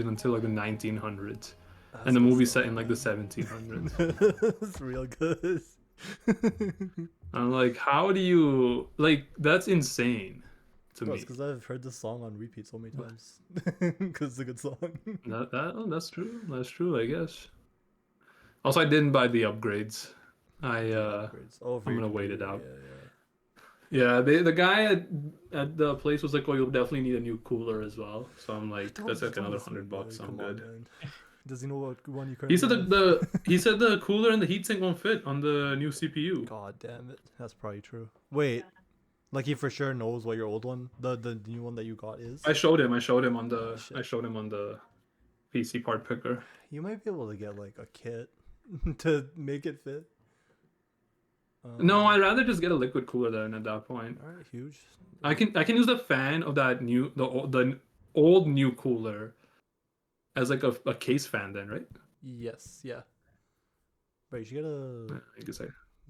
until like the 1900s, That's and the good movie's stuff, set in like the man. 1700s. It's real good. I'm like, how do you like? That's insane to Bro, it's me. because I've heard this song on repeat so many But times. Because it's a good song. that's true. That's true, I guess. Also, I didn't buy the upgrades. I The upgrades. Oh, for I'm your gonna wait it computer. out. Yeah, yeah. Yeah, the guy at the place was like, "Oh, you'll definitely need a new cooler as well." So I'm You like, don't, "That's you like don't another listen to $100. I'm Come on, good." man. Does he know what one you He currently said have? he said the cooler and the heatsink won't fit on the new CPU. God damn it. That's probably true. Wait, like he for sure knows what your old one, the new one that you got is? I showed him. On Oh I shit. showed him on the PC part picker. You might be able to get like a kit to make it fit. No, Um, I'd rather just get a liquid cooler then at that point. all right, huge. I can use the fan of that the old new cooler as like a case fan then, right? Yes, yeah. But you should get Yeah, I guess I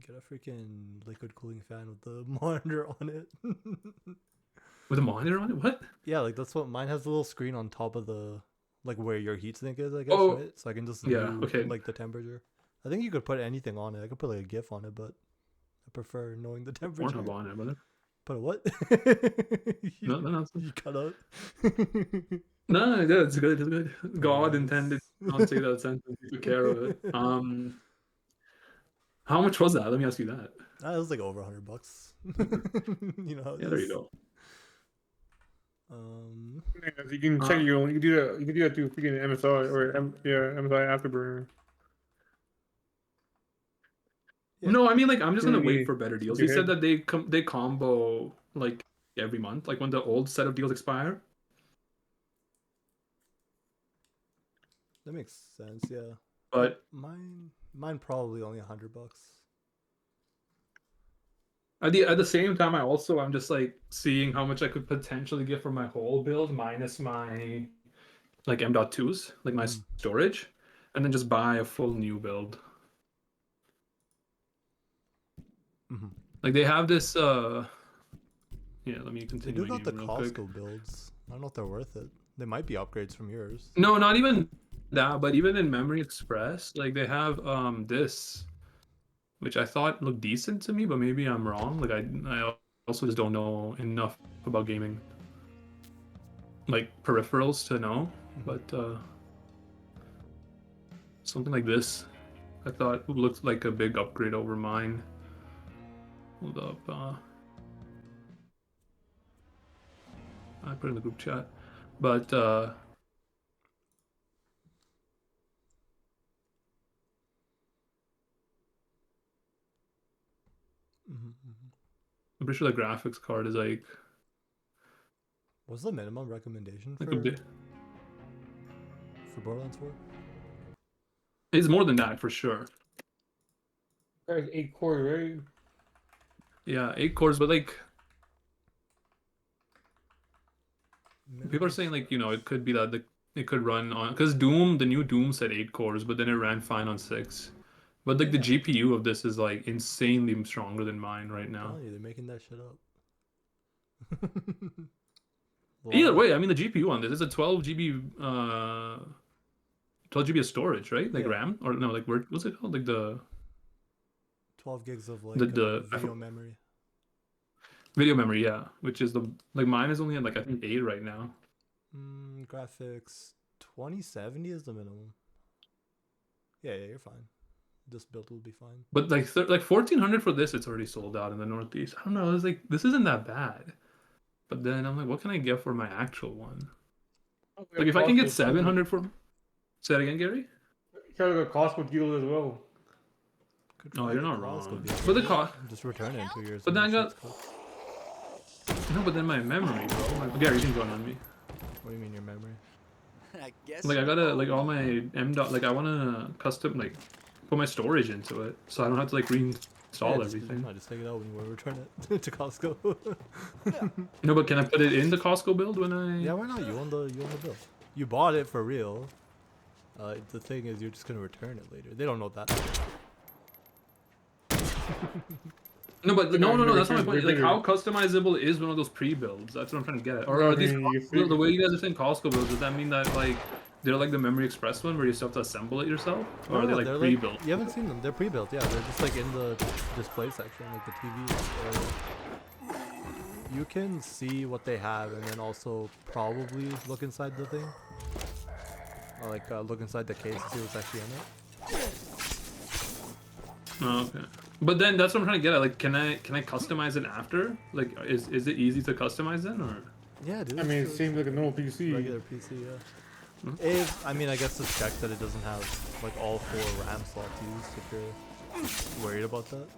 a freaking liquid cooling fan with the monitor on it. with a monitor on it. What? Yeah, like that's what mine has a little screen on top of the like where your heatsink is, I guess, Oh, right? So I can just yeah. view Okay. like the temperature. I think you could put anything on it. I could put like a GIF on it, but I prefer knowing the Pornhub temperature. on it, brother. Put a what? No, no, no. You cut out. No, yeah, it's good. It's good. God intended Nice. not say that sentence. He took care of it. How much was that? Let me ask you that. That was like over $100. You know how it Yeah, there you is. go. Yeah, so you can check Uh, your own. You can do that. You can do that through freaking MSI or MSI Afterburner. Yeah. no, I mean like I'm just gonna wait Really, for better deals. shake He your said head. that they combo like every month, like when the old set of deals expire. That makes sense, yeah. But Mine probably only $100. at the same time, I'm just like seeing how much I could potentially get for my whole build minus my like M.2s, like my Mm. storage, and then just buy a full new build. Mm-hmm. Like they have this yeah, let me They continue do my got the game real quick. Costco builds. I don't know if they're worth it. They might be upgrades from yours. No, not even that, but even in Memory Express, like they have this, which I thought looked decent to me, but maybe I'm wrong. Like I also just don't know enough about gaming, like peripherals to know. But something like this, I thought looked like a big upgrade over mine. Hold up, I put it in the group chat, but I'm pretty sure the graphics card is What's the minimum recommendation like a bit. for Borderlands 4? It's more than that for sure. Guys, 8 core, right? Yeah, 8 cores, but like people are saying like it could be that it could run on because the new Doom said 8 cores, but then it ran fine on 6. But like the Yeah. GPU of this is like insanely stronger than mine right now. Telling you, they're making that shit up. Either way, I mean the GPU on this is a 12 GB 12 GB of storage, right? Like Yeah. RAM or no, like what's it called? Like the 12 gigs of like the video memory. video memory, yeah, which is the like mine is only at like I think 8 right now. Graphics 2070 is the minimum. Yeah, you're fine. This build will be fine. But like 1400 for this, it's already sold out in the Northeast. I don't know. It's like this isn't that bad. But then I'm like, what can I get for my actual one? Like if I can get 700 for, say that again, Gary. Try to get a Costco deal as well. Could No, try you're the not Costco wrong. deal. But the cost. Just return it in 2 years. But then and I shit's got cooked. no. But then my memory, bro. Like, Gary, you can join on me. What do you mean your memory? I guess. Like I gotta like all my like I wanna custom like put my storage into it, so I don't have to like reinstall everything. No, just take it out when you want to return it to Costco. No, but can I put it in the Costco build when I? Yeah, why not? You own the bill. You bought it for real. The thing is, you're just gonna return it later. They don't know that. No, but no. That's not my return point. it Like, later. how customizable is one of those pre-builds? That's what I'm trying to get at. Or are these the way you guys are saying Costco builds? Does that mean that like they're like the Memory Express one where you still have to assemble it yourself, or are they like they're pre-built? you haven't seen them. They're pre-built. Yeah, they're just like in the display section, like the TV area. You can see what they have, and then also probably look inside the thing. Or like look inside the case to see what's actually in it. Oh, okay. But then that's what I'm trying to get at. Like, can I customize it after? Like, is it easy to customize then, or? Yeah, dude. I mean, it it's seems like a normal PC. regular PC. Yeah. If I mean, I guess just check that it doesn't have like all 4 RAM slots used if you're worried about that.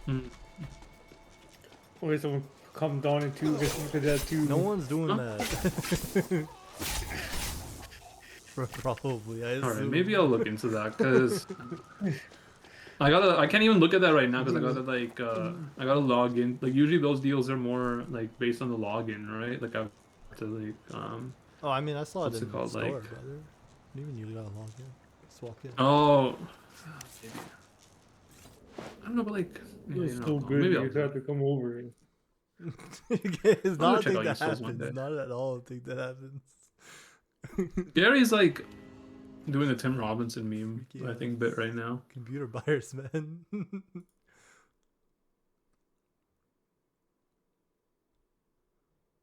Mm. Or someone come down in 2 because that 2. No one's doing Huh? that. Probably. I All right, assume. maybe I'll look into that because I can't even look at that right now because I gotta log in. Like usually those deals are more like based on the login, right? Like I have to like Oh, I mean, I saw it what's in it called, store, like- brother. What do you mean you gotta log in? Just walk in. oh, maybe. I don't know, but like yeah, It's you so know, good. maybe You I'll just have to come over. It's not a check thing out that Usos one happens. day. Not at all a thing that happens. Gary's like doing the Tim Robinson meme, I Yes. think, bit right now. Computer buyers, man.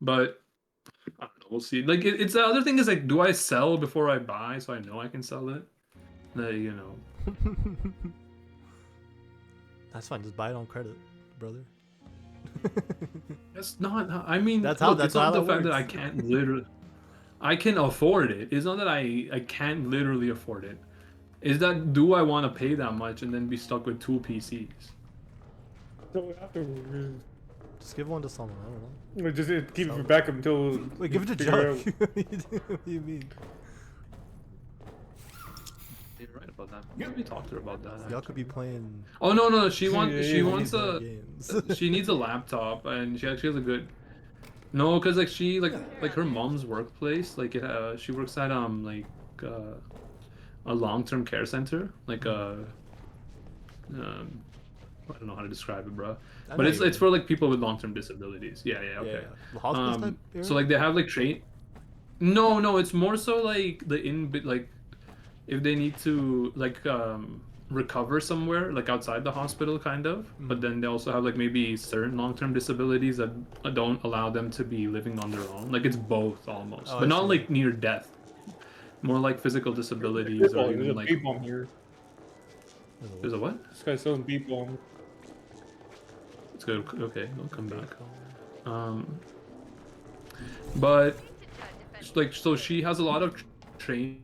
But I don't know, we'll see. Like it's the other thing is like, do I sell before I buy so I know I can sell it? Like, you know. That's fine. Just buy it on credit, brother. That's not. I mean, That's how- look, that's it's not how the that fact that I works. can't literally. I can afford it. It's not that I can't literally afford it. Is that do I want to pay that much and then be stuck with 2 PCs? So afterwards, Just give one to someone. I don't know. just keep it for backup until. Wait, give it to figure Chuck. out- What do you mean? You're right about that. Maybe we talked to her about that. Y'all could be playing. Oh no, she wants Yeah, she yeah, wants more a games. she needs a laptop and she actually has a good. No, because like she like her mom's workplace like she works at a long-term care center like I don't know how to describe it, bro. I But know it's you it's mean. for like people with long-term disabilities. Yeah, okay. The hospital type area? So like they have like No, it's more so like like if they need to like recover somewhere like outside the hospital kind of, but then they also have like maybe certain long-term disabilities that don't allow them to be living on their own. Like it's both almost, Oh, I but not see. like near death. More like physical disabilities There's or a even like beep bomb here. there's a what? This guy's selling beep bomb. It's good. Okay, I'll come back. But like so she has a lot of training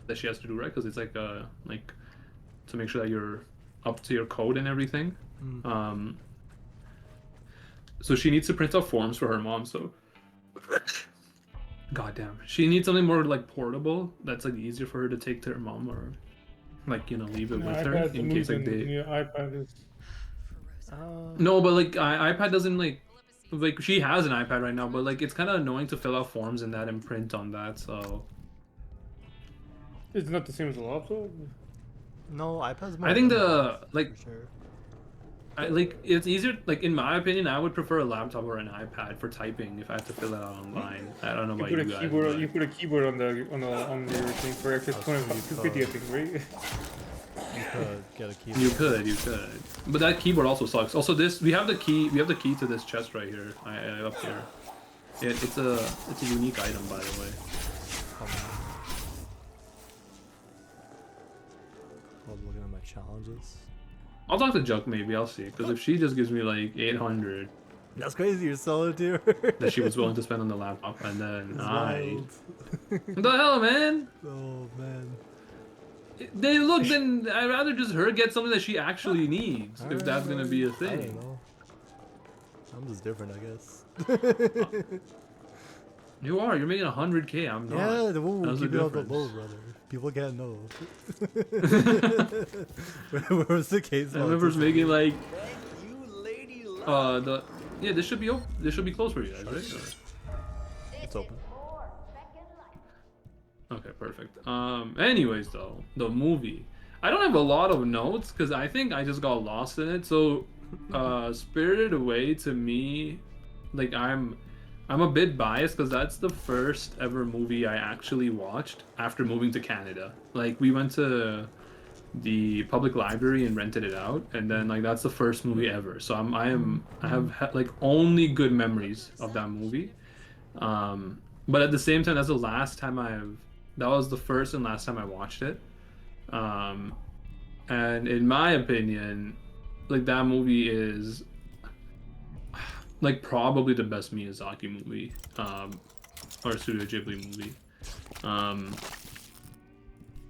that she has to do, right? Because it's like to make sure that you're up to your code and everything. So she needs to print out forms for her mom. So goddamn, she needs something more like portable that's like easier for her to take to her mom or like leave it with her iPad's in case like moving. they. Yeah, iPad is. No, but like iPad doesn't like she has an iPad right now, but like it's kind of annoying to fill out forms in that and print on that. So It's not the same as a laptop. No, iPad's more. I think limited, the like for sure. like it's easier. Like in my opinion, I would prefer a laptop or an iPad for typing if I have to fill it out online. I don't know You about put you a guys. keyboard. but- You put a keyboard on your thing for extra That's 250, I think, right? You could get a keyboard. You could, but that keyboard also sucks. Also, we have the key to this chest right here, up here. Yeah, it's a unique item, by the way. Come on. I was looking at my challenges. I'll talk to Juck maybe. I'll see, because if she just gives me like 800 That's crazy. You're selling it to her. that she was willing to spend on the laptop, and then It's I, wild. what the hell, man? Oh man. Then I'd rather just her get something that she actually needs, if that's gonna be a I don't thing. know. I'm just different, I guess. You are. You're making 100K. I'm not. Yeah, the one That's keep the it on the difference. low, brother. People can't know. Where was the case? I remember making like this should be close for you guys, right? It's open. Okay, perfect. Anyways, though, the movie. I don't have a lot of notes because I think I just got lost in it. So, Spirited Away to me, like I'm a bit biased because that's the first ever movie I actually watched after moving to Canada. Like we went to the public library and rented it out, and then like that's the first movie ever. So I have like only good memories of that movie. But at the same time, that's the last time that was the first and last time I watched it. Um, and in my opinion, like that movie is like probably the best Miyazaki movie, or Studio Ghibli movie. Um,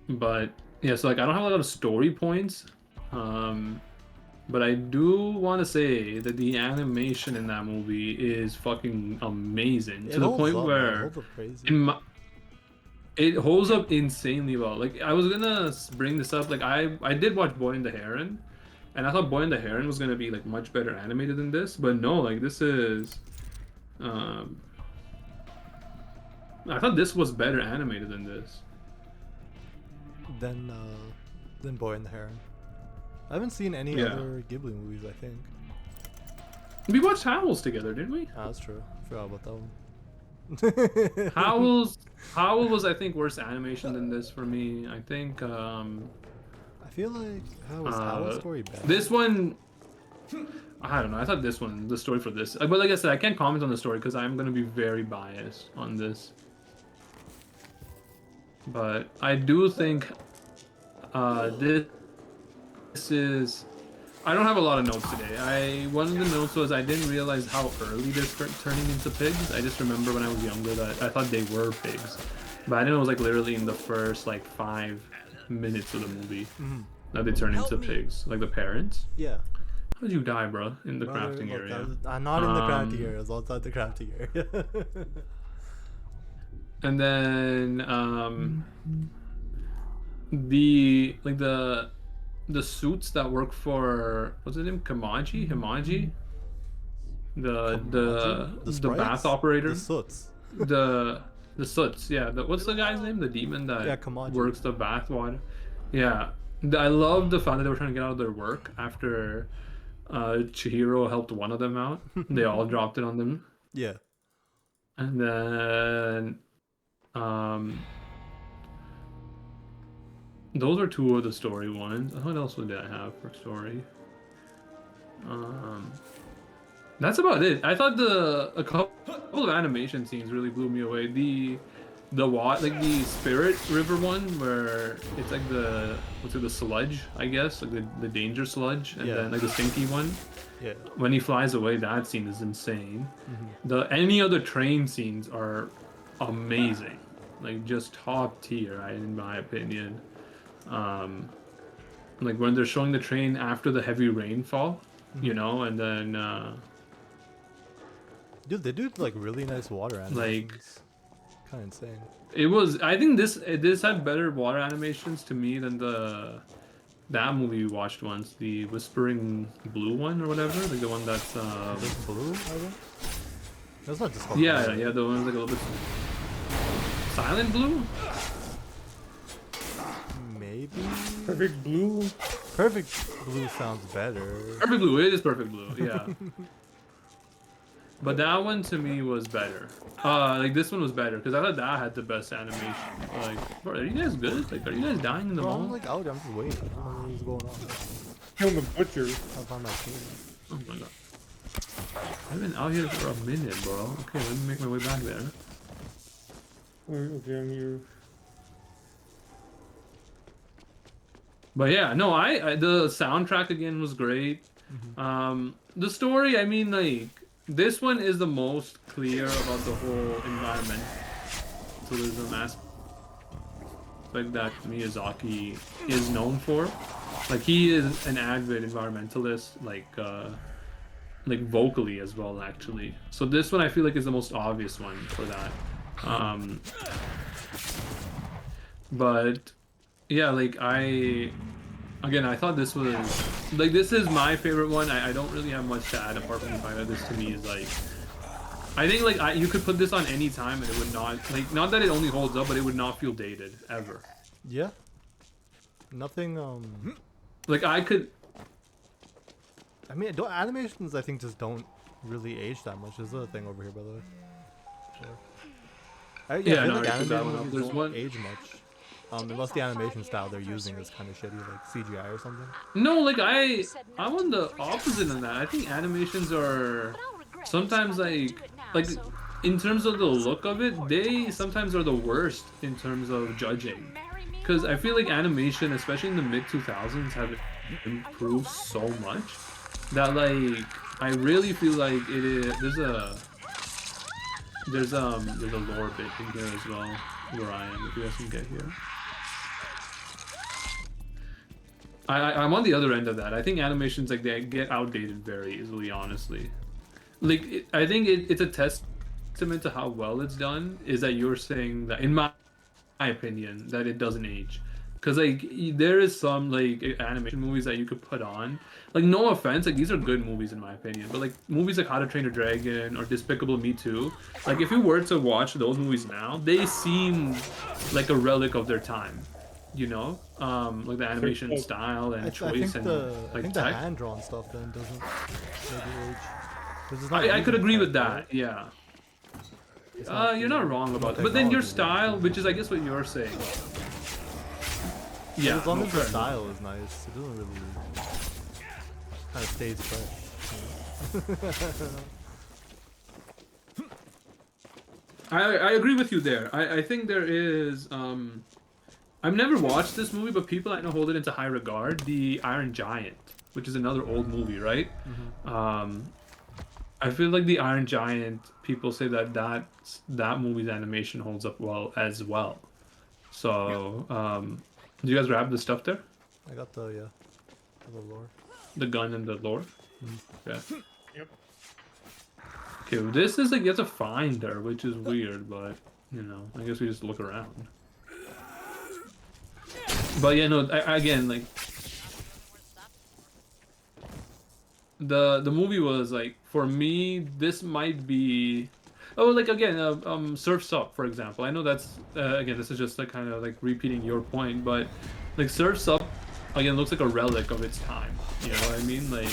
but yeah, so like I don't have a lot of story points. Um, but I do want to say that the animation in that movie is fucking amazing It to the holds point up, man. It where holds up crazy. in my, it holds up insanely well. Like I was gonna bring this up. Like I did watch Boy and the Heron, and I thought Boy and the Heron was gonna be like much better animated than this, but no, like this is. Um, I thought this was better animated than this. Then Boy and the Heron. I haven't seen any Yeah. other Ghibli movies, I think. We watched Howls together, didn't we? Ah, that's true. Forgot about that one. Howl was I think worse animation than this for me. I think I feel like how was story bad? this one I don't know. I thought this one, the story for this, but like I said, I can't comment on the story because I'm gonna be very biased on this. But I do think this is. I don't have a lot of notes today. One of the notes was I didn't realize how early they're turning into pigs. I just remember when I was younger that I thought they were pigs, but I didn't know it was like literally in the first like 5 minutes of the movie that they turn into pigs, like the parents. Yeah. How did you die, bro? In the Brother, crafting look, area. I'm not in the crafting area. I was outside the crafting area. And then the suits that work for what's his name? Himaji? The sprites? bath operator. The Soots. The Soots, yeah. What's the guy's name? The demon that Yeah, Kamaji. works the bath water. Yeah. I love the fact that they were trying to get out of their work after Chihiro helped one of them out. They all dropped it on them. Yeah. And then those are two of the story ones. What else did I have for story? That's about it. I thought a couple of animation scenes really blew me away. Like the Spirit River one where it's like the sludge, I guess, like the danger sludge, and then like the stinky one. Yeah. When he flies away, that scene is insane. Any other train scenes are amazing, like just top tier, in my opinion. Like when they're showing the train after the heavy rainfall, you know, and then Dude, they do like really nice water animations. like Kind of insane. it was. I think this had better water animations to me than that movie we watched once, the Whispering Blue one or whatever, like the one that's This blue, I think? That's not just called yeah, blue. yeah, the one that's like a little bit Silent Blue. Maybe. Perfect blue. Perfect blue sounds better. Perfect Blue. It is Perfect Blue. Yeah. But that one to me was better. Like this one was better because I thought that had the best animation. Like, bro, are you guys good? Like, are you guys dying in the Bro, I'm mall? like out. I'm just waiting. I don't know what's going on. Killing the butcher. I'll find my team. Oh my god. I've been out here for a minute, bro. Okay, let me make my way back there. Okay, I'm here. But yeah, no, I the soundtrack again was great. The story, I mean, like this one is the most clear about the whole environmentalism aspect that Miyazaki is known for. Like he is an avid environmentalist, like vocally as well, actually. So this one I feel like is the most obvious one for that. But yeah, like I thought this was like this is my favorite one. I don't really have much to add apart from the fact that this to me is like I think like you could put this on any time and it would not like not that it only holds up, but it would not feel dated ever. Yeah. Nothing. Like I could. I mean, animations I think just don't really age that much. There's a thing over here, by the way. before. Yeah, I feel no, like I put that animated one up. movies There's don't one. age much. Unless the animation style they're using is kind of shitty, like CGI or something. No, like I'm on the opposite of that. I think animations are sometimes like in terms of the look of it, they sometimes are the worst in terms of judging. Because I feel like animation, especially in the mid 2000s, have improved so much that like I really feel like it is there's a lore bit in here as well where I am if you guys can get here. I'm on the other end of that. I think animations like they get outdated very easily, honestly. Like I think it's a testament to how well it's done is that you're saying that in my opinion that it doesn't age. Because like there is some like animation movies that you could put on. Like no offense, like these are good movies in my opinion, but like movies like How to Train a Dragon or Despicable Me 2, like if you were to watch those movies now, they seem like a relic of their time. You know, like the animation style and choice and I like think the tech. hand drawn stuff then doesn't maybe age. 'Cause it's not I could using agree tech, with that. right? Yeah. It's You're not wrong no about that. But then your technology, style, right? which is I guess what you're saying. Yeah. As long no, as the fair enough. style is nice, it doesn't really kind of stays fresh. I agree with you there. I think there is I've never watched this movie, but people I know hold it into high regard. The Iron Giant, which is another old movie, right? I feel like the Iron Giant. People say that movie's animation holds up well as well. So, do you guys grab the stuff there? I got the lore. The gun and the lore. Yeah. Yep. Okay, well, this is like you have to find her, which is weird, but you know, I guess we just look around. But yeah, no, again, like the movie was like for me, this might be. Oh, like again, Surf's Up, for example. I know that's again, this is just like kind of like repeating your point, but like Surf's Up, again, looks like a relic of its time. You know what I mean? Like,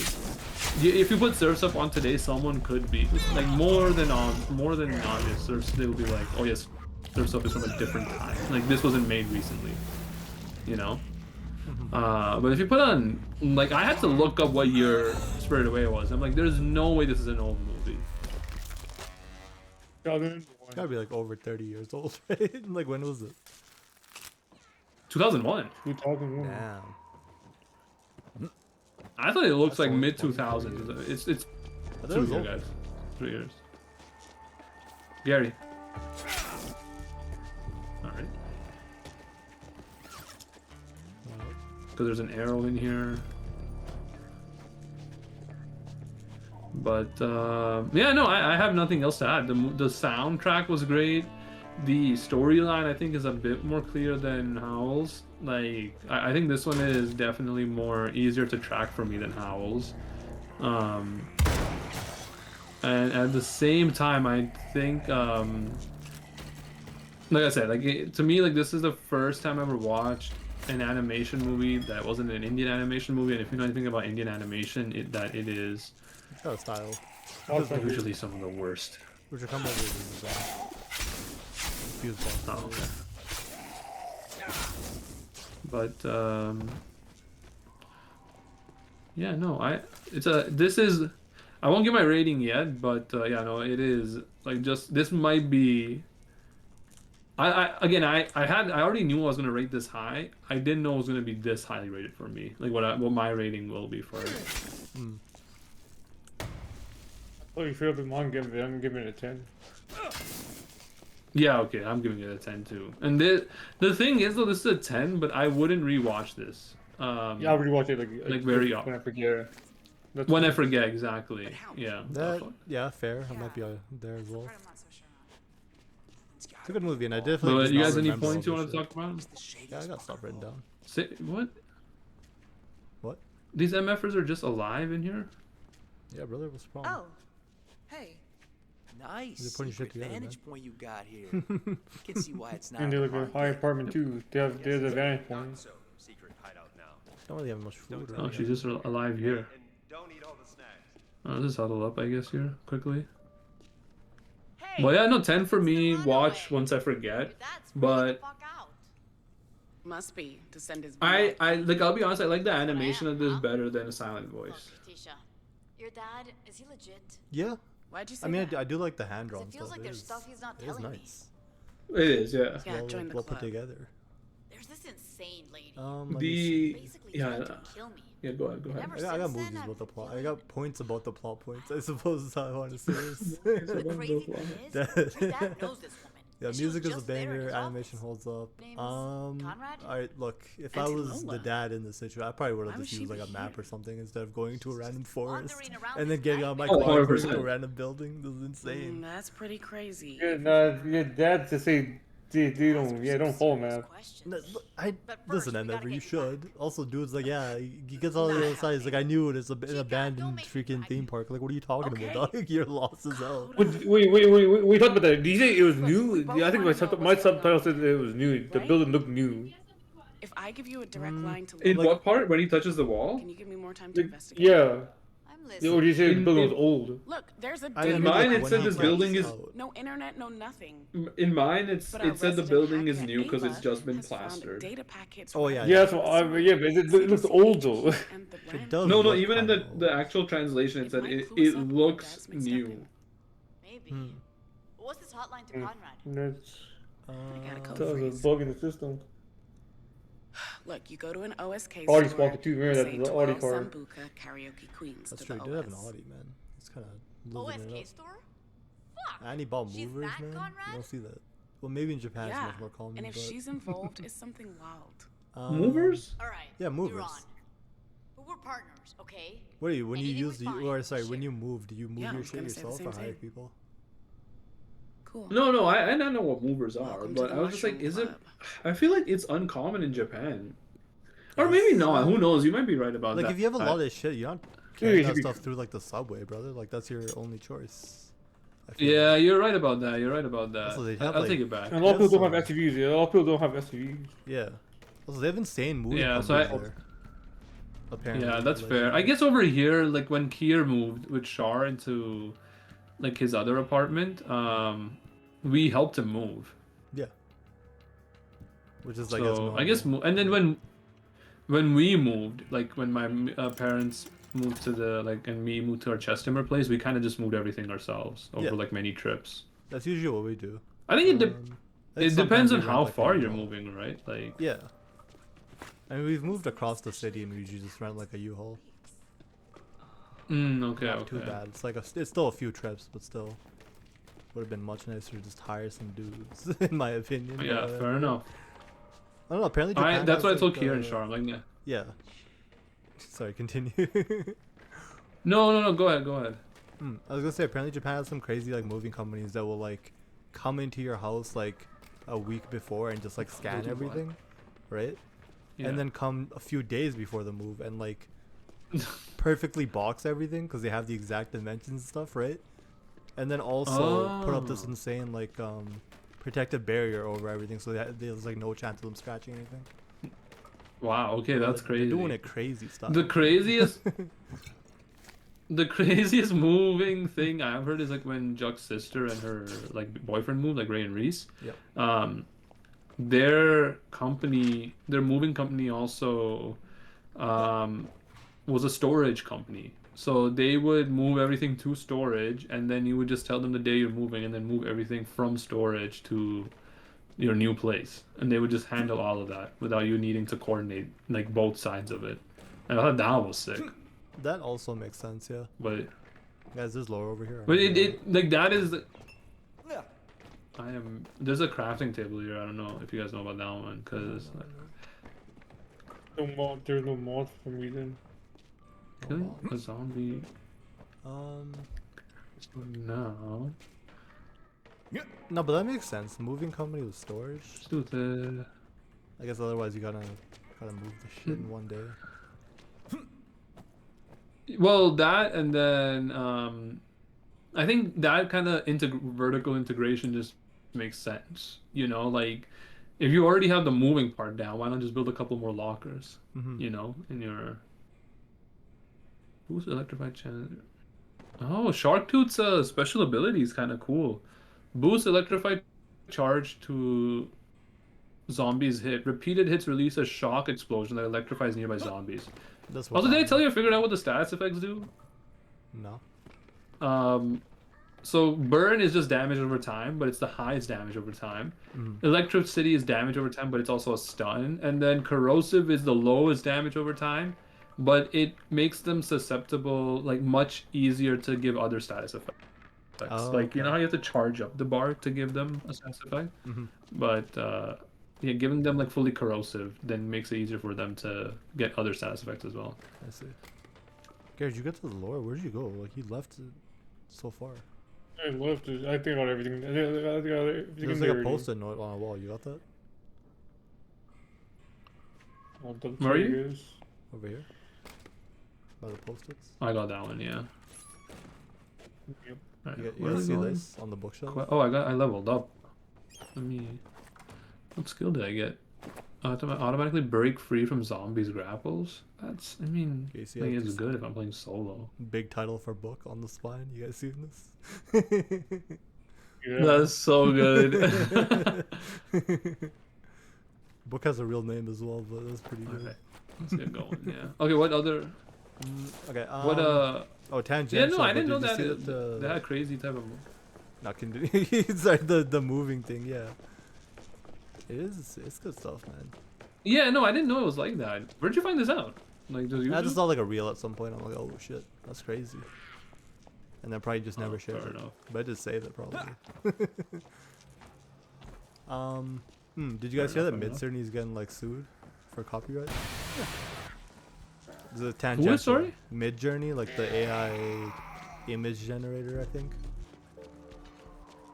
if you put Surf's Up on today, someone could be like more than obvious. They will be like, oh yes, Surf's Up is from a different time. Like this wasn't made recently. You know. But if you put on, like, I had to look up what year Spirited Away was. I'm like, there's no way this is an old movie. 2001. It's gotta be like over 30 years old, right? Like when was it? 2001. 2001. Damn. I thought it looks That's like only mid 20 2000s. It's I thought it 2 was years, old. guys. 3 years. Gary. All right. Because there's an arrow in here. But yeah, no, I have nothing else to add. The soundtrack was great. The storyline I think is a bit more clear than Howl's. Like I think this one is definitely more easier to track for me than Howl's. And at the same time, I think like I said, like to me, like this is the first time I ever watched an animation movie that wasn't an Indian animation movie. And if you know anything about Indian animation, it is It's got a style. Also, usually some of the worst. Which will come over is Fuse Ball. Oh, okay. But yeah, no, I won't give my rating yet, but yeah, no, it is like just this might be. I already knew I was gonna rate this high. I didn't know it was gonna be this highly rated for me. Like what my rating will be for it. oh, you feel a bit more? I'm giving it a 10. Yeah, okay, I'm giving it a 10 too. And the thing is though, this is a 10, but I wouldn't rewatch this. Yeah, I'll rewatch it like very when I forget. That's When I cool. forget exactly. Yeah. Yeah, fair. I might be there as well. It's a good movie, and I definitely. But just you not guys any remember all points you the want to shit. talk about? Yeah, I got stuff written down. Say, what? What? These MFers are just alive in here? Yeah, brother, what's the problem? Oh, hey. You're Nice putting shit secret together, vantage man. point you got here. You can see why it's not. And they're like a hard high to- apartment too. There's a vantage point. So, secret hideout now. Don't really have much food. Oh, Right she's just alive here. And don't eat all the snacks. I'll just huddle up, I guess, here, quickly. Hey, But yeah, no, 10 for me. Run Watch away. once I Your forget. dad's freaking the But fuck out. Must be to send his I like. I'll be honest. I like the That's what I animation am, of this huh? better than a silent voice. Look, Tisha, your dad, is he legit? Yeah. Why'd you say I mean, that? I do like the 'Cause hand drawn it feels stuff. like there's stuff he's not It is telling me. nice. It is, yeah. Yeah, well, join the well put club. together. There's this insane lady. Let me see. The Basically yeah, tried to kill me. yeah. Go ahead. Go And ahead. ever I got since movies then, about I've the plot. been I feeling got points about the plot points. I suppose is how I want to say this. the crazy thing is, That- your dad knows this woman. Yeah, and she was music is a just there in banger. his Animation office. holds up. Name's Conrad? Alright, look. If I Auntie was the Lola. dad in this situation, I probably would Why have would just she used like a be map here? or something instead of going to a random forest wandering around and then this getting on my nightmare. Oh, car going to a 100%. random building. This is insane. That's pretty crazy. Your dad to say they don't fall, man. No, look, I But first, listen, we and gotta you get you back. should. Also, dude's like, yeah, he gets all the other side. He's like, I knew it. It's an Chica, don't abandoned make me freaking cry. theme park. Like, what are you talking Okay. about, dog? You're lost as hell. Wait, we talked about that. Did you say it was Look, new? we both Yeah, I think wanna know my what's going subtitle on. said it was new. The Right? building looked new. If I give you a direct line to In Lola, what part? When he touches the wall? can you give me more time to investigate? Yeah. I'm Or listening. did you say the In- building was in- old? Look, there's a I data In mean, like, mine, it when said he this gets building is- out. no internet, no nothing. In mine, But it said the resident building is hacker, new because it's Ava, just been has found plastered. Data packets Oh, from yeah, Yeah, that's what yeah, but it looks old though. and the It brand does. No, look even in kinda the old. actual translation, it It said might it clue us up it what looks Dad's mixed up new. in. Maybe. Hmm. What's this hotline to Hmm. Conrad? That's got a code that was phrase. a bug in the system. Look, you go to an OSK Audi store, spotted too, remember that, say the Audi 12 car. Sambuca Karaoke Queens That's to true. the He did have an OS. Audi, man. He's kind of losing it OSK up. store? Fuck. And he bought She's movers, that man. You Conrad? don't see that. Well, maybe in Japan it's Yeah, much more common. and if but, she's involved, it's something wild. Movers? All right. Yeah, You're movers. on. But we're partners, okay? What do you when you Anything we use the find, or sorry we when share. you move? Do you move Yeah, I your was shit gonna say the yourself or same hire thing. people? Cool. No, I don't know what movers are, Welcome to but the I was just like, Mushroom is it? Club. I feel like it's uncommon in Japan, or maybe not. Who knows? You might be right about Like that. if you have a I- lot of shit, you're not Dude, carrying you that should be- stuff through like the subway, brother. Like that's your only choice. I feel Yeah, like. you're right about that. You're right about that. Also, they have, I'll like- take it back. And a lot of people don't Yes, have SUVs. Yeah, a lot of people don't have SUVs. Yeah. Also, they have insane movie Yeah, so companies there. Apparently. Yeah, that's like- fair. I guess over here, like when Kier moved with Shar into like his other apartment, we helped him move. Yeah. Which is So like I guess, and then when we moved, like when my parents moved to the like and me moved to our Chestimor place, we kind of just moved everything ourselves over Yeah. like many trips. that's usually what we do. I think I think it sometimes depends we on rent, how like, a far you're U-Haul. moving, right? Like Yeah. I mean, we've moved across the city and we usually just rent like a U-Haul. okay, Not okay. too bad. It's like it's still a few trips, but still would have been much nicer to just hire some dudes, in my opinion. Yeah, but, fair enough. I don't know. Apparently, Japan That's has, what I told like, Kier and Shar. I'm like, yeah. Yeah. Sorry, continue. No. Go ahead. I was gonna say apparently Japan has some crazy like moving companies that will like come into your house like a week before and just like scan do what? everything, right? Yeah. And then come a few days before the move and like perfectly box everything because they have the exact dimensions and stuff, right? And then also put up this Oh. insane like protective barrier over everything so that there's like no chance of them scratching anything. Wow. Okay, that's Like, crazy. They're doing it crazy stuff. The craziest, the craziest moving thing I've heard is like when Juck's sister and her like boyfriend moved, like Ray and Reese. Yep. Their company, their moving company, also was a storage company. So they would move everything to storage, and then you would just tell them the day you're moving, and then move everything from storage to your new place, and they would just handle all of that without you needing to coordinate like both sides of it. And I thought that was sick. That also makes sense, yeah. But Guys, there's lore over here. But it like that is. There's a crafting table here. I don't know if you guys know about that one, because There's no mod for some reason. killing a zombie Um. now. No, but that makes sense. Moving company with storage. Let's do the. I guess otherwise you gotta move the shit in one day. Well, that and then I think that kind of vertical integration just makes sense. You know, like if you already have the moving part down, why not just build a couple more lockers? Mhm. You know, in your. Who's electrified channel? Oh, Sharktooth's special ability is kind of cool. Boost electrified charge to zombies hit. Repeated hits release a shock explosion that electrifies nearby zombies. That's what Also, did I I'm- tell you I figured out what the status effects do? No. So burn is just damage over time, but it's the highest damage over time. Electricity is damage over time, but it's also a stun. And then corrosive is the lowest damage over time, but it makes them susceptible, like much easier to give other status effects. Oh, Like, you okay. know how you have to charge up the bar to give them a status effect? But yeah, giving them like fully corrosive then makes it easier for them to get other status effects as well. I see. Garrett, you get to the lore. Where'd you go? Like you left it so far. I left it. I think about everything. I think about everything There's in like a there. post-it note on a wall. You got that? I'll double Where are check you? this. Over here? By the post-its? I got that one, yeah. Yep. Alright, You, where you are guys we see going? this on the bookshelf? Oh, I leveled up. Let me. What skill did I get? Automatically break free from zombies grapples. That's. I mean, Okay, see, I think I it's just- good if I'm playing solo. Big title for book on the spine. You guys seen this? Yeah. That's so good. Book has a real name as well, but that's pretty good. Okay, let's get going. Yeah. Okay. What other? Okay. What Oh, tangential. Yeah, no, I but didn't know did you that. see that They had crazy type of. not continue. Sorry, the moving thing. Yeah. It is. It's good stuff, man. Yeah, no, I didn't know it was like that. Where'd you find this out? Like, does you? I just saw like a reel at some point. I'm like, oh shit, that's crazy. And then probably just never shared fair it. enough. But I did save it probably. Did you guys hear that enough. Midjourney is getting like sued for copyright? The Who tangential. is, sorry? Midjourney, like the AI image generator, I think.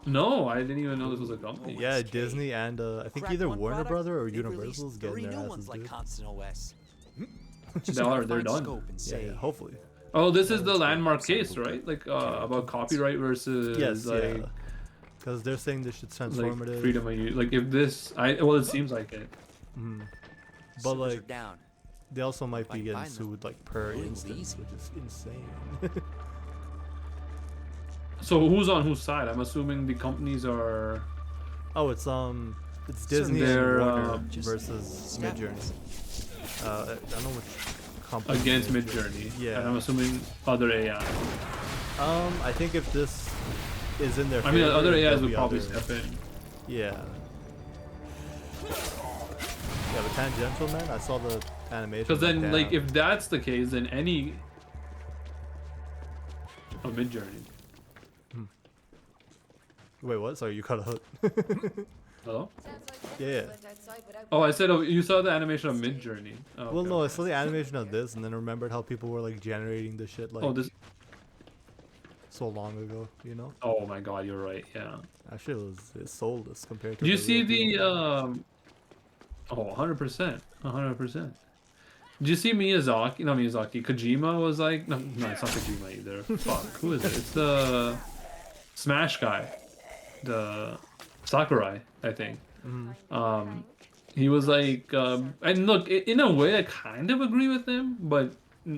No, I didn't even know this was a company. Yeah, SK. Disney and I think Crack either one Warner product, Brother or they've Universal's released getting 30 their new asses ones like dude. Constant OS. They are. They're done. Scope and Yeah, say, yeah, hopefully. Oh, this is the Let's go landmark outside case, the right? Like about copyright versus Yes, like, yeah. Because they're saying this shit's like transformative. freedom of use. Like if this, well, it seems like it. Mhm. But servers are like, down. they also might be Like, getting find them. sued like per Really instance, easy. which is insane. So who's on whose side? I'm assuming the companies are. Oh, it's Disney they're, and Warner Just versus stab Midjourney. I don't know which company. Against it is. Midjourney. Yeah. And I'm assuming other AI. I think if this is in their I mean, favor, other AIs there'll would be probably other- step in. Yeah. Yeah, but tangential man, I saw the animation. Because then, damn. like, if that's the case, then any. Oh, Midjourney. Wait, what? Sorry, you cut out. Hello? Yeah. Oh, I said, oh, you saw the animation of Midjourney. Oh, Well, okay, no, I okay. saw the animation of this, and then remembered how people were like generating this shit like Oh, this. so long ago. You know? Oh my God, you're right. Yeah. Actually, it's soulless compared to. Do you the see real the people. Oh, 100%, 100%. Did you see Miyazaki? No, Miyazaki. Kojima was like, no, it's not Kojima either. Fuck, who is it? It's the Smash guy, the Sakurai, I think. He was like, and look, in a way, I kind of agree with him, but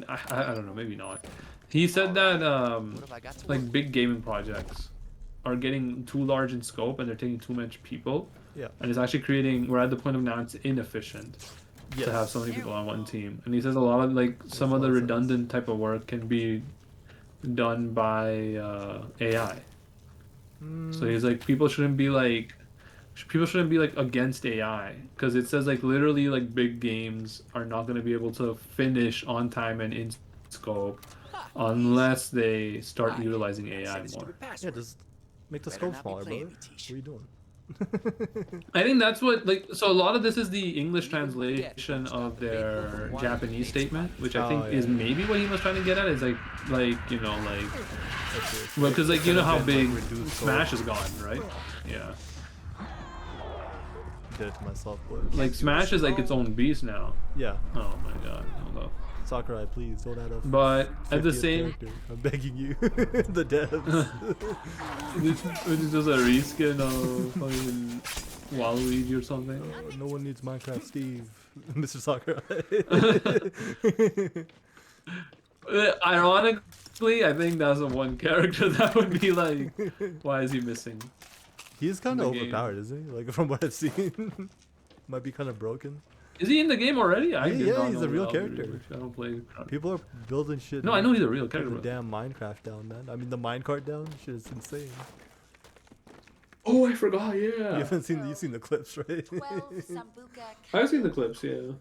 I don't know, maybe not. He said that What have I got to work like big gaming projects are getting too large in scope and they're taking too much people. Yeah. And it's actually creating, we're at the point of now it's inefficient to have so many people on one team. And he says a lot of like some of the lot of sense. redundant type of work can be done by AI. So he's like, people shouldn't be like against AI because it says like literally like big games are not going to be able to finish on time and in scope unless they start Why? utilizing Set AI a more. stupid Yeah, password. just make the Better scope not be smaller, playing brother. me, What Tish. are you doing? I think that's what like so a lot of this is the English Even translation get of the big their one one Japanese makes statement, money. which I think Oh, is yeah. maybe what he was trying to get at is like you know like That's it. well because like you know how Could've been, big like, reduced Smash scope. is gone, right? Yeah, Did it to myself, but like Smash is like its own beast now. yeah. Oh my God, hold up. Sakurai, please don't add a. But at the 50th same, character. I'm begging you, the devs. this is just a reskin of fucking Waluigi or something. No one needs Minecraft Steve, Mr. Sakurai. Ironically, I think that's the one character that would be like, why is he missing? He's kind of the game. overpowered, isn't he? Like from what I've seen, might be kind of broken. Is he in the game already? I Yeah, did yeah, not he's know a real that, character. I don't play. People are building shit. No, I know he's a real Put character. the bro. damn Minecraft down, man. I mean, the minecart down. Shit is insane. Oh, I forgot. You Yeah, haven't seen you've seen the clips, right? 12 Sambuca I've seen the clips. Yeah.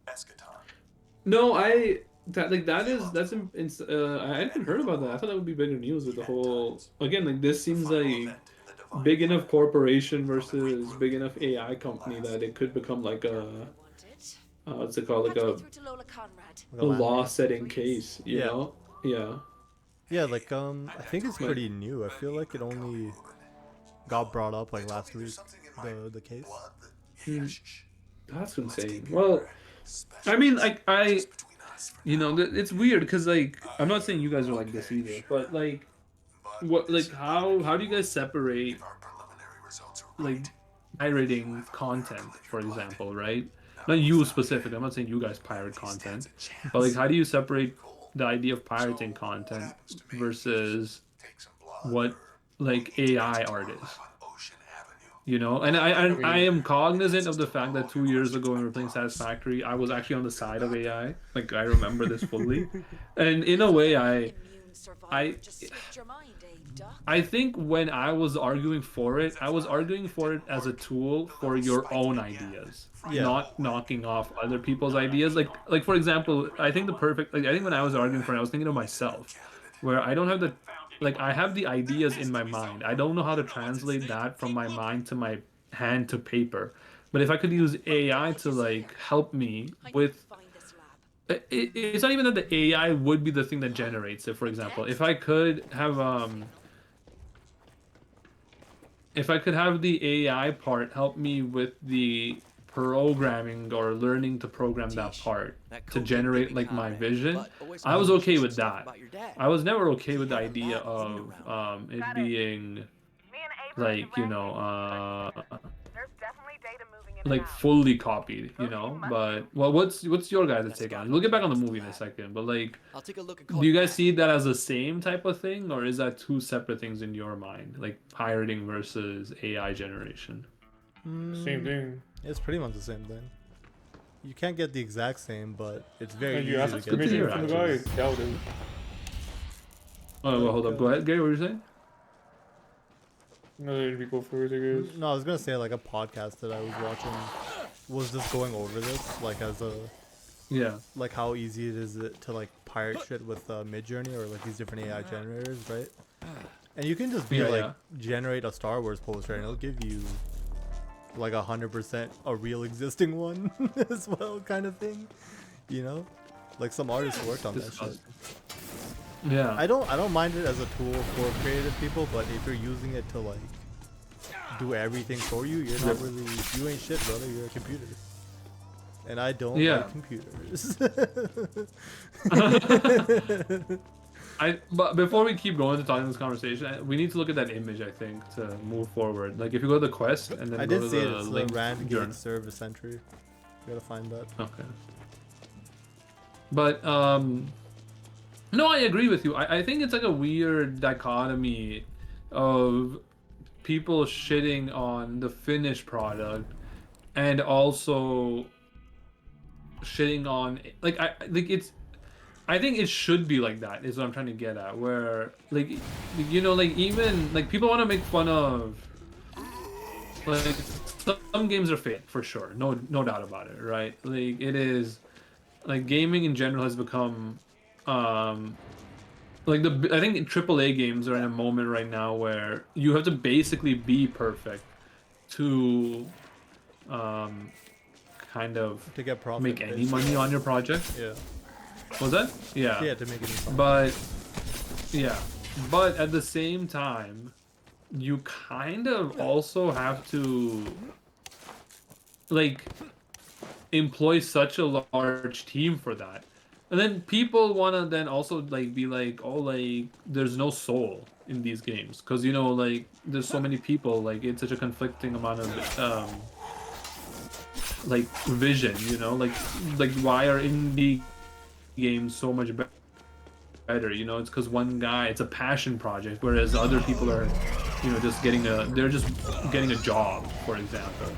Eschaton. No, I hadn't heard about that. I thought that would be bigger news with the whole. Again, like this seems like big enough corporation versus big enough AI company that it could become like a what's it called, like a Like a land- law-setting case. You Yeah. know? Yeah. Yeah, like I think it's pretty new. I feel like it only got brought up like last week. The case. That's insane. Well, I mean, like you know, it's weird because like I'm not saying you guys are like this either, but like, what, like how do you guys separate like pirating content, for example, right? Not you specifically. I'm not saying you guys pirate content, but like, how do you separate the idea of pirating content versus what like AI artists? You know, and I am cognizant of the fact that 2 years ago when we were playing Satisfactory, I was actually on the side of AI. Like I remember this fully, and in a way, I think when I was arguing for it, I was arguing for it as a tool for your own ideas, Yeah. not knocking off other people's ideas. Like for example, I think I think when I was arguing for it, I was thinking of myself, where I don't have the, like I have the ideas in my mind. I don't know how to translate that from my mind to my hand to paper. But if I could use AI to like help me with it's not even that the AI would be the thing that generates it. For example, if I could have the AI part help me with the programming or learning to program that part to generate like my vision, I was okay with that. I was never okay with the idea of it being like, you know, like fully copied, you know. But well, what's your guys' take on it? We'll get back on the movie in a second, but like, I'll take a look at do you guys see that as the same type of thing, or is that two separate things in your mind, like pirating versus AI generation? Same thing. It's pretty much the same thing. You can't get the exact same, but it's very And easy you ask to us get. to hear, from the guy, actually. doubt it. Oh, well, hold up. Go ahead, Gary. What were you saying? No, it'd be go first, I guess. No, I was gonna say like a podcast that I was watching was just going over this, like as a Yeah. like how easy it is to like pirate shit with Midjourney or like these different AI generators, right? And you can just be Yeah, like yeah. generate a Star Wars poster and it'll give you like 100% a real existing one as well, kind of thing. You know, like some artists worked on that shit. Disgusting. Yeah. I don't mind it as a tool for creative people, but if you're using it to like do everything for you, you're not really, you ain't shit, brother. You're a computer. And I don't Yeah. like computers. But before we keep going to talking this conversation, we need to look at that image, I think, to move forward. Like if you go to the quest and then I go did to see it. the It's the link Rand journal. Gig Service Entry. You gotta find that. Okay. But no, I agree with you. I think it's like a weird dichotomy of people shitting on the finished product and also shitting on like I think it should be like that is what I'm trying to get at, where like, you know, like even like people want to make fun of like some games are fake for sure, no doubt about it, right? Like it is, like gaming in general has become like I think AAA games are in a moment right now where you have to basically be perfect to kind of To get profit. make any basically. money on your project. Yeah. Was that? Yeah. Yeah, to make it profit. But yeah, but at the same time, you kind of also have to like employ such a large team for that. And then people want to then also like be like, oh, like there's no soul in these games because, you know, like there's so many people, like it's such a conflicting amount of like vision, you know, like why are indie games so much better, you know? It's because one guy, it's a passion project, whereas other people are you know, just getting a job, for example.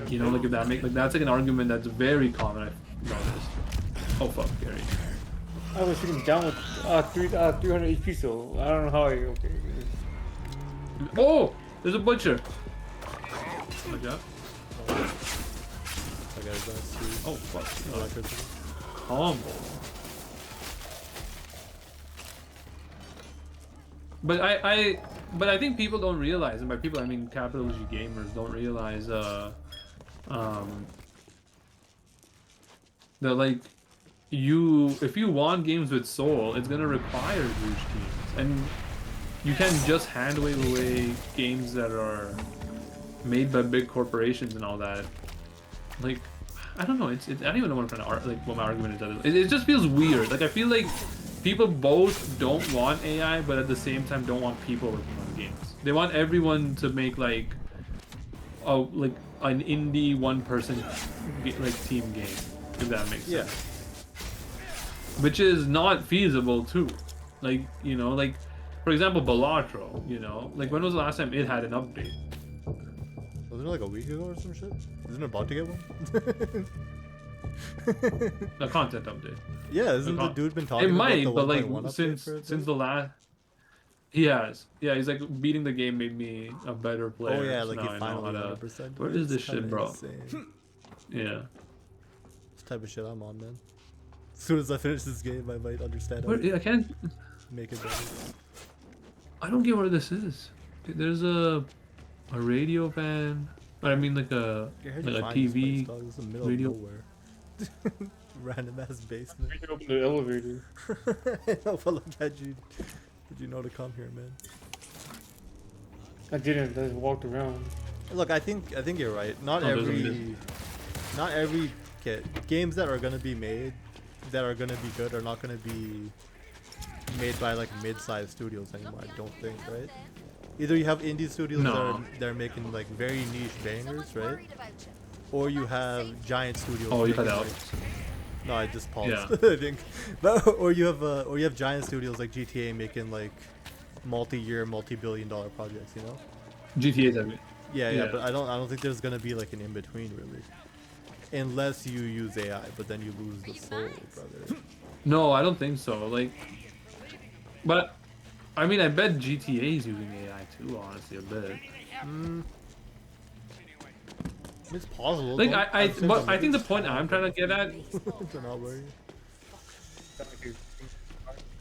You know, like if that that's like an argument that's very common. I've noticed. Oh fuck, Gary. I was shooting down with 300 HP, so I don't know how I. Okay. Oh, there's a butcher. Good job. That guy's nice too. Oh fuck. Electricity. Humble. But I think people don't realize, and by people I mean capital G gamers don't realize that like if you want games with soul, it's gonna require huge teams, and you can't just hand wave away games that are made by big corporations and all that. Like, I don't know. I don't even know what my argument is. It just feels weird. Like I feel like people both don't want AI, but at the same time don't want people working on games. They want everyone to make like an indie one-person like team game, if that makes sense. Which is not feasible too. Like, you know, like for example, Balatro. You know, like when was the last time it had an update? Wasn't it like a week ago or some shit? Isn't it about to get one? A content update. Yeah, isn't the dude been talking it might, about the but like 1.1 update since for it, the last, he has. Yeah, he's like beating the game made me a better player. Oh yeah, so like now he I know finally how to. 100%. Where is this shit, bro? Insane. Yeah. This type of shit I'm on, man. As soon as I finish this game, I might understand how Where, to I can't. make it better. I don't get where this is. There's a radio van. I mean like a TV. This is the middle radio. of nowhere. Random ass basement. We can open the elevator. But look at you. Did you know to come here, man? I didn't. I just walked around. Look, I think you're right. Not Oh, there's every games that are gonna be made that are gonna be good are not gonna be made by like mid-sized studios anymore. I don't think, right? Either you have indie studios that are making like very niche bangers, right? Or you have giant studios. Oh, you cut making, out. No, I just paused. Yeah. I think, but or you have giant studios like GTA making like multi-year, multi-billion-dollar projects. You know? GTA's every. Yeah, Yeah. but I don't think there's gonna be like an in between really, unless you use AI. But then you lose the soul, brother. No, I don't think so. Like, but I mean, I bet GTA is using AI too. Honestly, a bit. It's possible. Like don't- I think the point I'm trying to get at, Do not worry.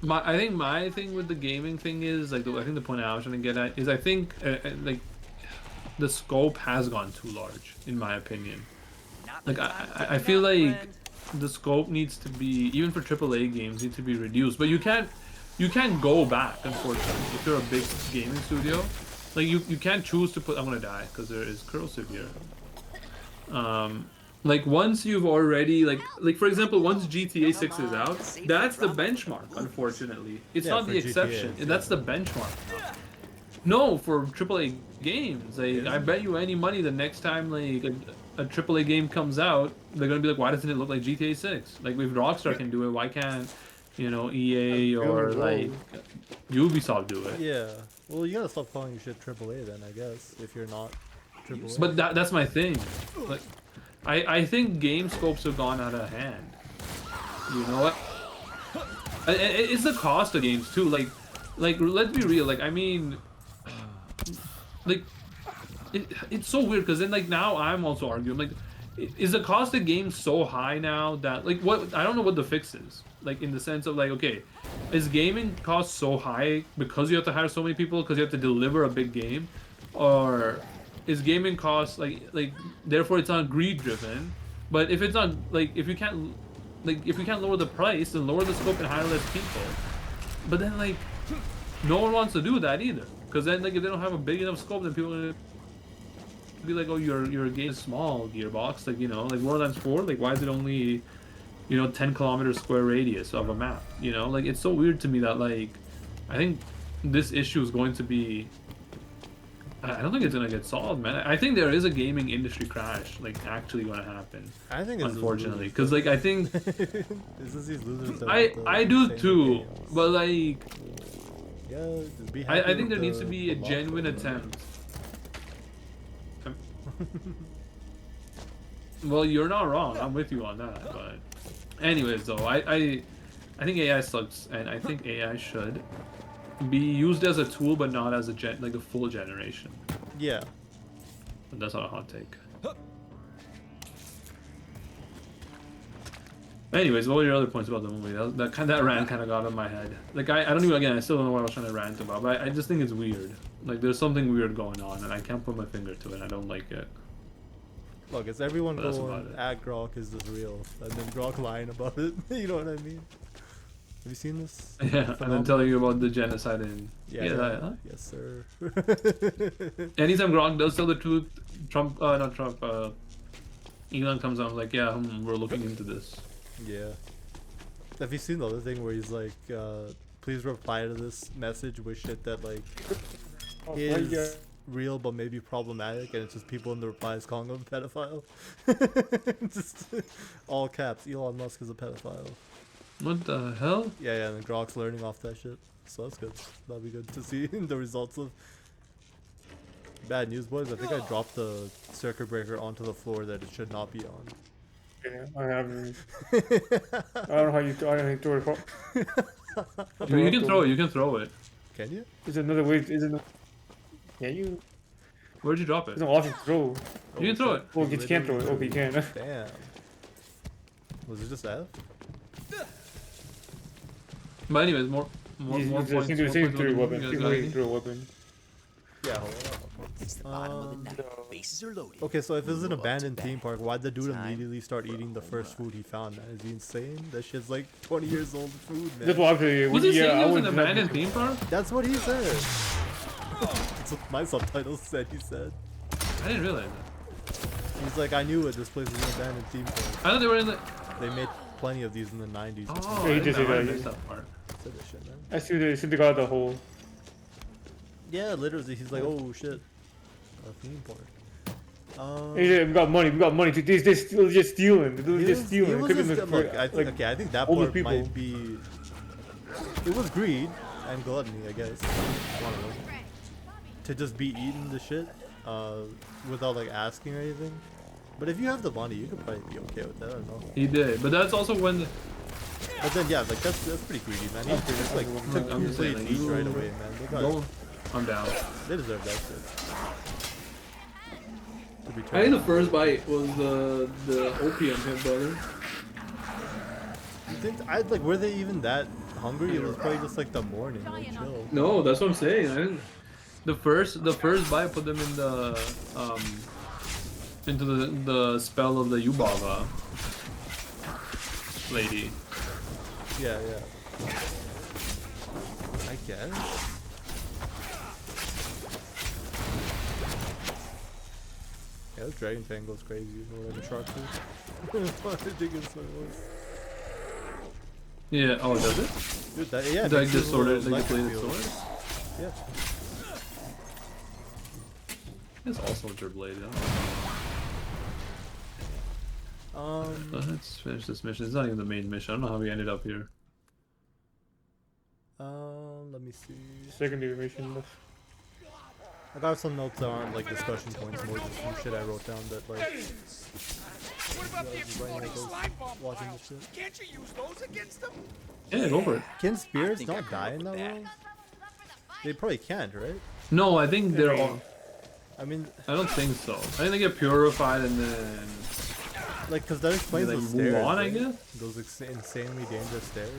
I think my thing with the gaming thing is like I think the point I was trying to get at is I think like the scope has gone too large in my opinion. Like I feel like the scope needs to be, even for AAA games, need to be reduced. But you can't go back, unfortunately, if you're a big gaming studio. Like you can't choose to put. I'm gonna die because there is corrosive here. Like once you've already like for example, once GTA 6 is out, that's the benchmark. Unfortunately, it's not for the exception. GTA, That's the benchmark. No, for AAA games, like I bet you any money the next time like a AAA game comes out, they're gonna be like, why doesn't it look like GTA 6? Like if Rockstar can do it, why can't, you know, EA or like Ubisoft do it? Yeah. Well, you gotta stop calling your shit AAA then, I guess, if you're not AAA. But that's my thing. Like, I think game scopes have gone out of hand. You know what? It's the cost of games too. Like let's be real. Like I mean, like it's so weird because then like now I'm also arguing like, is the cost of games so high now that like what I don't know what the fix is. Like in the sense of like, okay, is gaming cost so high because you have to hire so many people because you have to deliver a big game, or is gaming cost like therefore it's not greed driven? But if it's not like if you can't lower the price, then lower the scope and hire less people. But then like no one wants to do that either, because then like if they don't have a big enough scope, then people are gonna be like, oh, your game is small, Gearbox. Like, you know, like Borderlands 4, like why is it only, you know, 10 kilometer square radius of a map? You know, like it's so weird to me that like I think this issue is going to be, I don't think it's gonna get solved, man. I think there is a gaming industry crash, like actually gonna happen. I think it's Unfortunately, because like I think this is these losers that I want the do same too, games. but like Yeah, just be I happy think there with needs to be a the genuine log. attempt. Well, you're not wrong. I'm with you on that. But, anyways, though, I think AI sucks, and I think AI should be used as a tool, but not as like a full generation. Yeah. But that's not a hot take. Anyways, what were your other points about the movie? That rant kind of got in my head. Like I don't even, again, I still don't know what I was trying to rant about, but I just think it's weird. Like there's something weird going on, and I can't put my finger to it. I don't like it. Look, it's everyone But that's going, about it. at Grok is this real? And then Grok lying about it. You know what I mean? Have you seen this? Yeah, and then phenomenon? telling you about the genocide in. Yeah, That, huh? yes, sir. Anytime Gronk does tell the truth, not Trump, Elon comes out like, yeah, we're looking into this. Yeah. Have you seen the other thing where he's like, please reply to this message with shit that like Oh, is yeah. real but maybe problematic, and it's just people in the replies calling him a pedophile. Just all caps. Elon Musk is a pedophile. What the hell? Yeah, and then Grok's learning off that shit. So that's good. That'll be good to see the results of. Bad news, boys. I think I dropped the circuit breaker onto the floor that it should not be on. Yeah, I haven't. I don't know how you. I don't throw it. You can throw it. You can throw it. Can you? There's another way. Yeah, you. Where'd you drop it? There's no option to throw. You can throw it. Oh, you can't throw it. Okay, you can. Damn. Was it just F? But anyways, more You points. just More need points to about throw a the weapon. movie. You People guys got can anything? throw a weapon. Yeah, hold on. It's the bottom of the night. no. Bases are loaded. Okay, so if it's an Move up to abandoned bat. theme park, why'd the dude Time immediately start for eating the a first home food he found, man? Is he insane? That shit's like 20 years old food, man. That's what I'm telling you. Was he saying I it was an wouldn't do that. abandoned theme park? That's what he said. That's what my subtitles said he said. I didn't realize that. He's like, I knew it, this place was an abandoned theme park. I thought they were in the. They made plenty of these in the 90s. Oh, Yeah, he I just didn't know. I did that, missed yeah. that part. Said that shit, man. I see they got the whole. Yeah, literally, he's like, oh shit. A theme park. Hey, we got money. We got money. They're still just stealing. They're It just was- stealing. it It was could have just- been look, I think, like, okay, I think that homeless part people. might be. It was greed and gluttony, I guess. One of them. To just be eating the shit, without like asking or anything. But if you have the money, you could probably be okay with that. I don't know. He did, but that's also when. But then yeah, like that's pretty greedy, man. He just like took I'm two just saying, plates like, each you- right away, man. They got, Go. I'm down. they deserve that shit. To be I think the turned. first bite was the opium hit, brother. You think I like were they even that hungry? It was probably just like the morning, like chill. No, that's what I'm saying. I didn't. The first bite put them in the into the spell of the Yubaba lady. Yeah, yeah. I guess. Yeah, the Dragon Fang goes crazy, or whatever shark food. I think it's what it was. Yeah. Oh, does it? Dude, that, yeah, it Like makes the this sword, little like the electric bladed field. sword. Yeah. It's also your blade. Let's finish this mission. It's not even the main mission. I don't know how we ended up here. Let me see. secondary mission. I got some notes that aren't like discussion points, more just some shit I wrote down that like. What about the exploding slime bomb watching vials? this shit. Can't you use those against them? Yeah, go for it. Can spirits think I not could die work in that with that. world? They probably can't, right? No, I think they're all. I mean, I don't think so. I think they get purified and then like, cause that explains they the move stairs. on. I right? guess. Those insanely dangerous stairs.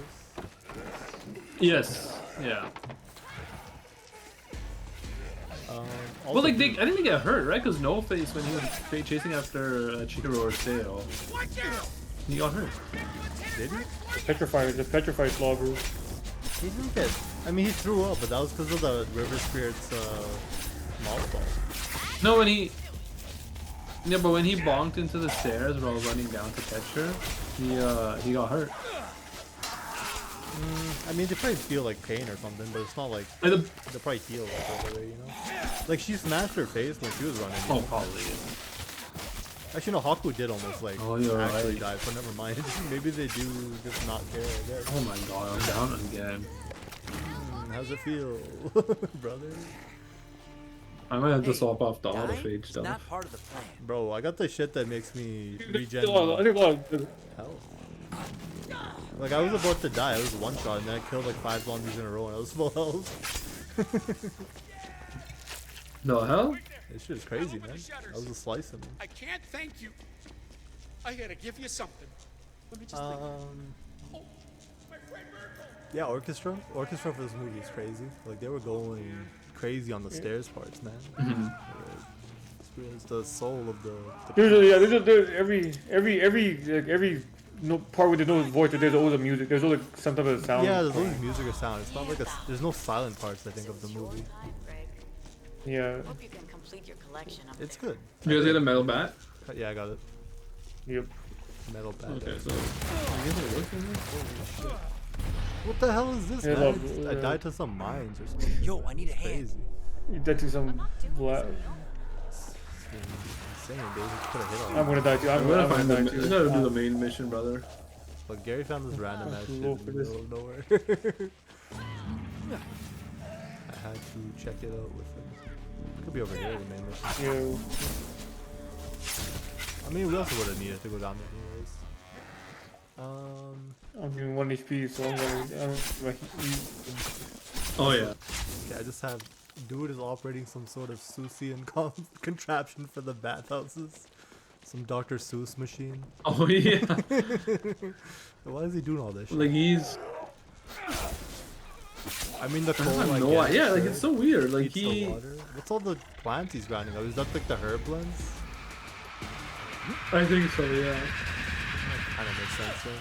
Yes. Yeah. Also, Well, like I think they get hurt, right? Because No Face, when he was chasing after Chihiro or Seo, Watch out! he got hurt. did he? The petrified slobber. He didn't get. I mean, he threw up, but that was because of the river spirit's mothball. No, when he. Yeah, but when he bonked into the stairs while running down to catch her, he got hurt. I mean, they probably feel like pain or something, but it's not like And the, they probably heal like right away, you know. Like she smashed her face when she was running. you oh, know? probably. Actually, no, Haku did almost like Oh, you're actually right. die, so never mind. Maybe they do just not care, I guess. Oh my god, I'm down again. How's it feel, brother? I might have to Hey, swap off the dying autophage is stuff. not part of the plan. Bro, I got the shit that makes me regen I think health. Like I was about to die. I was one shot and then I killed like 5 zombies in a row and I was full health. The hell? This shit is crazy, man. I was just slicing them. I can't thank you. I gotta give you something. Let me just think. Oh, my great miracle. Yeah, orchestra for this movie is crazy. Like they were going crazy on the stairs parts, man. It's the soul of the there's every no part with the no voice. There's always a music. There's always some type of sound. yeah, there's always music or sound. It's not like there's no silent parts. I think of the movie. Time, Greg. Yeah. Hope you can complete your collection up It's there. good. You guys get a metal bat? Yeah, I got it. Yep. Metal pad. Okay, so. You guys are working this? What the hell is this, Yeah, man? look, I died to some mines or something. Yo, I need a hand. Crazy. You dead to some black. Insane, dude. He could have hit on I'm gonna die too. I'm gonna find gonna the. die I too. gotta do the main mission, brother. But Gary found this random ass shit low in for the this. middle of nowhere. I had to check it out with him. Could be over here, the main mission. Yeah. I mean, we also would have needed to go down there anyways. I'm doing 1 HP, so I'm gonna. Oh yeah. Okay, I just have. Dude is operating some sort of Seussian contraption for the bathhouses. Some Dr. Seuss machine. Oh yeah. Why is he doing all this shit? Like he's. I mean, the I coal, have I no get idea. Yeah, like sure. it's so weird. Like Heats the he. water. What's all the plants he's grinding up? Is that like the herb blends? I think so. Yeah. Kind of makes sense then.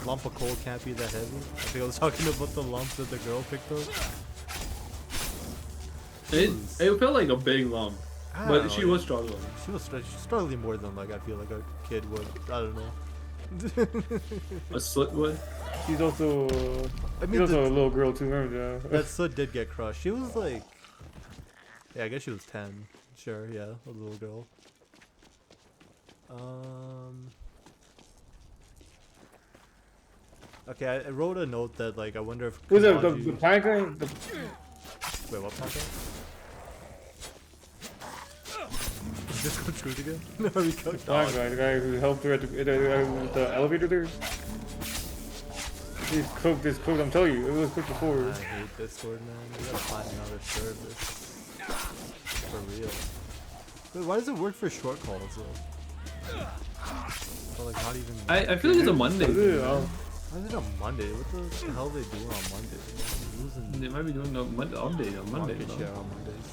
Lump of coal can't be that heavy. I think I was talking about the lump that the girl picked up. It felt like a big lump, I don't but know, she was struggling. She was struggling more than like I feel like a kid would. I don't know. A slit wood. She's also. I She's mean, also a little girl too. Remember that? that soot did get crushed. She was like, yeah, I guess she was 10. Sure, yeah, a little girl. Okay, I wrote a note that like I wonder if. Who's that? The Kamaji- plant guy? The, Wait, what pocket? Just go through it again? No, we go. plant guy, the guy who helped her at the elevator there. He's cooked. It's cooked. I'm telling you, it was cooked before. I hate Discord, man. We gotta find another service. For real. Wait, why does it work for short calls though? But like not even. I feel like it's a Monday. Yeah. Why is it on Monday? What the hell are they doing on Monday? Losing They might be doing a Monday update on Monday. market bro. share on Mondays.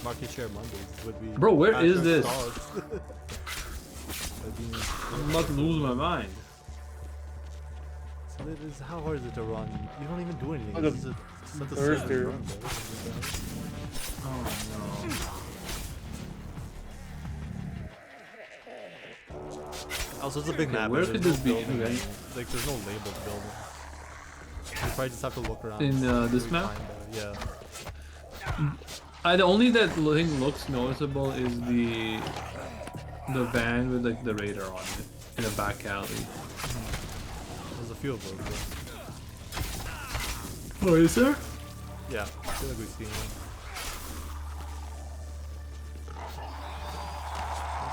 Market share Mondays would be. Bro, where after is this? stars. Would be- I'm about to lose my mind. So it is, how hard is it to run? You don't even do anything. Oh, This is a, set the Thursday. server run, bro. What the hell? Oh no. Also, it's a big Okay, map. where and could there's this no be? building. Okay. Like, there's no labeled building. You probably just have to look around. In, this Really map? find, yeah. The only that thing looks noticeable is the van with like the radar on it in a back alley. There's a few of those. Oh, is there? Yeah, I feel like we've seen them.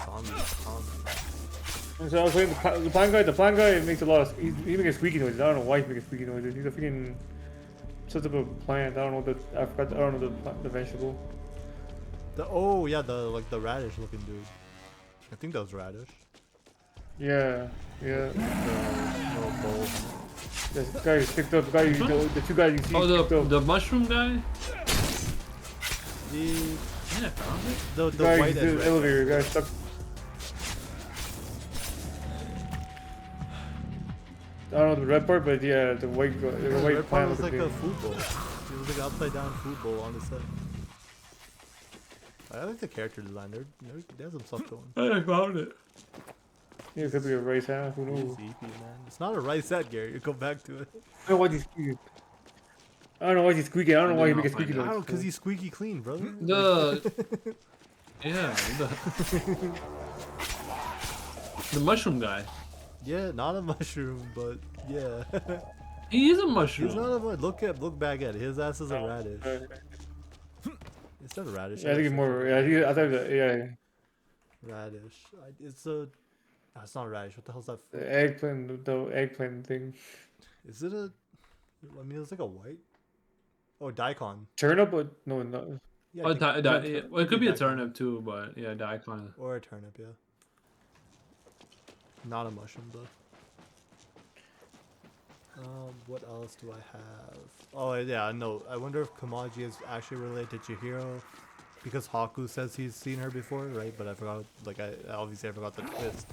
Zombies. And so I was saying the plant guy makes a lot of. He makes squeaky noises. I don't know why he's making squeaky noises. He's a freaking some type of plant. I don't know I forgot. I don't know the vegetable. Oh yeah, the radish looking dude. I think that was radish. Yeah, yeah. The little bowl. This guy who's picked up. The two guys you see. Oh, picked up. the mushroom guy? The Yeah, I found it. the The guy white who's and in the red. elevator. The guy stuck. I don't know the red part, but yeah, the white The white red part plant was like looking a thing. food bowl. It was like an upside down food bowl on the set. I like the character design. They have some stuff going. I found it. Yeah, it could be a rice hat. Who knows? Easy, man. It's not a rice set, Gary. You go back to it. I don't know why he's squeaking. I don't know why he's squeaking. I don't know why he did makes not squeaky find I noises. don't, cause he's squeaky clean, brother. The mushroom guy. The mushroom guy. Yeah, not a mushroom, but yeah. He is a mushroom. He's not a look back at it. His ass is a radish. It's not a radish. Yeah, I think it's more. Yeah, I thought that. Yeah, Radish. It's a. No, it's not a radish. What the hell's that? the eggplant, the eggplant thing. Is it a? I mean, it's like a white. Oh, daikon. Turnip, but no, no. Yeah, Oh, I think- yeah, well, it could be a daikon. turnip too, but yeah, daikon. Or a turnip, yeah. Not a mushroom though. What else do I have? Oh yeah, no. I wonder if Kamaji is actually related to Chihiro, because Haku says he's seen her before, right? But I forgot. Like I forgot the twist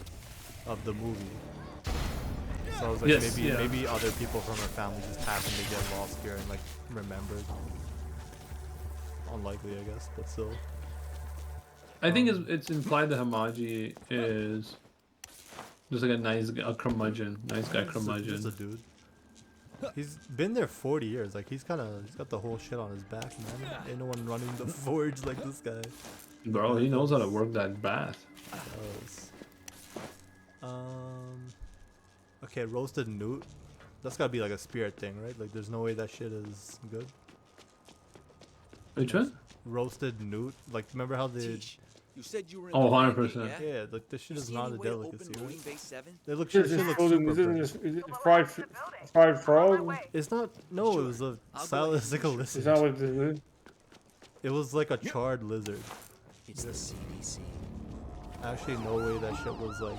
of the movie. So I was like, Yes, yeah. maybe other people from her family just happened to get lost here and like remembered. Unlikely, I guess, but still. I think it's implied that Hamaji is just like a curmudgeon, nice guy Just a curmudgeon. dude. He's been there 40 years. Like he's got the whole shit on his back, man. Ain't no one running the forge like this guy. Bro, he knows how to work that bath. Does. Okay, roasted newt. That's gotta be like a spirit thing, right? Like there's no way that shit is good. Which one? Roasted newt. Like remember how they? Teach, you said you were in Oh, the 100%. Navy, yeah? Yeah, like this shit You is see not any a way to open delicacy, Marine right? Base 7? They look Is shit it looks frozen? super Is fresh. it fried frog? It's not. No, it was a I'll go silent. ahead It's like a and Is lizard. that what it is? It was like a charred lizard. It's the CDC. Actually, no way that shit was like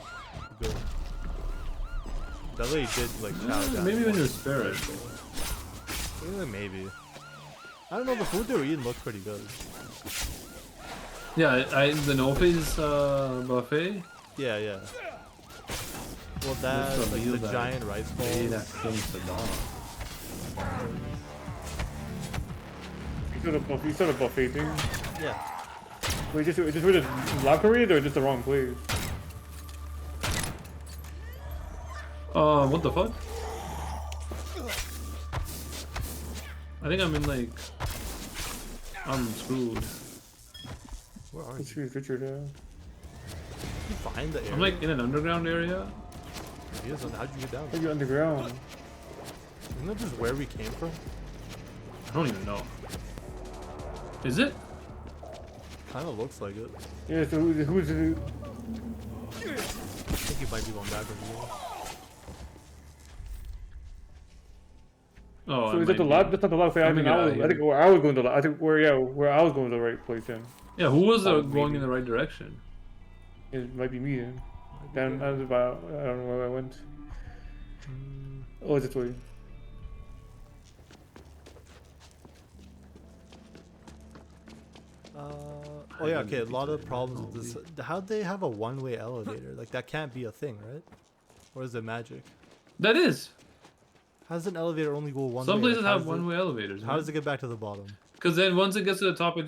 good. That lady did like chow down. Maybe when you're spirit. Maybe. I don't know. The food they were eating looked pretty good. Yeah, the No Face buffet. Yeah, yeah. Well, that What's the like deal the there? giant rice Hey, balls. that kills the dog. You saw the buffet thing. Yeah. Wait, just where the locker read or just the wrong place? What the fuck? I think I'm in like. I'm screwed. Where are Let's you? see Richard. You find the area? I'm like in an underground area. Yes, how'd you get down? Are you underground? Isn't that just where we came from? I don't even know. Is it? Kind of looks like it. Yeah. So who's the? I think you might be going backwards again. Oh, So I is that the might lab? be. That's not the lab. I Let me think get I out was. of I here. think where I was going to. I think where I was going to the right place then. Yeah, who was Oh, going maybe. in the right direction? It might be me then. Then I was about. I don't know where I went. Oh, it's this way. Oh yeah, okay. A lot of problems with this. How'd they have a one-way elevator? Like that can't be a thing, right? Or is it magic? That is. How does an elevator only go one way? Some places Like, how have does it- one-way elevators. How does it get back to the bottom? Because then once it gets to the top, it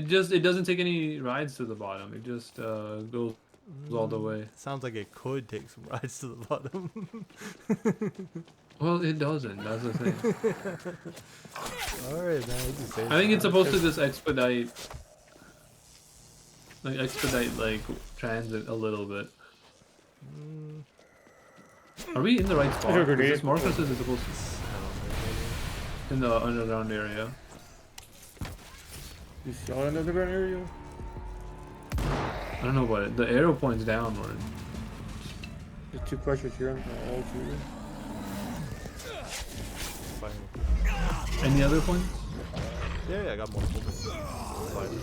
doesn't take any rides to the bottom. It just goes all the way. Sounds like it could take some rides to the bottom. Well, it doesn't. That's the thing. Alright, man. You can say I think it's that. supposed to just expedite like transit a little bit. Are we in the right spot? Is there a 'Cause grenade? this Marcus is supposed to in the underground area. You saw it in the underground area? I don't know about it. The arrow points downward. There's two pressures here. I'm gonna all two. Fine. Any other points? Yeah, I got multiple. Fine.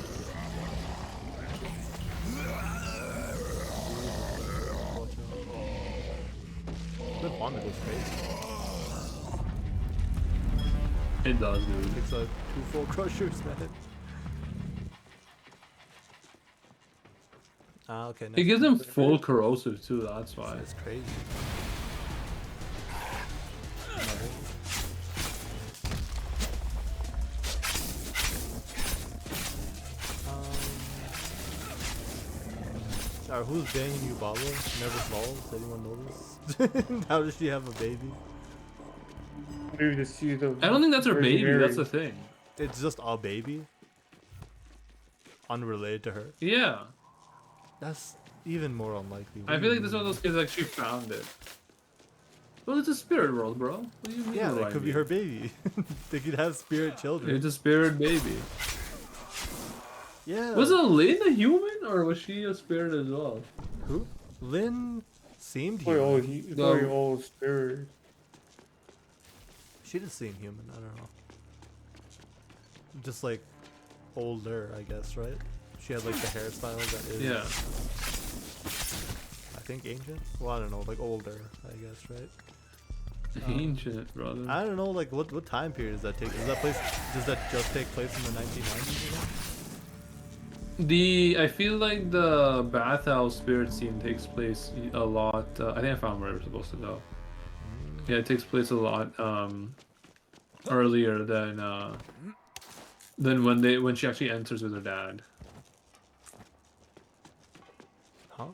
Good fun to go space. It does, dude. It's like 2 full crushers, man. Ah, okay. It gives them full corrosive too. That's why. It's crazy. Alright, who's banging you, Baba? Never falls. Anyone notice? How does she have a baby? Maybe just see the. I don't think that's her Virgin baby. Mary. That's the thing. It's just a baby. Unrelated to her. Yeah. That's even more unlikely. I feel like this is one of those kids actually found it. Well, it's a spirit world, bro. What do you mean? Yeah, by that could be me? her baby. They could have spirit children. It's a spirit baby. Yeah. Was Lynn a human or was she a spirit as well? Who? Lynn seemed Probably human. old, probably The- old spirit. She did seem human. I don't know. Just like older, I guess, right? She had like the hairstyle that is. Yeah. I think ancient. Well, I don't know, like older, I guess, right? Ancient, brother. I don't know, like what time period does that take? Does that just take place in the 1990s? Or I feel like the bathhouse spirit scene takes place a lot. I think I found where we're supposed to go. Yeah, it takes place a lot earlier than when she actually enters with her dad. Huh?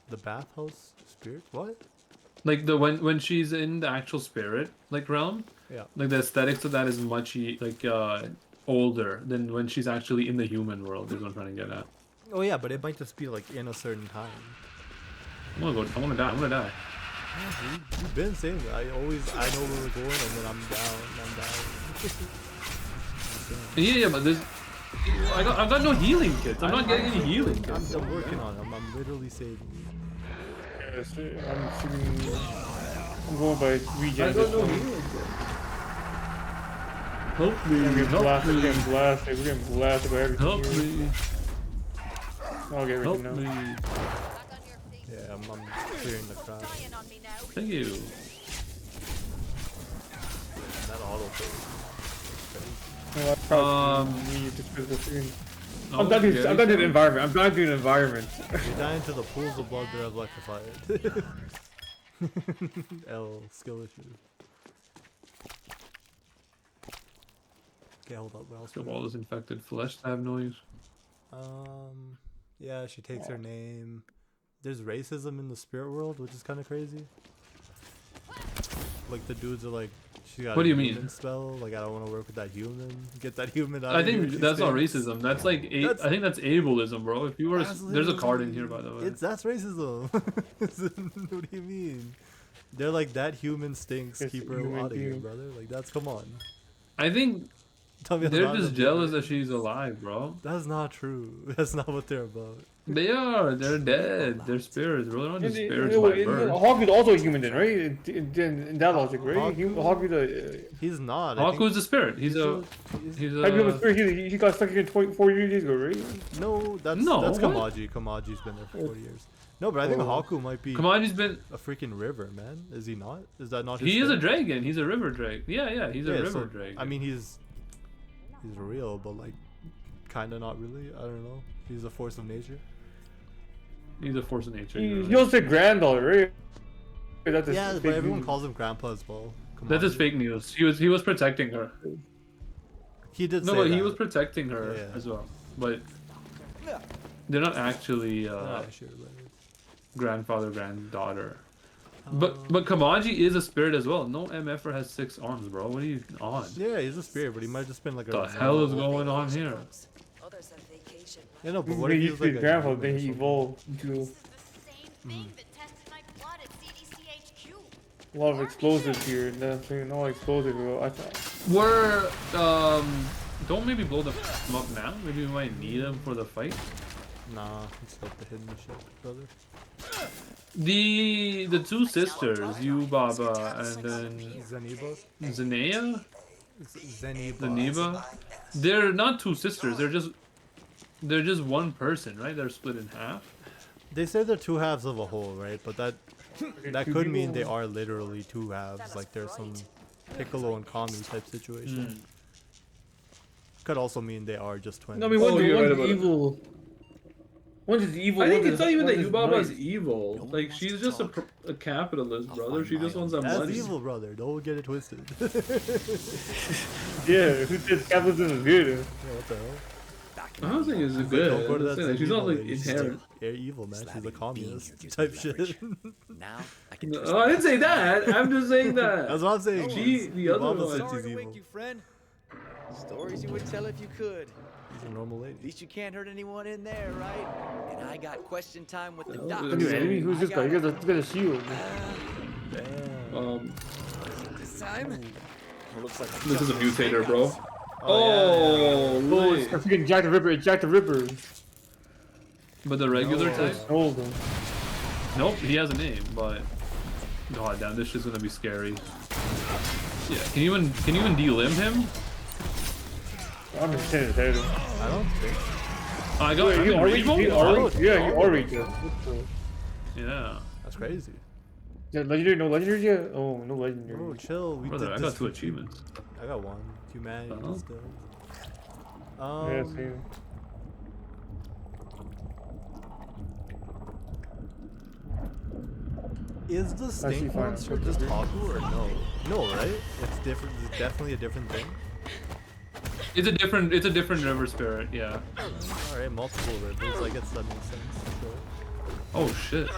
The bathhouse spirit? What? Like when she's in the actual spirit like realm, Yeah. like the aesthetics of that is much older than when she's actually in the human world. Is what I'm trying to get at. Oh yeah, but it might just be like in a certain time. I wanna die. I'm gonna die. Yeah, you've been saying that. I know where we're going, and then I'm down. Yeah, but there's. I got no healing kits. I'm not getting any healing kits. I'm working on them. I'm literally saving you. Yeah, so I'm shooting. I'm going by regen. I got no healing kits. Help me! We're getting Help blasted. We're me! getting blasted. We're getting blasted by everything. Help here. me! I'll get Help everything now. me! Yeah, I'm clearing the crowd. Thank you. That auto play. No, I probably need just because of the I'm done doing the environment. I'm done doing the environment. You're dying to the pools of blood that have electrified. L skill issue. Okay, hold up. What else? The wall is infected flesh tab noise. Yeah, she takes her name. There's racism in the spirit world, which is kind of crazy. Like the dudes are like, she got What a do you mean? human spell. Like I don't want to work with that human. Get that human out. I of here, think she that's not stinks. racism. That's like That's- I think that's ableism, bro. If you were, That's there's a card in literally- here by the way. That's racism. What do you mean? They're like that human stinks. It's Keep her human out of here, being. brother. Like that's come on. I think Tell me they're that's just not jealous true. that she's alive, bro. That's not true. That's not what they're about. They are. They're dead. They're spirits, bro. They're not just And spirits by birth. Hawku's also a human then, right? In that logic, right? Haku- Haku the He's not. I think Haku's a spirit. He's a. he's- He's Haku the a. spirit. He got stuck here 4 years ago, right? No, that's No, that's what? Kamaji. Kamaji's been there for 40 years. No, but I think Oh. Haku might be Kamaji's been. a freaking river, man. Is he not? Is that not his He is a thing? dragon. He's a river dragon. Yeah. He's a Yeah, river so, dragon. I mean, he's real, but like, kind of not really. I don't know. He's a force of nature. he's a force of nature. He, you're he right. also said granddaughter, right? That's his Yeah, fake but everyone news. calls him Grandpa as well. That's just Kamaji. fake news. He was protecting her. He did No, say but he that. was protecting her Yeah. as well. But they're not actually Yeah, sure, but grandfather, granddaughter. But Kamaji is a spirit as well. No MFer has 6 arms, bro. What are you on? yeah, he's a spirit, but he might have just been like The a. hell is going on here? Others have vacation. Yeah, no, but He what if he was like his a grandfather, human then or he something? evolved into This is the same thing that tested my blood at CDCHQ. a lot of explosives here. And that's no explosive, bro. I thought. We're don't maybe blow them up now. Maybe we might need them for the fight. Nah, it's like the hidden shit, brother. The 2 sisters, Yubaba and then Zeniba? Zenea, Zeniba. Zeniba. They're not 2 sisters. They're just one person, right? They're split in half. They say they're 2 halves of a whole, right? But that Two could mean they people. are literally 2 halves. Like there's some Piccolo and Kami type situation. Could also mean they are just twins. No, I mean, Oh, one's, you're right one's about it. evil. One's is evil. I think one it's is- not even one that is Yubaba is nice. evil. Like she's just a capitalist, brother. She just wants that That's money. evil, brother. Don't get it twisted. Yeah, who says capitalism is good? Yeah, what the hell? I don't think it's Like, good. don't go to I'm that saying, like, she's Zeniba not like lady. She's inherent. They're evil, man. She's a Slapping communist beans gives type me shit. leverage. Now I can twist Oh, I didn't say that. I'm just saying that. That's what I'm saying. She- the other Mama one. said Sorry she's to evil. wake you, friend. Stories you would tell if you could. He's a normal At lady. least you can't hurt anyone in there, right? And I got question time with the Oh, doctor. A new enemy? Who's this guy? He got a shield. Damn. This time, it looks like This is a mutator, bro. Oh, yeah, Oh, it's freaking Jack the Ripper. It's Jack the Ripper. But the regular No. type? Hold him. Nope, he has a name, but god damn, this shit's gonna be scary. Yeah, can you even delimb him? I'm just saying his head. I don't think. Oh, I got Wait, I'm you in already? Revo? You Oh, already? Yeah, you already did. yeah. That's crazy. Yeah, legendary? No legendary yet? Oh, no legendary. Oh, chill. We Brother, did I this got 2 for- achievements. I got one. Humanity. Uh-huh. Let's go. Yeah, same. Is the stink fine. monster just Taku or no? No, right? It's different. It's definitely a different thing. It's a different river spirit, yeah. All right, multiple rivers. I guess that makes sense. So. Oh shit.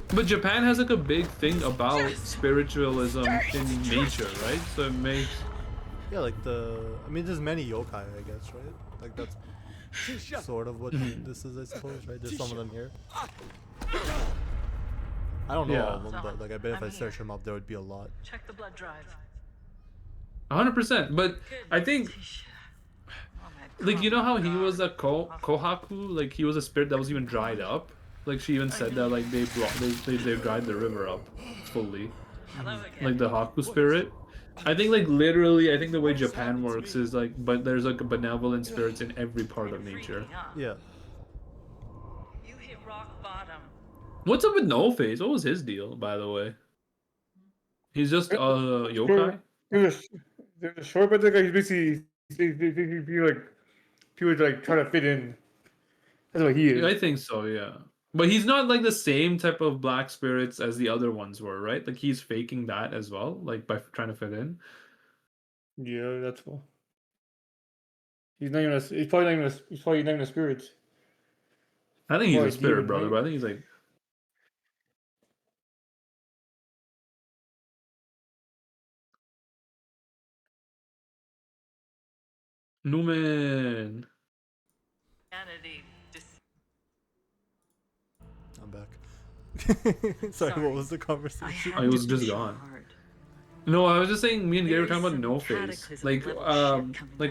But Japan has like a big thing about spiritualism in nature, right? So it makes Yeah, like I mean, there's many yokai, I guess, right? Like that's sort of what this is, I suppose, right? There's some of them here. I don't know Yeah. all of them, but like I bet if I search them up, there would be a lot. Check the blood drive. 100%. But I think, Oh, my like, you know how he God. was a Kohaku? Like he was a spirit that was even dried up. Like she even said that like they dried the river up fully. Hello again. Like the Haku spirit. I think like literally, I think the way Japan works is like, but there's like benevolent spirits in every part of nature. Yeah. You hit rock bottom. What's up with No Face? What was his deal, by the way? He's just yokai. There's a short but the guy. He's basically he was like trying to fit in. That's what he is. Yeah, I think so, yeah. But he's not like the same type of black spirits as the other ones were, right? Like he's faking that as well, like by trying to fit in. Yeah, that's cool. He's not even. He's probably not even a spirit. I think he's Or a a spirit, demon, brother, right? but I think he's like Newman. Humanity. I'm back. Sorry, what was the conversation? Oh, he was just gone. No, I was just saying. Me and Gary were talking about No Face. Like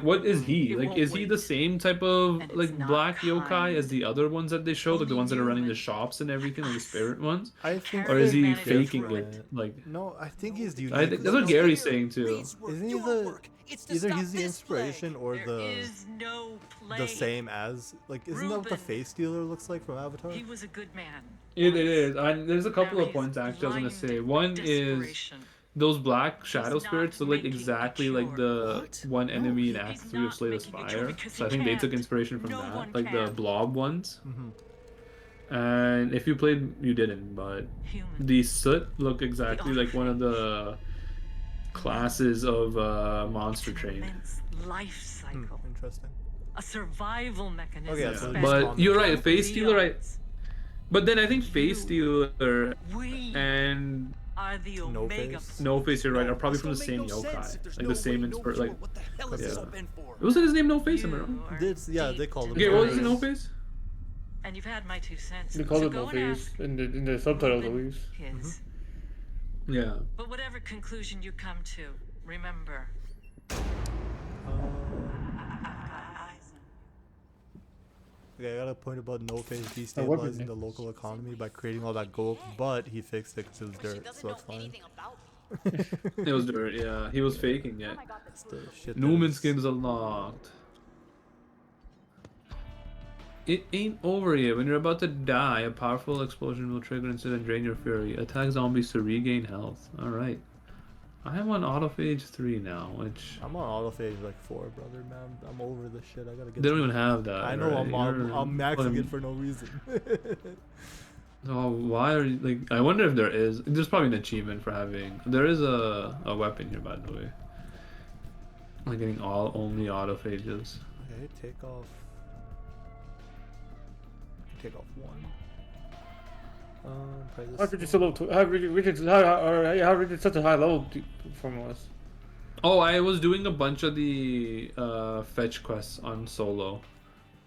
what is he? Like, is he the same type of like black yokai as the other ones that they showed, like the ones that are running the shops and everything, like the spirit ones? I think. Or is he they're faking different. it? Like, No, I think he's unique. I think that's what Gary's saying too. Isn't he either he's the inspiration or the same as like isn't that what the face stealer looks like from Avatar? He was a good man. It is. There's a couple Now of he's points actually I was gonna say. blinded One with is desperation. those black shadow He's spirits not look like making exactly it like the one enemy in Act he's 3 of not Slay the making it true Spire. because So I he think they took can't. inspiration from No that, one like the can. blob ones. Mm-hmm. And if you played, you didn't, but Human. the Soot look exactly like one of the classes of Monster It's an Train. immense life cycle. Interesting. A survival mechanism. Okay, so spent But you're right, Face Stealer, right? eons. But then I think Face Stealer We and are the No Omega. Face? No Face, you're right, are probably from the This same don't make no sense yokai. if there's Like no the same way, no inspir floor. like. What the hell is this Yeah. all been for? Wasn't his name No Face? Am I You wrong? are Yeah, they deep called him Okay, No what was Face. it, No Face? And you've had my 2 cents. They call so it go No and Face ask in the subtitles at least. his. Yeah. But whatever conclusion you come to, remember. Okay, I got a point about No Face Oh, what destabilizing was the local economy by creating all that gold, but he fixed it because it was She dirt, doesn't so know that's fine. anything about me. It was dirt, yeah. He was faking it. That's the shit. Newman that's- skins unlocked. It ain't over yet. When you're about to die, a powerful explosion will trigger instead and drain your fury. Attack zombies to regain health. Alright. I am on autophage 3 now, which... I'm on autophage like 4, brother, man. I'm over this shit. I gotta get They don't some- even have that. I know, right? I'm maxing You're- it for no reason. Oh, why are you... Like, I wonder if there is... There's probably an achievement for having... There is a weapon here, by the way. Like getting only autophages. Okay, take off 1. Probably How this Richard so low? How Richard such a high level from us? Oh, I was doing a bunch of the fetch quests on solo.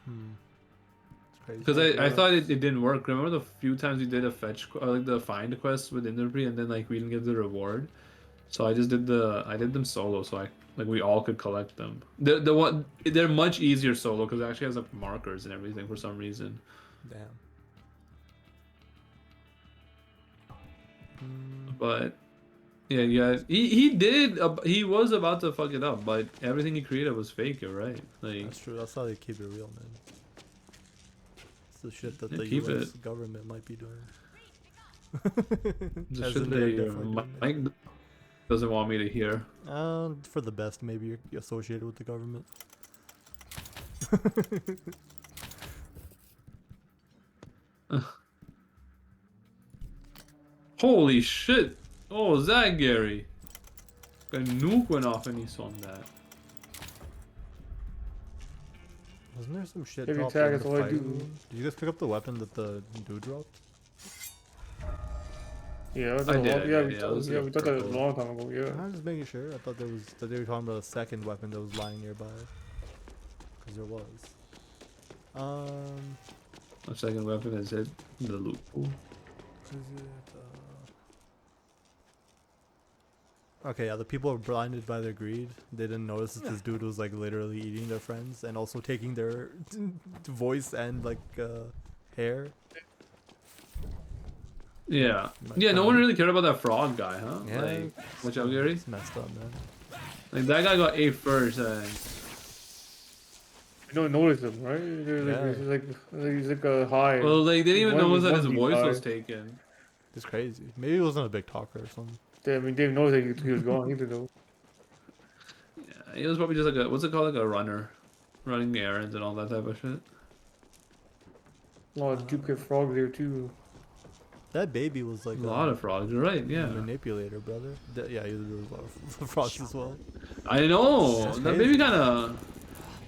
It's crazy. Because I thought it didn't work. Remember the few times we did a fetch, like the find quest with Inderby, and then like we didn't get the reward. So I just did I did them solo, so we all could collect them. They're much easier solo because it actually has like markers and everything for some reason. Damn. But yeah, he was about to fuck it up, but everything he created was fake. You're right. Like That's true. That's how they keep it real, man. It's the shit that Yeah, the keep US it. government might be doing. the As shit in that they're your definitely doing it. Mike doesn't want me to hear. For the best, maybe you're associated with the government. Holy shit! Oh, is that Gary? A nuke went off and he saw that. Wasn't there some shit Every dropped tag in is the all I fight do. room? Did you guys pick up the weapon that the dude dropped? Yeah, I did, we it was we like thought that a purple. long time ago. Yeah. I'm just making sure. I thought there was that they were talking about a second weapon that was lying nearby. Because there was. The second weapon is it the loot pool. Is it, Okay, yeah, the people are blinded by their greed. They didn't notice that this dude was like literally eating their friends and also taking their voice and like hair. Yeah. Like, Yeah, no kinda- one really cared about that frog guy, huh? Yeah. Like, watch out, Gary. It's messed up, man. Like, that guy got A first, and You don't notice him, right? He's like a high. well, like, they didn't even One- notice that his one voice guy. was taken. It's crazy. Maybe he wasn't a big talker or something. I mean, Dave knows that he was gone. He didn't know. Yeah, he was probably just like what's it called, like a runner, running the errands and all that type of shit. A lot of duplicate frogs there too. That baby was like A lot of frogs, you're right, yeah. manipulator, brother. Yeah, there was a lot of frogs as well. I know, That's that crazy. baby kinda...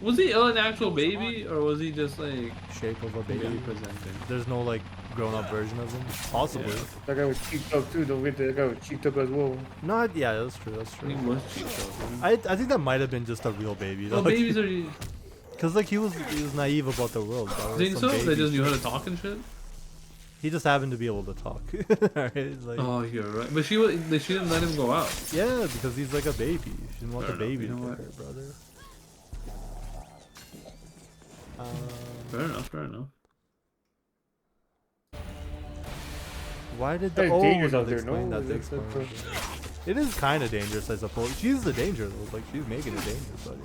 Was he an actual baby, or was he just like... Shape of a baby. baby presenting? There's no like grown-up version of him. Possibly. Yeah. That guy was cheeked up too. Don't forget that guy was cheeked up as well. No, yeah, that's true. That's I true. think it was cheeked up. I think that might have been just a real baby. Well, though. babies are... Cause like he was naive about the world. Bro. Think Some so? They baby just knew how shit. to talk and shit? He just happened to be able to talk. Alright, like, Oh, you're right. But she didn't let him go out. yeah, because he's like a baby. She didn't want Fair the baby enough, you to know get hurt, brother. Fair enough. Why did the It's oh dangerous no, out they there, explained no? that, they It's- explained it. It is kind of dangerous, I suppose. She's the danger though. Like she's making it dangerous, buddy.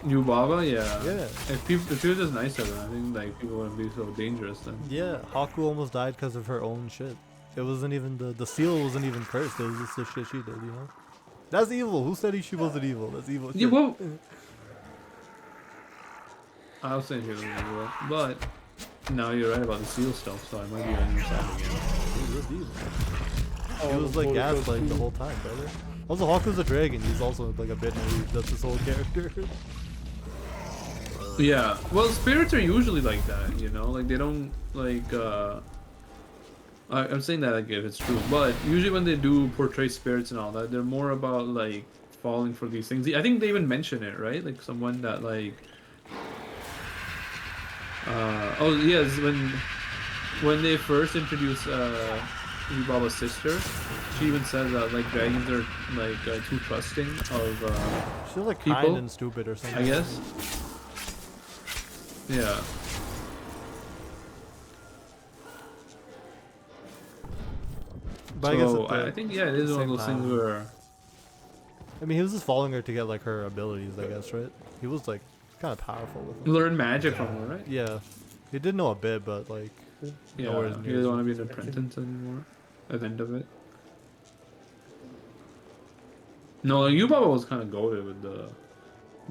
Yubaba, yeah. Yeah. If she was just nicer, then I think like people wouldn't be so dangerous then. Yeah, Haku almost died because of her own shit. It wasn't even the seal wasn't even cursed. It was just the shit she did, you know. That's evil. Who said she wasn't evil? That's evil. Yeah, shit. well, I was saying she was evil, but no, you're right about the seal stuff, so I might be on your side again. He was evil. He Oh, was like Boruto gaslighting the too. whole time, brother. Also, Haku's a dragon. He's also like a bit naive. That's his whole character. Yeah, well, spirits are usually like that, you know, like they don't like. I'm saying that like if it's true, but usually when they do portray spirits and all that, they're more about like falling for these things. I think they even mention it, right? Like someone that like. Oh yes, when they first introduced Yubaba's sister, she even said that like dragons are like too trusting of She's like people, kind and stupid or something. I guess. Yeah. But I guess So at the I think yeah, it is one of same those things time- where I mean, he was just following her to get like her abilities, I guess, right? He was like kind of powerful with them. learn magic from her, right? Yeah, he did know a bit, but like Yeah, nowhere he near. doesn't as want to be much. an apprentice anymore. At the end of it. No, like, Yubaba was kind of goated with the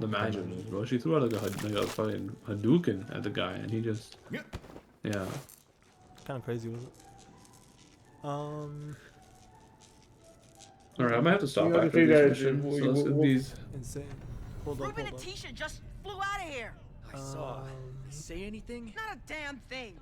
magic moves, bro. She threw out like a fucking Hadouken at the guy, and he just yeah. Kind of crazy, was it? All right, I might have to stop You after understand these that questions. you- So let's you- get these. Insane. Hold on, Ruben hold and on. Tisha just flew out of here. I saw. Did they say anything? Not a damn thing.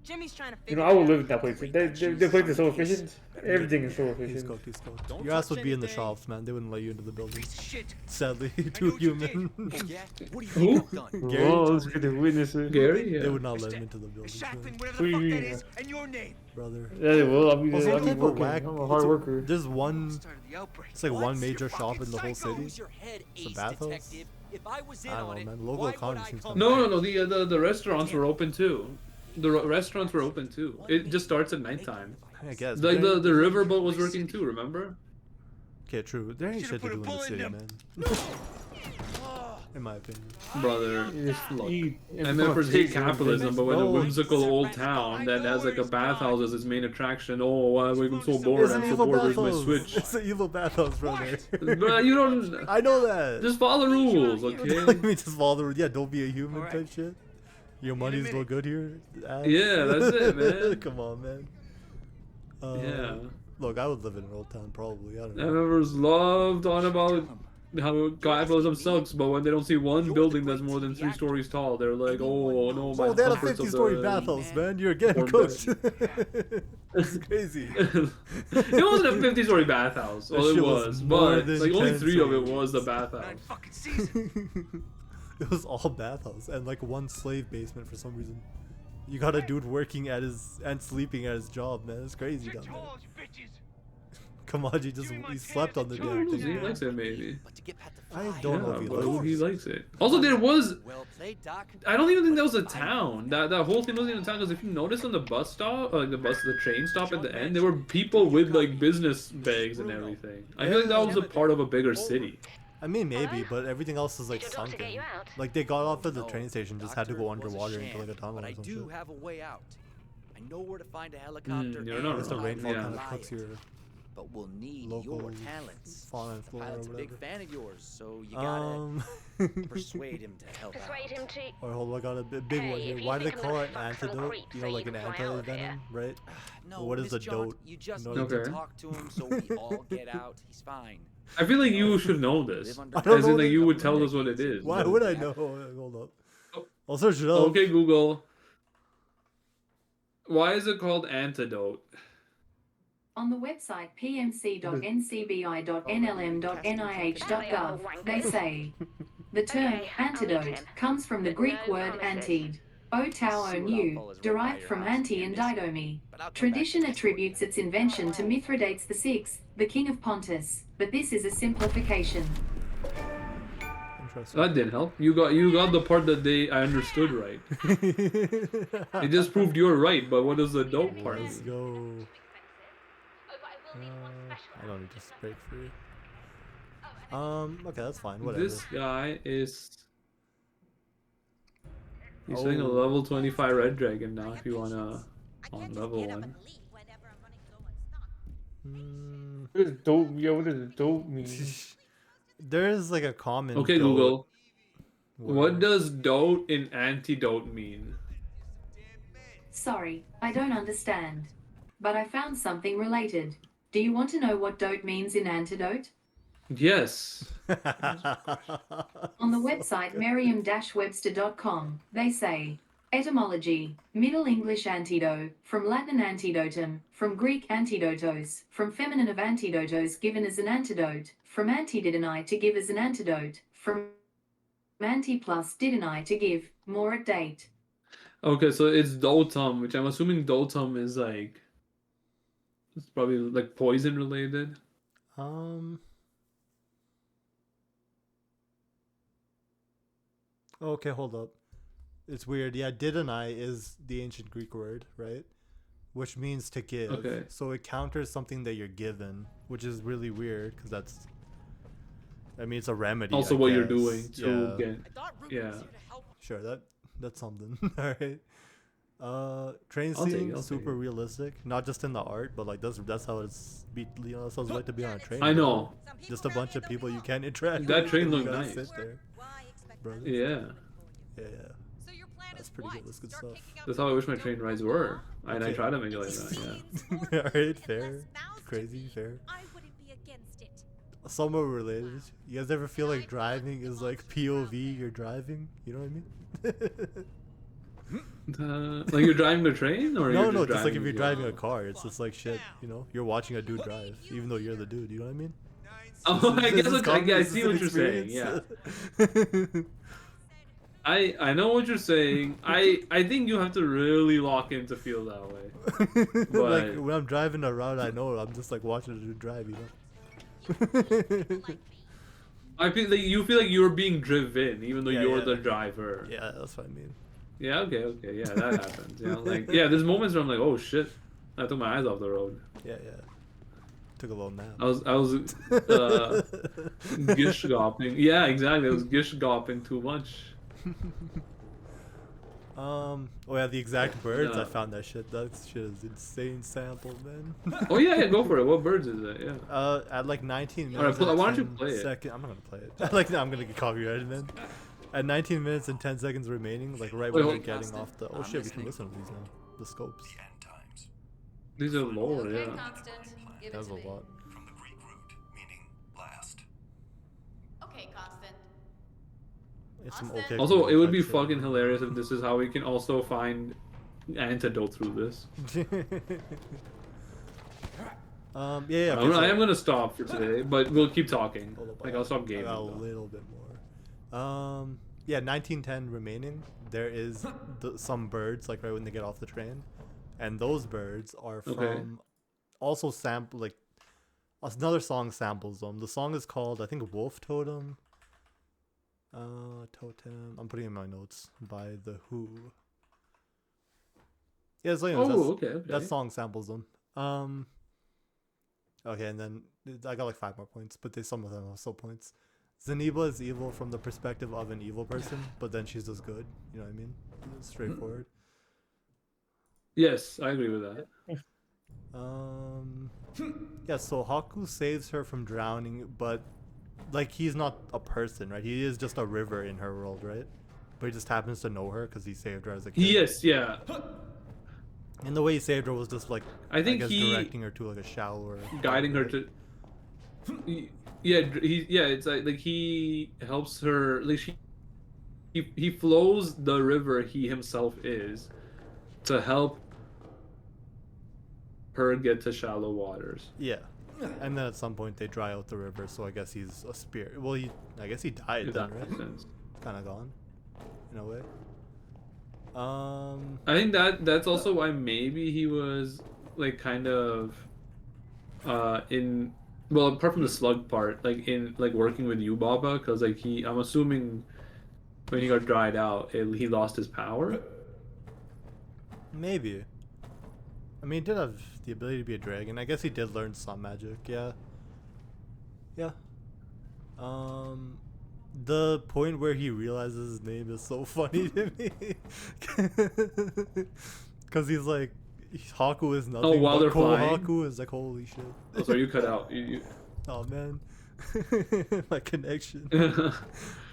Jimmy's trying to You figure know, I would out live in that place. They place is so efficient. Everything is so He's efficient. cooked, he's cooked. Don't Your ass touch would be in the anything. shops, man. They wouldn't let you into the building. Piece of shit. Sadly, I know too what you human. did. Oh, yeah? What do you Who? think I've done? Gary? Oh, it's good to witness it. Gary? They Yeah. would not It's let that- him into the The building, shot man. thing, whatever What the do fuck you that mean? is, and your name. Brother. Yeah, they will. Also, I'll what be type of working. whack? I'm a hard worker. There's one. Started the outbreak. It's like What? one major You're shop fucking in the whole psycho. city. Who's your head It's a ace bathhouse? detective? If I was in I don't on know, it, man. Local why would economy I seems come to- No, back? no, no. The restaurants were open too. The restaurants were open too. It just starts at nighttime. I guess. Like but the riverboat was working too. Remember? Okay, true. There ain't shit Should've to put do a in the bullet city, in man. In my opinion. Brother. You just eat. I never hate capitalism, but when a No. whimsical old town that has like a bathhouse as its main attraction, oh, why are we so bored? It's an I'm so evil bored with my bathhouse. Switch. It's an evil bathhouse, brother. But you don't. I know that. Just follow the rules, What okay? do you mean just follow the rules? Yeah, don't be a human Alright. type shit. Your money's no minute. good here. ass. Yeah, that's it, man. Come on, man. Yeah. Look, I would live in an old town probably. I don't know. Members love talking about how capitalism sucks, but when they don't see one building that's more than 3 stories tall, they're like, oh no, my Oh, they had a comforts of 50-story the-" bathhouse, man. You're getting Or cooked. It's crazy. It wasn't a 50-story bathhouse. Well, That it shit was was, more but than like only 10 3 of it stories. was the Nine bathhouse. fucking seasons. It was all bathhouse and like one slave basement for some reason. You got a dude working at his and sleeping at his job, man. It's crazy down Shit there. holes, bitches. Kamaji just he slept on the damn He thing. likes it, maybe. But to get past the I fire, don't know Yeah, if he but likes he it. likes it. Also, there was. Well played, Doc. I don't even think that was a town. That whole thing wasn't even a town because if you notice on the bus stop, like the train stop at the end, there were people with like business bags and everything. I feel like that was a part of a bigger city. I mean maybe, but everything else is like Did your doctor get sunken. you out? Like they got off at the No, train station, just had to doctor, go it was underwater into sham, like a tunnel but or I some do shit. have a way out. I know where to find a helicopter. you're and not I guess the wrong. rainfall Yeah. kind of fly cooks it. your But we'll need local your talents. fauna and The flora or pilot's a big whatever. fan of yours, so you gotta persuade him to help Persuade out. him to. Or hold on, I got a big Hey, one if here. you Why do they think I'm call gonna it fuck some antidote? creep You know, so like you an can fly over anti-venom, right? No, What is Miss the Jaunt, dote? You just No, need to Okay. talk to him so we all get out. He's fine. I feel like you should know this. Live under I don't As know in, what like it- you would tell us what it is. Why but- would I know? Hold up. I'll search it up. Okay, Google. Why is it called antidote? On the website pmc.ncbi.nlm.nih.gov, they say the term Okay, I'll leave antidote him. comes from the Greek No word promises. antid, o tau o nu, derived from anti and didomi. Tradition attributes its invention to Mithridates VI, the king of Pontus, but this is a simplification. Interesting. That didn't help. You got the part that I understood right. It just proved you're right, but what does the dope part Let's mean? go. Oh, but I will need one special. I don't need to break free. Okay, that's fine. Whatever. This guy is. He's saying a Oh. level 25 red dragon now if you wanna on level 1. Mm, What does dope? Yeah, what does dope mean? there's like a common. Okay, dote Google. word. What does dote in antidote mean? Sorry, I don't understand. But I found something related. Do you want to know what dote means in antidote? Yes. On the website merriam-webster.com, they say, etymology, Middle English antidote, from Latin antidotum, from Greek antidotos, from feminine of antidotos given as an antidote, from antididini to give as an antidote, from anti plus didini to give, more at date. Okay, so it's dotum, which I'm assuming dotum is like. It's probably like poison related. Okay, hold up. It's weird. Yeah, didonai is the ancient Greek word, right? Which means to give. Okay. So it counters something that you're given, which is really weird because that's. I mean, it's a remedy. Also, I what you're guess. doing to Yeah. get. Yeah. Sure, that's something. All right. Train I'll take it, scene I'll take super it. realistic, not just in the art, but like that's how it's that's how it's like to be on a train. I bro. know. Just a bunch of people you can't interact. That with, train and you looked gotta nice. sit there. Brother. Yeah. Yeah. That's pretty good. That's good stuff. That's how I wish my train rides were. And I Okay. try to make it like that, yeah. Alright, fair. Crazy, fair. I wouldn't be against it. Somewhat related. You guys ever feel like driving is like POV you're driving? You know what I mean? Like you're driving the train, or No, you're no, just just like if driving you're the- driving a car, it's just like shit, you know? You're watching a dude drive, even though you're the dude, you know what I mean? Oh, I This guess is what, common, I this see is an what you're saying. Yeah, experience. I know what you're saying. I think you have to really lock in to feel that way. Like But when I'm driving around, I know I'm just like watching a dude drive, you know? I feel like you feel like you're being driven, even though Yeah, you're yeah. the driver. Yeah, that's what I mean. Yeah. Okay. Yeah, that happens. You know, like there's moments where I'm like, oh shit, I took my eyes off the road. Yeah. Took a little nap. I was gish gopping. Yeah, exactly. I was gish gopping too much. Oh yeah, the exact birds. I Yeah. found that shit. That shit is insane sample, man. Oh yeah, go for it. What birds is it? Yeah. At like 19 Alright, minutes. why don't you and play 10 it? second- I'm not gonna play it. Like I'm gonna get copyrighted, man. At 19 minutes and 10 seconds remaining, like right Wait, when we're hold- getting off the. Oh shit, we can listen to these now. The scopes. The end times. These are lower. Okay, Yeah. Constant. Give it That's to a me. lot. From the Greek root, meaning last. Okay, Constant. It's some Austin? okay. Also, cool it would be type shit. fucking hilarious if this is how we can also find antidote through this. Yeah. I am gonna stop for today, but we'll keep talking. Hold up, Like I'll stop I gaming. got a though. little bit more. Yeah, 1910 remaining. There is some birds like right when they get off the train, and those birds are from Okay. also sample like another song samples them. The song is called I think Wolf Totem. Totem. I'm putting it in my notes by the Who. Yeah, so anyways, Oh, okay. that song samples them. Okay, and then I got like 5 more points, but some of them are still points. Zaniba is evil from the perspective of an evil person, but then she's just good. You know what I mean? It's straightforward. Yes, I agree with that. Yeah, so Haku saves her from drowning, but like he's not a person, right? He is just a river in her world, right? But he just happens to know her because he saved her as a kid. Yes, yeah. And the way he saved her was just like I think guess he directing her to like a shallower, guiding her to. It's like he helps her. Like he flows the river he himself is, to help her get to shallow waters. Yeah. And then at some point they dry out the river, so I guess he's a spirit. Well, I guess he died If then, that right? makes sense. Kind of gone, in a way. I think that's also why maybe he was like kind of in, well, apart from the slug part, like in like working with Yubaba, because like I'm assuming when he got dried out, he lost his power. Maybe. I mean, he did have the ability to be a dragon. I guess he did learn some magic. Yeah. Yeah. The point where he realizes his name is so funny to me, because he's like, Haku is nothing. while but they're flying? Haku is like, holy shit. Oh, so you cut out. Oh man, my connection.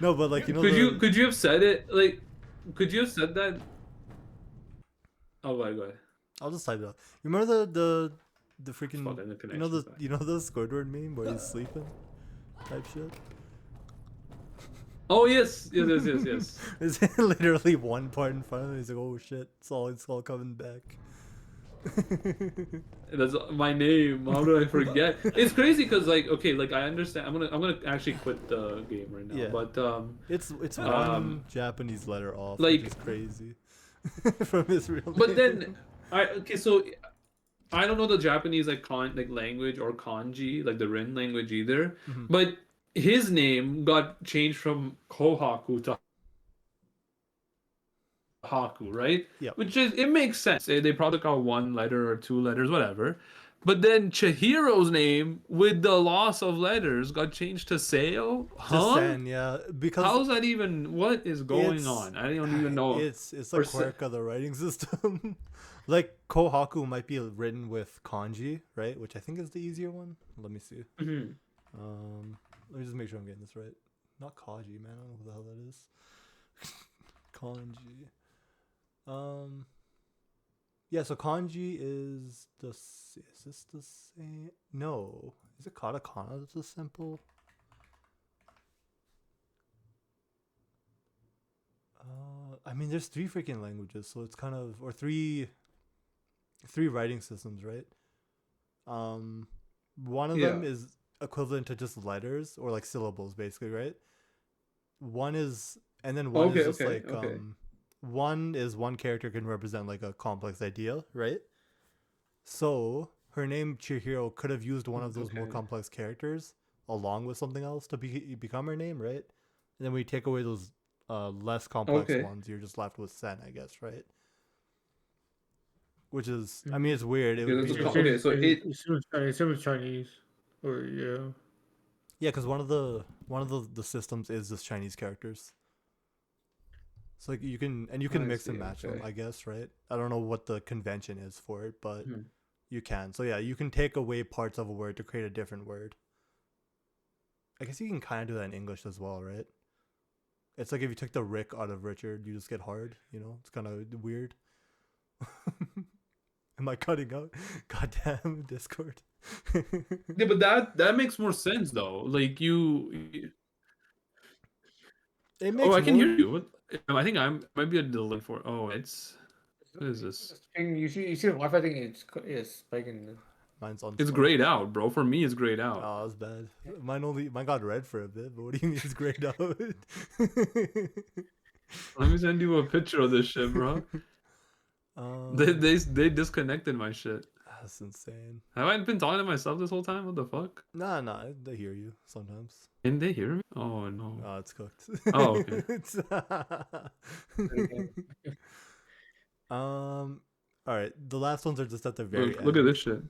No, but like Could you have said it like? Could you have said that? Oh, go ahead. I'll just type it out. You remember the freaking Fucking the you know the connection's back. Squidward meme where he's sleeping, type shit. Oh yes. There's literally one part in front of him. He's like, oh shit, it's all coming back. That's my name. How did I forget? It's crazy because like, okay, like I understand. I'm gonna actually quit the game right now. Yeah. But It's one Japanese letter off, like- which is crazy from his real name. but then so I don't know the Japanese like language or kanji, like the Rin language either. Mhm. But his name got changed from Kohaku to Haku, right? Yeah. Which is, it makes sense. They probably got 1 letter or 2 letters, whatever. But then Chihiro's name, with the loss of letters, got changed to Seo. Huh? Sen, yeah, because How's that even? What is going It's- on? I don't even know. It's Or a se- quirk of the writing system. Like Kohaku might be written with kanji, right? Which I think is the easier one. Let me see. Mhm. Let me just make sure I'm getting this right. Not Kaji, man. I don't know what the hell that is. Kanji. Yeah. So kanji is is this the same? No. Is it katakana that's a simple? mean, there's 3 freaking languages, so it's kind of, or three writing systems, right? One of them Yeah. is equivalent to just letters or like syllables, basically, right? One is, and then one Okay, is just okay, like okay. one is one character can represent like a complex idea, right? So her name Chihiro could have used one of those more Okay. complex characters along with something else to become her name, right? And then we take away those less complex Okay. ones, you're just left with Sen, I guess, right? Which is, I mean, it's weird. It Yeah, would that's be, a okay, so it- It's Chinese. Or yeah. yeah, because one of the systems is just Chinese characters. So like you can I mix and see, match them, okay. I guess, right? I don't know what the convention is for it, but Hmm. you can. So yeah, you can take away parts of a word to create a different word. I guess you can kind of do that in English as well, right? It's like if you took the Rick out of Richard, you just get hard. You know, it's kind of weird. Am I cutting out? Goddamn Discord. Yeah, but that makes more sense though. Like you. It makes Oh, I can more- hear you. I think might be a delay for. Oh, it's. What is this? And you see the Wi-Fi thing. It's spiking. Mine's on. It's spike. grayed out, bro. For me, it's grayed out. Oh, that's bad. Mine got red for a bit, but what do you mean it's grayed out? Let me send you a picture of this shit, bro. They disconnected my shit. That's insane. Have I been talking to myself this whole time? What the fuck? Nah, they hear you sometimes. Can they hear me? Oh no. Oh, it's cooked. Oh, okay. All right. The last ones are just at the very Look, end. look at this shit.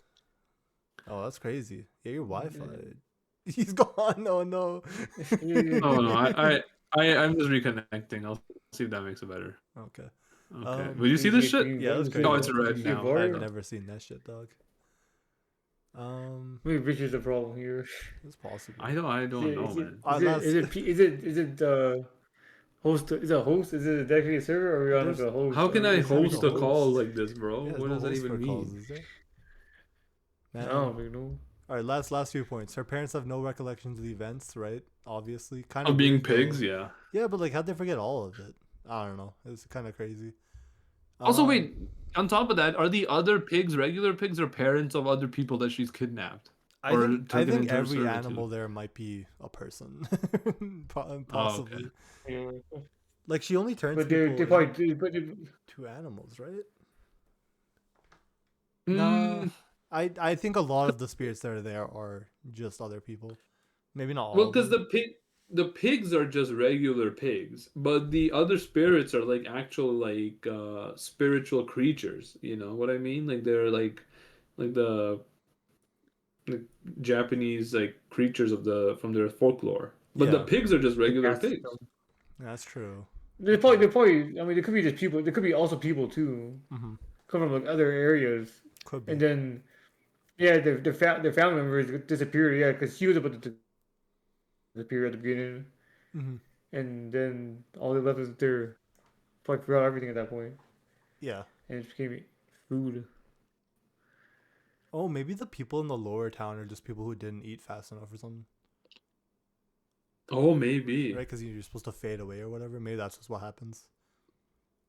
Oh, that's crazy. Yeah, your Wi-Fi. He's gone. Oh no. Oh no, I'm just reconnecting. I'll see if that makes it better. Okay. Okay. Will you see this shit? Yeah, that's crazy. Oh, it's red now. I've never seen that shit, dog. Maybe Rich is the problem here. It's possible. I don't know, man. Is it host? Is it a host? Is it a dedicated server, or are we on like a host? How can I Is it host a host? call like this, bro? Yeah, What no does that host for even calls, mean? is there? I Man. don't really know. All right, last few points. Her parents have no recollections of the events, right? Obviously, kind Of being weird, though. pigs, yeah. Yeah, but like, how'd they forget all of it? I don't know. It's kind of crazy. Also, wait. On top of that, are the other pigs regular pigs or parents of other people that she's kidnapped? I Or think taken into her every servitude? animal there might be a person, Oh, possibly. Yeah. Like she only turns But people they probably but to animals, right? Mm, No, I think a lot of the spirits that are there are just other people. Maybe not all. Well, of because them. the pigs are just regular pigs, but the other spirits are like actual like spiritual creatures. You know what I mean? Like they're like the Japanese like creatures of from their folklore. But the Yeah. pigs are just regular caste pigs. system. That's true. They probably. I mean, there could be just people. There could be also people too, Mm-hmm. come from like other areas, Could be. and then yeah, their family members disappeared. Yeah, because she was about to disappear at the beginning, Mm-hmm. and then all they left was their like forgot everything at that point, Yeah. and it became food. Oh, maybe the people in the lower town are just people who didn't eat fast enough or something, Oh, maybe. right? Because you're supposed to fade away or whatever. Maybe that's just what happens.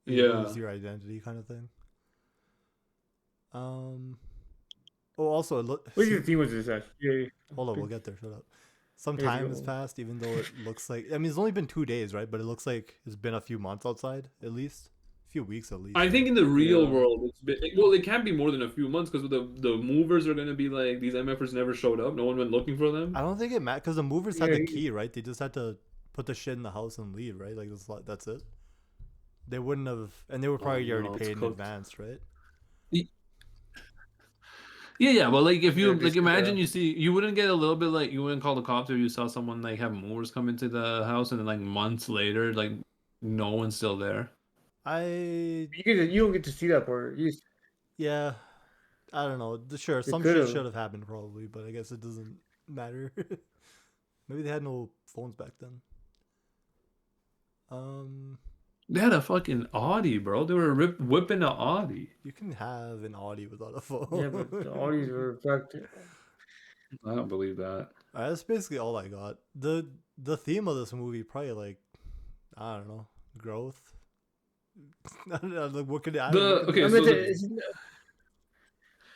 You Yeah. lose your identity, kind of thing. Oh, also, What do you think was this actually? Yeah. hold on, we'll get there. Shut up. Some There you time has go. passed, even though it looks like. I mean, it's only been 2 days, right? But it looks like it's been a few months outside, at least. A few weeks, at least. I think in the real Yeah. world, it's been well. It can't be more than a few months because the movers are gonna be like these MFers never showed up. No one went looking for them. I don't think it matters because the movers had Yeah, the you- key, right? They just had to put the shit in the house and leave, right? Like that's it. They wouldn't have, and they were probably no, already it's paid in cooked. advance, right? Yeah, but like if you Yeah, like just, imagine you wouldn't get a little bit like you wouldn't call the cops if you saw someone like have movers come into the house and then like months later like no one's still there. You don't get to see that part. Yeah, I don't know. Sure, some shit could've. should have happened probably, but I guess it doesn't matter. Maybe they had no phones back then. They had a fucking Audi, bro. They were whipping an Audi. You can have an Audi without a phone. Yeah, but the Audis were back to. I don't believe that. That's basically all I got. The theme of this movie probably like I don't know, growth, Like, what could I? The what could okay, I so mean, the,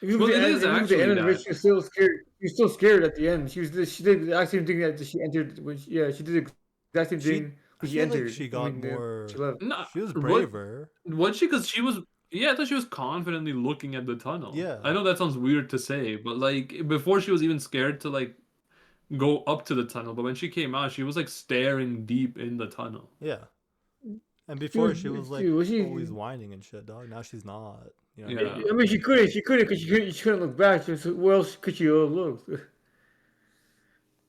if you well, look it at is if you look at the actually end of it, that. she was still scared. She was still scared at the end. She did the exact same thing that she entered when she, yeah, she did the exact same she? thing I when she feel like entered. she I got mean, she more. left. No, She was what braver. was she? Because she was. Yeah, I thought she was confidently looking at the tunnel. Yeah. I know that sounds weird to say, but like before she was even scared to like go up to the tunnel, but when she came out, she was like staring deep in the tunnel. Yeah. And She before was, she was like was she? always whining and shit, dog. Now she's not. You know what I mean? Yeah. I mean, she couldn't, because she couldn't look back. So where else could she look?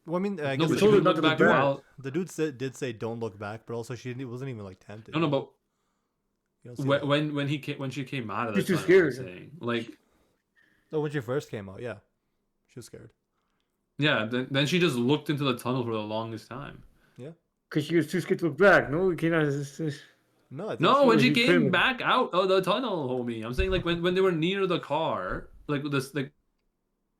Well, I mean, I No, guess but the she told her could not look to look back back. while. The dude did say don't look back, but also wasn't even like tempted. No, no, you know? but You don't see that. when she came out of the She's too tunnel, I'm scared. saying like Oh, when she first came out, yeah, she was scared. yeah. Then she just looked into the tunnel for the longest time. Yeah. Because she was too scared to look back. No, you cannot. No, I think No, when she she couldn't came look- back out of the tunnel, homie. I'm saying like when they were near the car, like this like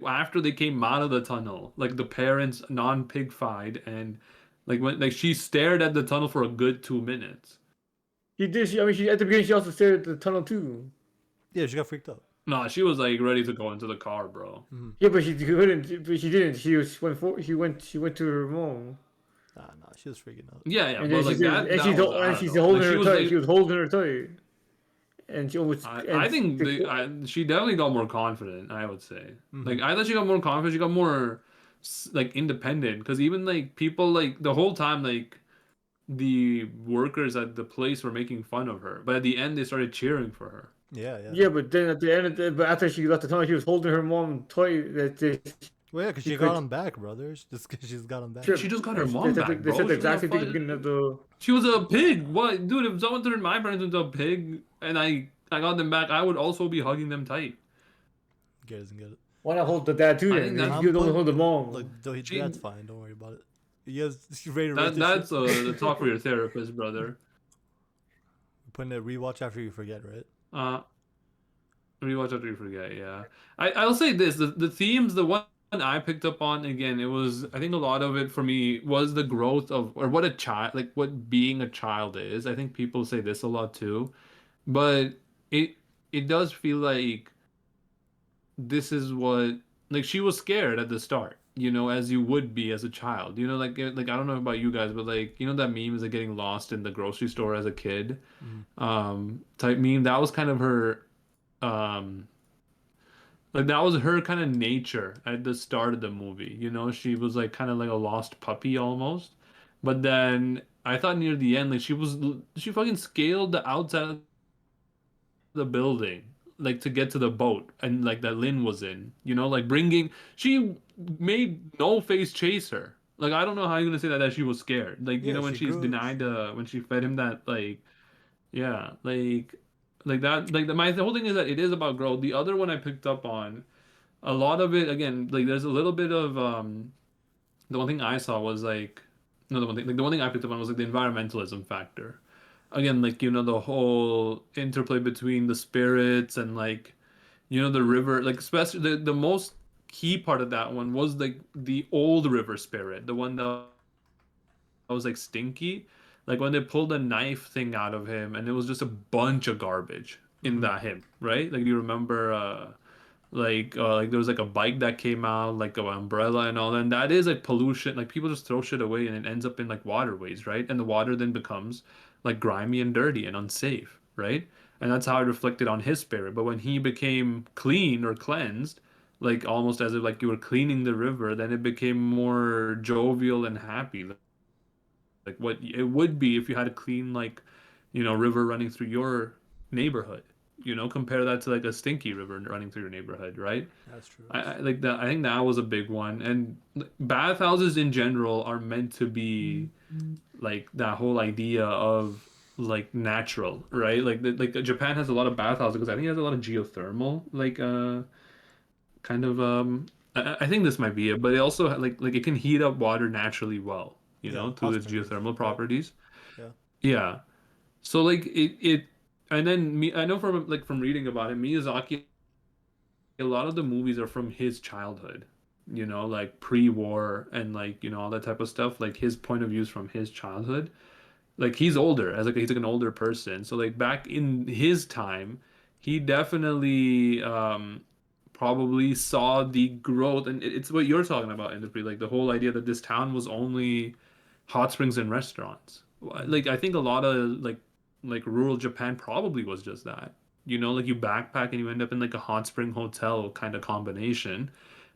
after they came out of the tunnel, like the parents non-pig-fied and like when like she stared at the tunnel for a good 2 minutes. She did. I mean, she at the beginning she also stared at the tunnel too. Yeah, she got freaked out. No, she was like ready to go into the car, bro. Yeah, but she couldn't. But she didn't. She went to her mom. Nah, she was freaking out. Yeah, And but then like she's that, and that she's was, and I don't she's know. holding Like, her she was tight. like, She was holding her tight, and she almost. I think she definitely got more confident. I would say, Mhm. like I thought she got more confident. She got more like independent because even like people like the whole time like the workers at the place were making fun of her, but at the end they started cheering for her. Yeah. Yeah, but then at the end, but after she left the tunnel, she was holding her mom tight. Well, yeah, because she got him back, brothers. Just because she's got him back. She just got her And mom they back, They bro. said the She was exact a same thing at the fucking- beginning of the. She was a pig. What, dude? If someone turned my parents into a pig and I got them back, I would also be hugging them tight. Doesn't get it. Why not hold the dad too? I Then think that's- you don't hold the mom. Look, She- that's fine. Don't worry about it. She's ready to That rate this that's shit. the talk for your therapist, brother. Putting a rewatch after you forget, right? Rewatch after you forget. Yeah, I'll say this: the themes, the one I picked up on again, it was I think a lot of it for me was the growth of or what a child like what being a child is. I think people say this a lot too, but it does feel like this is what like she was scared at the start, you know, as you would be as a child, you know, like I don't know about you guys, but like you know that meme is like getting lost in the grocery store as a kid, type meme. That was kind of her, like that was her kind of nature at the start of the movie. You know, she was like kind of like a lost puppy almost, but then I thought near the end, like she fucking scaled the outside of the building like to get to the boat and like that Lynn was in, you know, like she made no face chase her. Like I don't know how you're gonna say that she was scared. Like you Yeah, know when she she's grew- denied when she fed him that yeah like that my the whole thing is that it is about growth. The other one I picked up on a lot of it again like there's a little bit of the one thing I saw was like no the one thing like the one thing I picked up on was like the environmentalism factor. Again, like you know the whole interplay between the spirits and like you know the river, like especially the most key part of that one was like the old river spirit, the one that was like stinky, like when they pulled the knife thing out of him and it was just a bunch of garbage in that him, right? Like you remember like there was like a bike that came out like an umbrella and all that, and that is like pollution. Like people just throw shit away and it ends up in like waterways, right? And the water then becomes like grimy and dirty and unsafe, right? And that's how it reflected on his spirit. But when he became clean or cleansed, like almost as if like you were cleaning the river, then it became more jovial and happy, like what it would be if you had a clean like you know river running through your neighborhood. You know, compare that to like a stinky river running through your neighborhood, right? That's true. I like that. I think that was a big one. And bathhouses in general are meant to be like that whole idea of like natural, right? Like Japan has a lot of bathhouses because I think it has a lot of geothermal, like kind of I think this might be it, but it also like it can heat up water naturally well, you Yeah, know, through its hot springs. geothermal properties. Yeah. Yeah. So like it and then I know from reading about it, Miyazaki, a lot of the movies are from his childhood, you know, like pre-war and like, you know, all that type of stuff, like his point of views from his childhood. Like he's older, as like he's like an older person. So like back in his time, he definitely probably saw the growth, and it's what you're talking about, Industry, like the whole idea that this town was only hot springs and restaurants. Like I think a lot of like rural Japan probably was just that. You know, like you backpack and you end up in like a hot spring hotel kind of combination,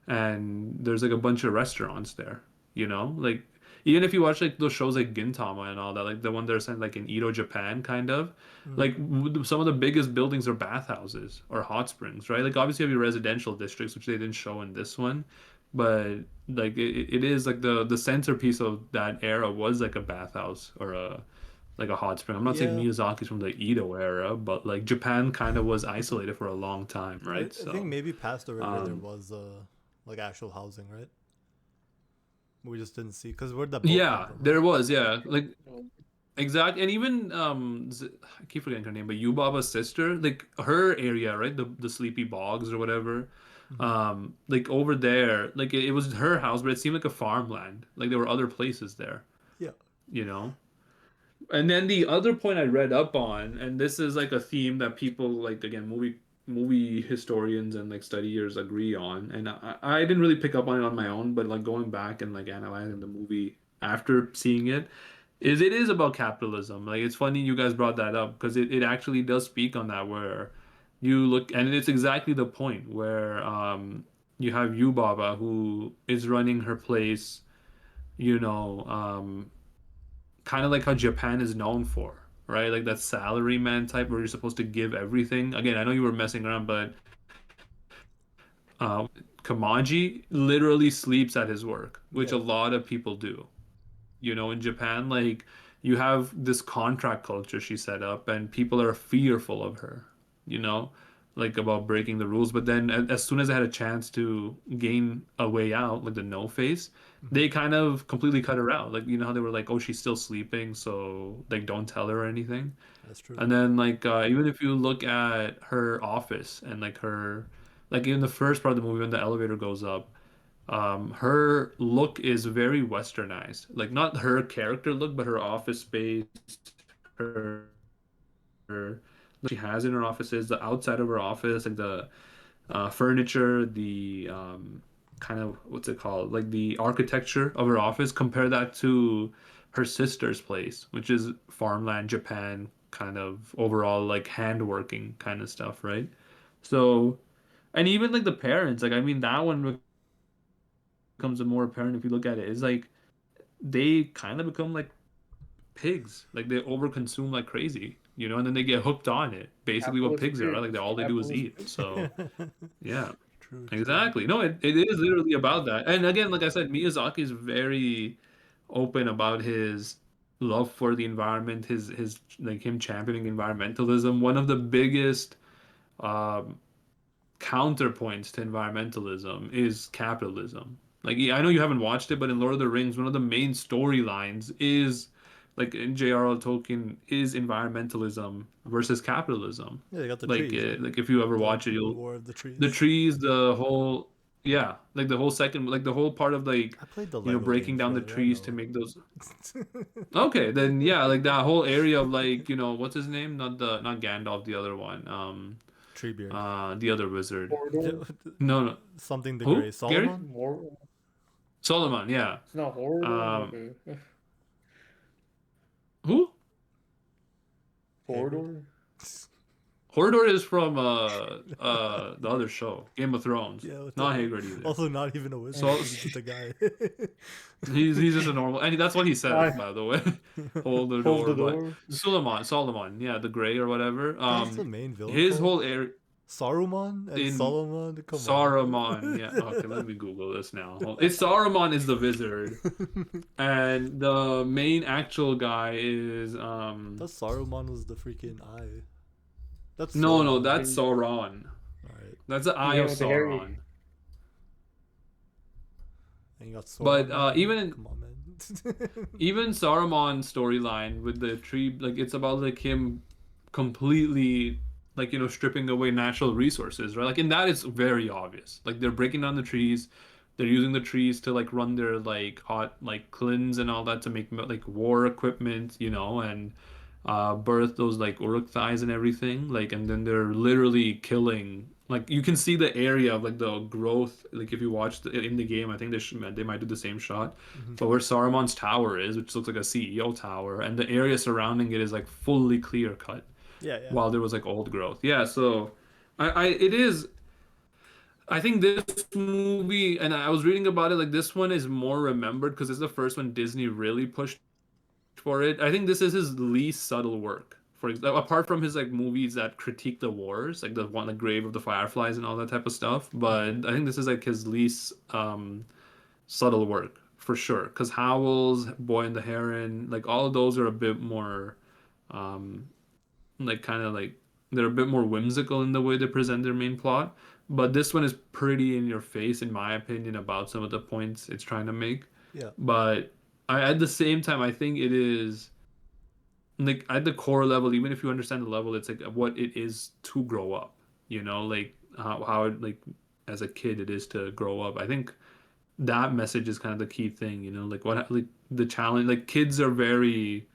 and there's like a bunch of restaurants there. You know, like even if you watch like those shows like Gintama and all that, like the one they're saying like in Edo, Japan, kind of, like some of the biggest buildings are bathhouses or hot springs, right? Like obviously you have your residential districts, which they didn't show in this one, but like it is like the centerpiece of that era was like a bathhouse or a like a hot spring. I'm not saying Yeah. Miyazaki's from the Edo era, but like Japan kind of was isolated for a long time, right? I think maybe past the river there was like actual housing, right? We just didn't see because where'd that boat come Yeah, from? there was, yeah. Like exact, and even I keep forgetting her name, but Yubaba's sister, like her area, right? The Sleepy Bogs or whatever. Like over there, like it was her house, but it seemed like a farmland. Like there were other places there, Yeah. you know? And then the other point I read up on, and this is like a theme that people like again movie historians and like studiers agree on, and I didn't really pick up on it on my own, but like going back and like analyzing the movie after seeing it, is it is about capitalism. Like it's funny you guys brought that up because it actually does speak on that where you look and it's exactly the point where you have Yubaba who is running her place, you know, kind of like how Japan is known for, right? Like that salaryman type where you're supposed to give everything. Again, I know you were messing around, but Kamaji literally sleeps at his work, which a lot of people do. You know, in Japan, like you have this contract culture she set up, and people are fearful of her, you know, like about breaking the rules. But then as soon as I had a chance to gain a way out, like the no face, they kind of completely cut her out. Like, you know how they were like, oh, she's still sleeping, so like don't tell her anything. That's true. And then like even if you look at her office and like her like in the first part of the movie when the elevator goes up, her look is very westernized. Like not her character look, but her office space, her, her she has in her offices, the outside of her office, like the furniture, the kind of what's it called, like the architecture of her office. Compare that to her sister's place, which is farmland Japan, kind of overall like handworking kind of stuff, right? So, and even like the parents, like I mean that one becomes more apparent if you look at it. Is like they kind of become like pigs, like they overconsume like crazy, you know, and then they get hooked on it. Basically, what Capitalism pigs are, right? Like pigs. all they do is Capitalism eat. So, yeah. True. Exactly. No, it is literally about that. And again, like I said, Miyazaki is very open about his love for the environment, his like him championing environmentalism. One of the biggest um, counterpoints to environmentalism is capitalism. Like I know you haven't watched it, but in Lord of the Rings, one of the main storylines is like in J.R.R. Tolkien is environmentalism versus capitalism. Yeah, they got the Like trees. Right? like if you ever watch it, The you'll War of the Trees. the trees, the whole yeah, like the whole second, like the whole part of like I played the you know Lego breaking games, down the brother, I trees to know. make those. Okay, then yeah, like that whole area of like you know what's his name? Not Gandalf, the other one. Treebeard. The other wizard. Mordor. No, Something the who? Gray. Gary? Solomon? Solomon, yeah. It's not horror. Um, Okay. Who? Mordor. Hodor is from the other show, Game of Thrones. Yeah, what Not the- Hagrid either. Also, not even a wizard. So- He's just a guy. He's just a normal, and that's what he says, Aye. by the way. Hold the Hold door. the But door. Solomon, yeah, the Gray or whatever. That's the main villain. His called? whole area. Saruman and in Solomon. Come Saruman, yeah. Okay, let me Google this now. It's Saruman is the wizard, and the main actual guy is on. That Saruman was the freaking eye. That's no, Sauron. that's Sauron. Alright. That's the eye Yeah, of with the hairy- Sauron. And you got But, Sauron. even in- Come on, man. Even Saruman's storyline with the tree, like it's about like him completely like stripping away natural resources, right? Like in that it's very obvious. Like they're breaking down the trees, they're using the trees to like run their like hot like kilns and all that to make like war equipment, you know, and birth those like Uruk thighs and everything. Like, and then they're literally killing. Like, you can see the area of like the growth. Like, if you watch in the game, I think they might do the same shot. But where Saruman's tower is, which looks like a CEO tower, and the area surrounding it is like fully clear cut. Yeah, While there was like old growth. Yeah, so it is. I think this movie, and I was reading about it, like this one is more remembered because it's the first one Disney really pushed for it. I think this is his least subtle work. For example, apart from his like movies that critique the wars, like the one, like Grave of the Fireflies and all that type of stuff. But I think this is like his least subtle work for sure. Because Howl's, Boy and the Heron, like all of those are a bit more, like kind of like they're a bit more whimsical in the way they present their main plot. But this one is pretty in your face, in my opinion, about some of the points it's trying to make. Yeah. But at the same time, I think it is like at the core level, even if you understand the level, it's like what it is to grow up. You know, like how like as a kid it is to grow up. I think that message is kind of the key thing. You know, like what like the challenge. Like kids are very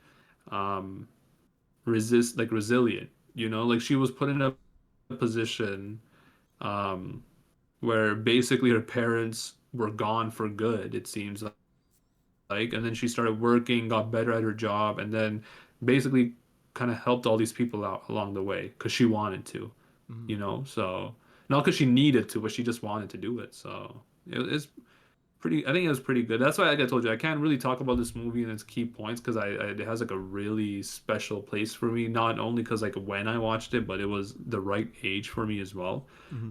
resilient. You know, like she was put in a position where basically her parents were gone for good, it seems like, and then she started working, got better at her job, and then basically kind of helped all these people out along the way because she wanted to, you know, so not because she needed to, but she just wanted to do it. So it's pretty, I think it was pretty good. That's why, like I told you, I can't really talk about this movie and its key points because it has like a really special place for me, not only because like when I watched it, but it was the right age for me as well.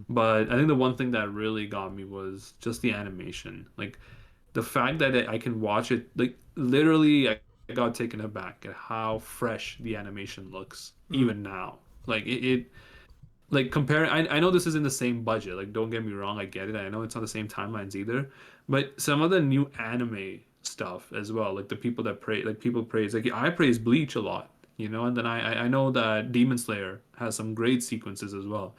But I think the one thing that really got me was just the animation. Like the fact that I can watch it, like literally I got taken aback at how fresh the animation looks even now. Like it like comparing, I know this is in the same budget, like don't get me wrong, I get it, I know it's not the same timelines either, but some of the new anime stuff as well, like the people that praise, like people praise, like I praise Bleach a lot, you know, and then I know that Demon Slayer has some great sequences as well,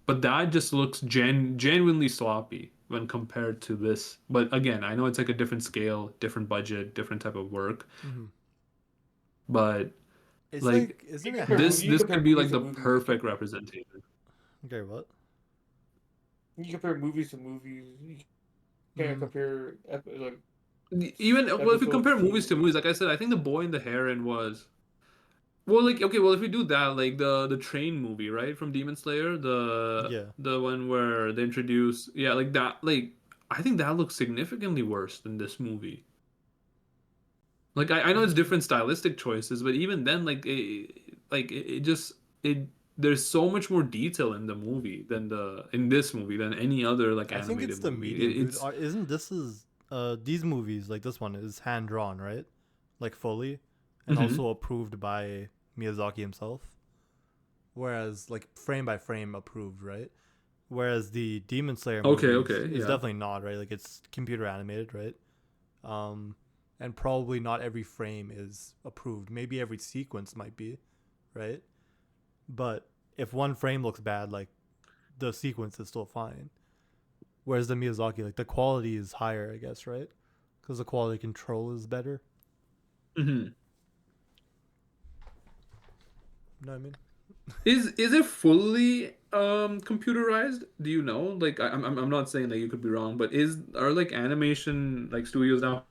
but that just looks genuinely sloppy when compared to this. But again, I know it's like a different scale, different budget, different type of work, but It's like isn't it this You this compare could be like movies to the movies. perfect representation. Okay, what? You compare movies to movies. You can't compare like Even well, if you episodes compare to- movies to movies, like I said, I think The Boy and the Heron was well, like okay, well if we do that, like the train movie, right, from Demon Slayer, the one where they introduce, yeah, like that, like I think that looks significantly worse than this movie. Like I know it's different stylistic choices, but even then, it just it there's so much more detail in the movie than in this movie than any other like I animated think it's the movie. medium, dude. It's Isn't these movies like this one is hand drawn, right? Like fully, and also approved by Miyazaki himself. Whereas like frame by frame approved, right? Whereas the Demon Slayer movies is yeah. definitely not, right? Like it's computer animated, right? And probably not every frame is approved. Maybe every sequence might be, right? But if one frame looks bad, like the sequence is still fine. Whereas the Miyazaki, like the quality is higher, I guess, right? Because the quality control is better. Mhm. You know what I mean? Is it fully computerized? Do you know? Like I'm not saying that you could be wrong, but are like animation like studios now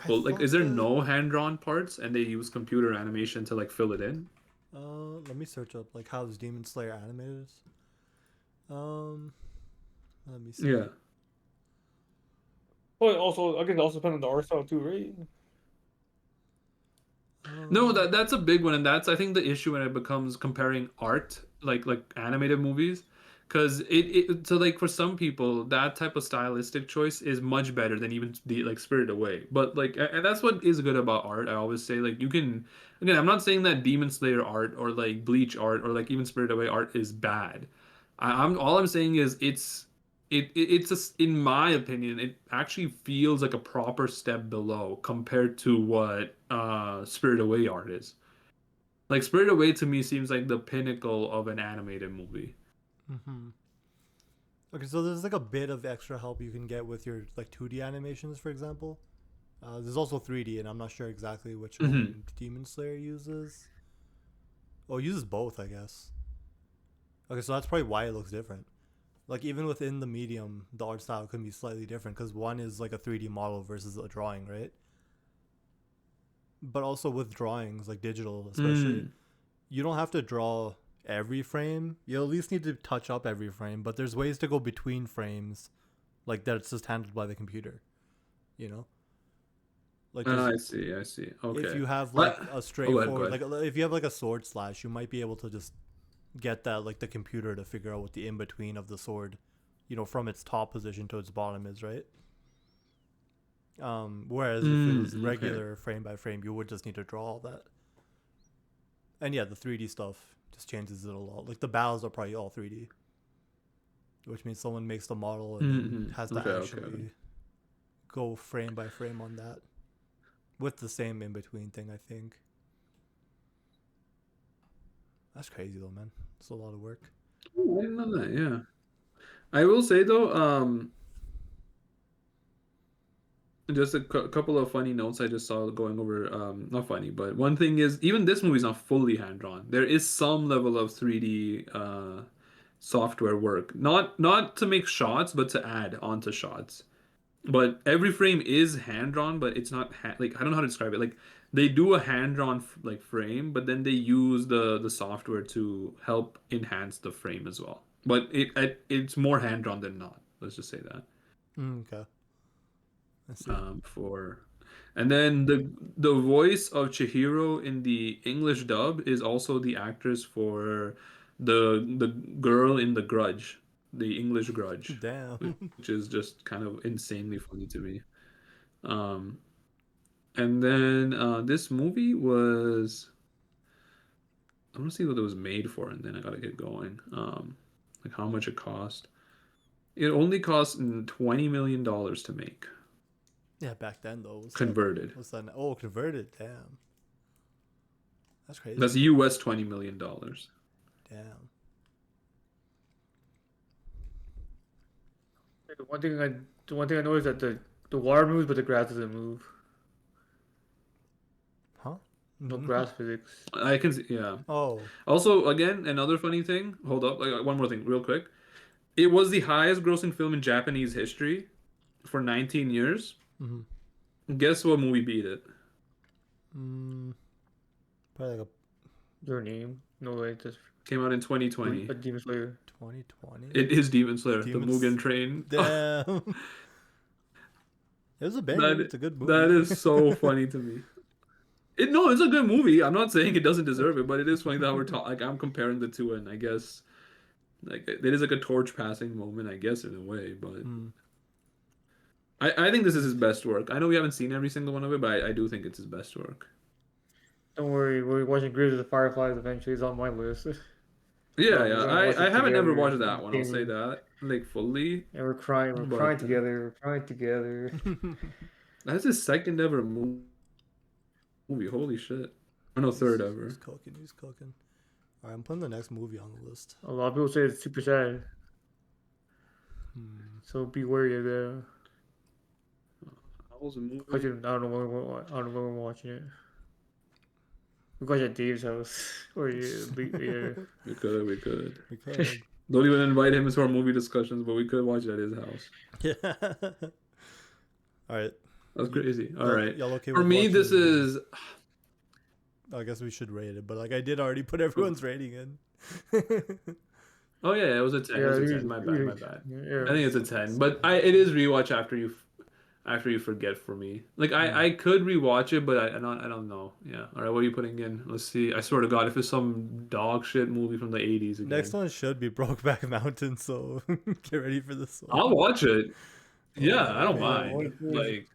full, like is there no hand-drawn parts and they use computer animation to like fill it in? Let me search up like how this Demon Slayer animated is. Let me see. Yeah. Well, also I guess it also depends on the art style too, right? No, that's a big one, and that's I think the issue when it becomes comparing art like animated movies, because so like for some people that type of stylistic choice is much better than even the like Spirited Away. But like and that's what is good about art. I always say like you can again I'm not saying that Demon Slayer art or like Bleach art or like even Spirited Away art is bad. I'm all I'm saying is it's just, in my opinion, it actually feels like a proper step below compared to what Spirited Away art is. Like Spirited Away to me seems like the pinnacle of an animated movie. Okay, so there's like a bit of extra help you can get with your like 2D animations, for example. There's also 3D, and I'm not sure exactly which one Demon Slayer uses. Oh, it uses both, I guess. Okay, so that's probably why it looks different. Like even within the medium, the art style can be slightly different because one is like a 3D model versus a drawing, right? But also with drawings, like digital especially, you don't have to draw every frame. You at least need to touch up every frame, but there's ways to go between frames, like that's just handled by the computer, you know? Like I see. Okay. if you have like But- a go straightforward, ahead. like if you have like a sword slash, you might be able to just get that like the computer to figure out what the in between of the sword, you know, from its top position to its bottom is, right? Whereas if it was okay. regular frame by frame, you would just need to draw all that. And yeah, the 3D stuff just changes it a lot. Like the battles are probably all 3D, which means someone makes the model and then has to actually go frame by frame on that with the same in between thing, I think. That's crazy though, man. It's a lot of work. Oh, I didn't know that. Yeah, I will say though, just a couple of funny notes I just saw going over. Not funny, but one thing is even this movie's not fully hand drawn. There is some level of 3D software work, not to make shots, but to add onto shots. But every frame is hand drawn, but it's not like I don't know how to describe it. Like they do a hand drawn like frame, but then they use the software to help enhance the frame as well. But it's more hand drawn than not. Let's just say that. Okay. I see. And then the voice of Chihiro in the English dub is also the actress for the girl in The Grudge, the English Grudge, Damn. which is just kind of insanely funny to me. And then this movie was, I want to see what it was made for, and then I gotta get going. Like how much it cost. It only cost $20 million to make. Yeah, back then though. Converted. What's that? Oh, converted. Damn. That's crazy. That's US $20 million. Damn. The one thing I know is that the water moves, but the grass doesn't move. Huh? No grass physics. I can see, yeah. Oh. Also, again, another funny thing. Hold up, like one more thing, real quick. It was the highest grossing film in Japanese history for 19 years. Guess what movie beat it? Probably like Your Name? No way. Just Came out in 2020. a Demon Slayer. 2020. It is Demon Slayer, Demon the Mugen Train. Damn. It was a banger. It's a good movie. That is so funny to me. No, it's a good movie. I'm not saying it doesn't deserve it, but it is funny that we're talking. Like I'm comparing the two, and I guess like it is like a torch passing moment, I guess in a way. But I think this is his best work. I know we haven't seen every single one of it, but I do think it's his best work. Don't worry, we're watching Graves of the Fireflies eventually. It's on my list. Yeah, We're gonna watch I it haven't ever together. watched that one. I'll say that like fully. And we're crying. We're But- crying together. We're crying together. That's his second ever movie. Holy shit! Or no, third ever. He's cooking. He's cooking. All right, I'm putting the next movie on the list. A lot of people say it's super sad. So be wary of that. How was the movie? I don't know when we're watching it. We watch at Dave's house. Or yeah. We could. We could. Don't even invite him into our movie discussions, but we could watch it at his house. Yeah. All right. That's crazy. All Y'all- right. y'all okay For with me, watching this the- is. I guess we should rate it, but like I did already put everyone's rating in. Oh yeah, it was a 10. Yeah, it was a you- 10. My you- bad. yeah. I think it's a 10, but it is rewatch after you forget for me. Like I could rewatch it, but I don't know. Yeah. All right, what are you putting in? Let's see. I swear to God, if it's some dog shit movie from the 80s again. Next one should be Brokeback Mountain, so get ready for this one. I'll watch it. Yeah, I don't Yeah, mind. Like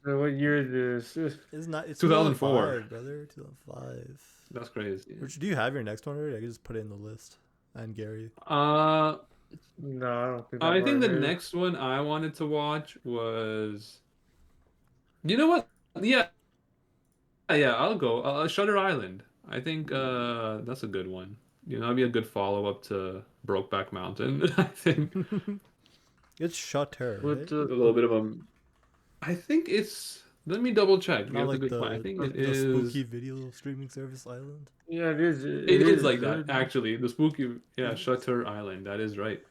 what year is this? It's not. It's 2004. 2005, brother. 2005. that's crazy. Richard, do you have your next one already? I can just put it in the list. And Gary. No, I don't think. I think the far ahead. next one I wanted to watch was. You know what? Yeah, I'll go. Shutter Island. I think that's a good one. You know, that'd be a good follow up to Brokeback Mountain. I think It's Shutter, What right? A little bit of a. I think it's. Let me double check. Not That's a like good point. I think it the is. spooky video streaming service island. Yeah, it is. It is like that, right? actually. The spooky, yeah, Shutter Island. That is right.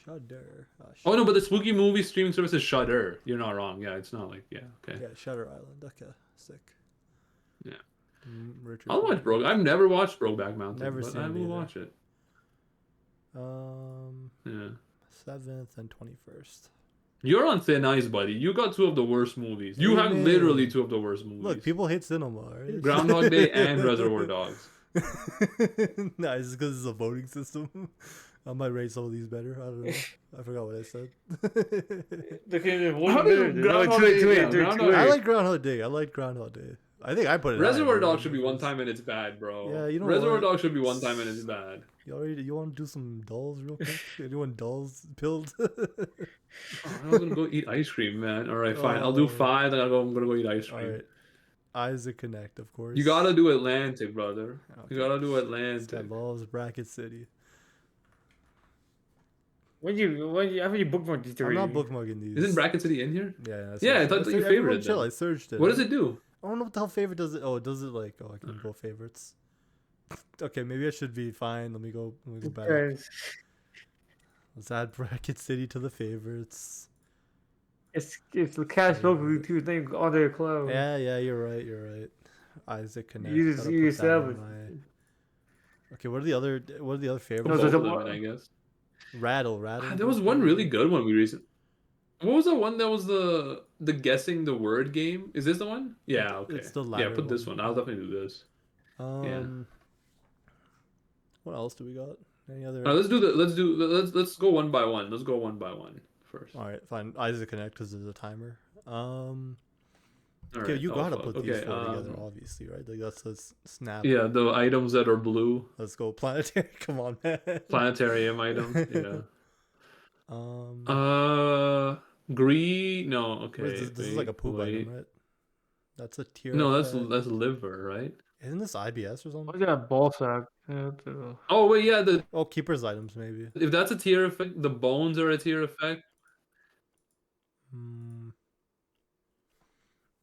Shutter. Oh no, but the spooky movie streaming service is Shudder. You're not wrong. Yeah, it's not like okay. Yeah, Shutter Island. Okay, sick. Yeah. Richard. I'll watch Broke. I've never watched Brokeback Mountain, Never but seen I it will either. watch it. Yeah. 7th and 21st. You're on thin ice, buddy. You got two of the worst movies. You have Amen. literally two of the worst movies. Look, people hate cinema, right? Groundhog Day and Reservoir Dogs. Nice, because it's a voting system. I might rate some of these better. I don't know. I forgot what I said. Okay, How did Groundhog Day- Groundhog I Day- like Groundhog Day. I like Groundhog Day. I think I put it. Reservoir high, bro. Dogs should be one time and it's bad, bro. Yeah, you know Reservoir what? Dogs should be one time and it's bad. You want to do some dolls real quick? Anyone dolls pilled? Oh, I was gonna go eat ice cream, man. All right, fine. I'll do 5. Then I'm gonna go eat ice cream. All right. Isaac Connect, of course. You gotta do Atlantic, brother. Okay. You gotta do This Atlantic. guy loves Bracket City. When you haven't you bookmarked these I'm not already? bookmarking these. Isn't Bracket City in here? Yeah, Yeah, I searched thought it. that you Everyone favorited chill. them. I searched it. What does it do? I don't know what the hell favorite does it. Oh, it does it like I can go favorites. Okay, maybe I should be fine. Let me go back. Guys, Let's add Bracket City to the favorites. it's the cash locally too. It's not even on their cloud. Yeah, you're right. Isaac Connect. You gotta just- put you that established. in my- Okay, what are the other favorites? No, Both there's a of them, one- I guess. Rattle. There was one really good one we recently. What was the one that was the guessing the word game? Is this the one? Yeah. Okay. It's the Yeah, latter put this one. one. I'll definitely do this. What else do we got? Any other? Let's go one by one. Let's go one by one first. All right, fine. Isaac Connect because there's a timer. All Okay, right, you oh, gotta fuck. put these Okay, four together, obviously, right? Like that's a snap. Yeah, the items that are blue. Let's go planetary. Come on, man. Planetarium items. Yeah. Green. No. Okay. What is this? This is like a poop wait. item, right? That's a tier. No, effect. that's liver, right? Isn't this IBS or something? What's that ball sack? Oh wait, yeah. Oh, keeper's items maybe. If that's a tier effect, the bones are a tier effect.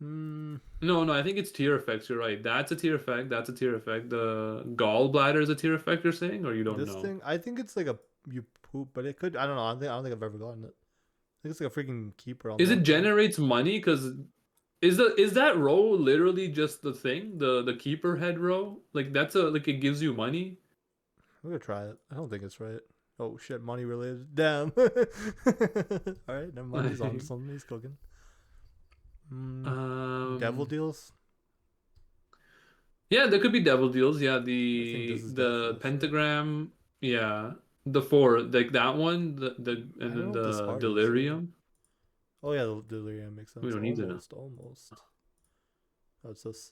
No, I think it's tier effects. You're right. That's a tier effect. That's a tier effect. The gallbladder is a tier effect. You're saying, or you don't This know? thing, I think it's like a you poop, but it could. I don't know. I don't think I've ever gotten it. I think it's like a freaking keeper. Is it unlock. generates money? Because is that row literally just the thing? The keeper head row? Like that's like it gives you money? I'm gonna try it. I don't think it's right. Oh shit, money related. Damn. All right, never mind. He's on to something. He's cooking. Devil deals. Yeah, there could be devil deals. Yeah, this the is pentagram. Yeah, the 4 like that one. The I and don't then know what this the card is. delirium. Oh yeah, the delirium makes sense. We don't need to know. Almost. Oh, it's this.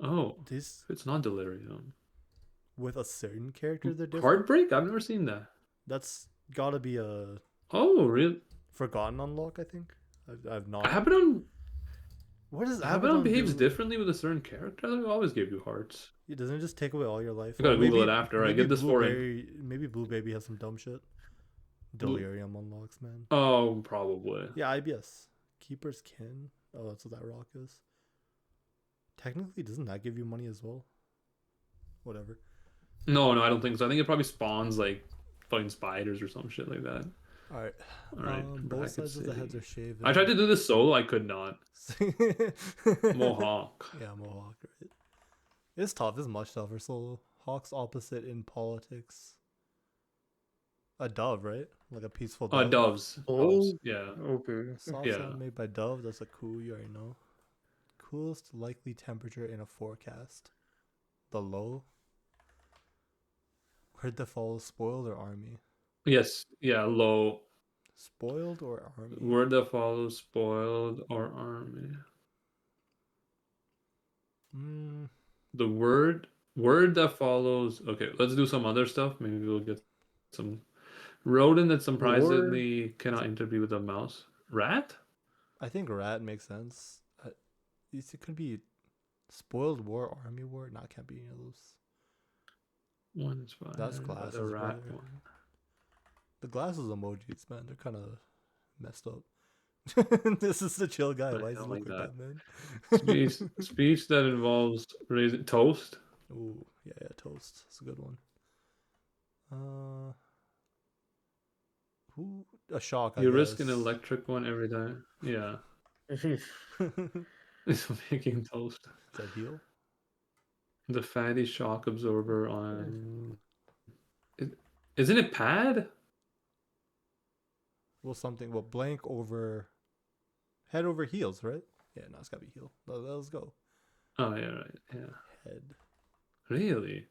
Oh, These it's not delirium. with a certain character, they're different. Heartbreak? I've never seen that. That's gotta be a Oh, really? forgotten unlock. I think. I've not. Abaddon. What does Abaddon behaves do? differently with a certain character. I always gave you hearts. It doesn't just take away all your life. I gotta Or Google maybe- it after. I maybe get this for it. Blueberry- Maybe Blue Baby has some dumb shit. Delirium unlocks, man. Oh, probably. Yeah, IBS. Keeper's Kin. Oh, that's what that rock is. Technically, doesn't that give you money as well? Whatever. No, I don't think so. I think it probably spawns like fucking spiders or some shit like that. All right. All right. Both Bracket sides of the heads City. are shaved. I tried to do this solo. I could not. Mohawk. Yeah, Mohawk, right? It's tough. It's much tougher solo. Hawk's opposite in politics. A dove, right? Like a peaceful dove. Doves. Oh. Doves, yeah. Okay. Soft Yeah. sound made by Dove. That's a cool. You already know. Coolest likely temperature in a forecast. The low. Where'd the fall? Spoiled or army? Yes. Yeah. Low. Spoiled or army? Word that follows spoiled or army. The word that follows. Okay, let's do some other stuff. Maybe we'll get some rodent that surprisingly cannot interview with a mouse. Rat? I think rat makes sense. It could be spoiled war, army war. Not can't be any of those. One is fine. That's classes, The rat brother. one. The glasses emojis, man, they're kind of messed up. This is the chill guy. I Why does he don't look like like that, man? Speech that involves raising toast. Ooh, yeah, toast. It's a good one. Who? A shock. You I risk an guess. electric one every time. Yeah. Is It's making toast. that heal? The fatty shock absorber on. Isn't it pad? Well, something. Well, blank over. Head over heels, right? Yeah, no, it's gotta be heel. Let's go. Oh yeah, right. Yeah. Head. Really?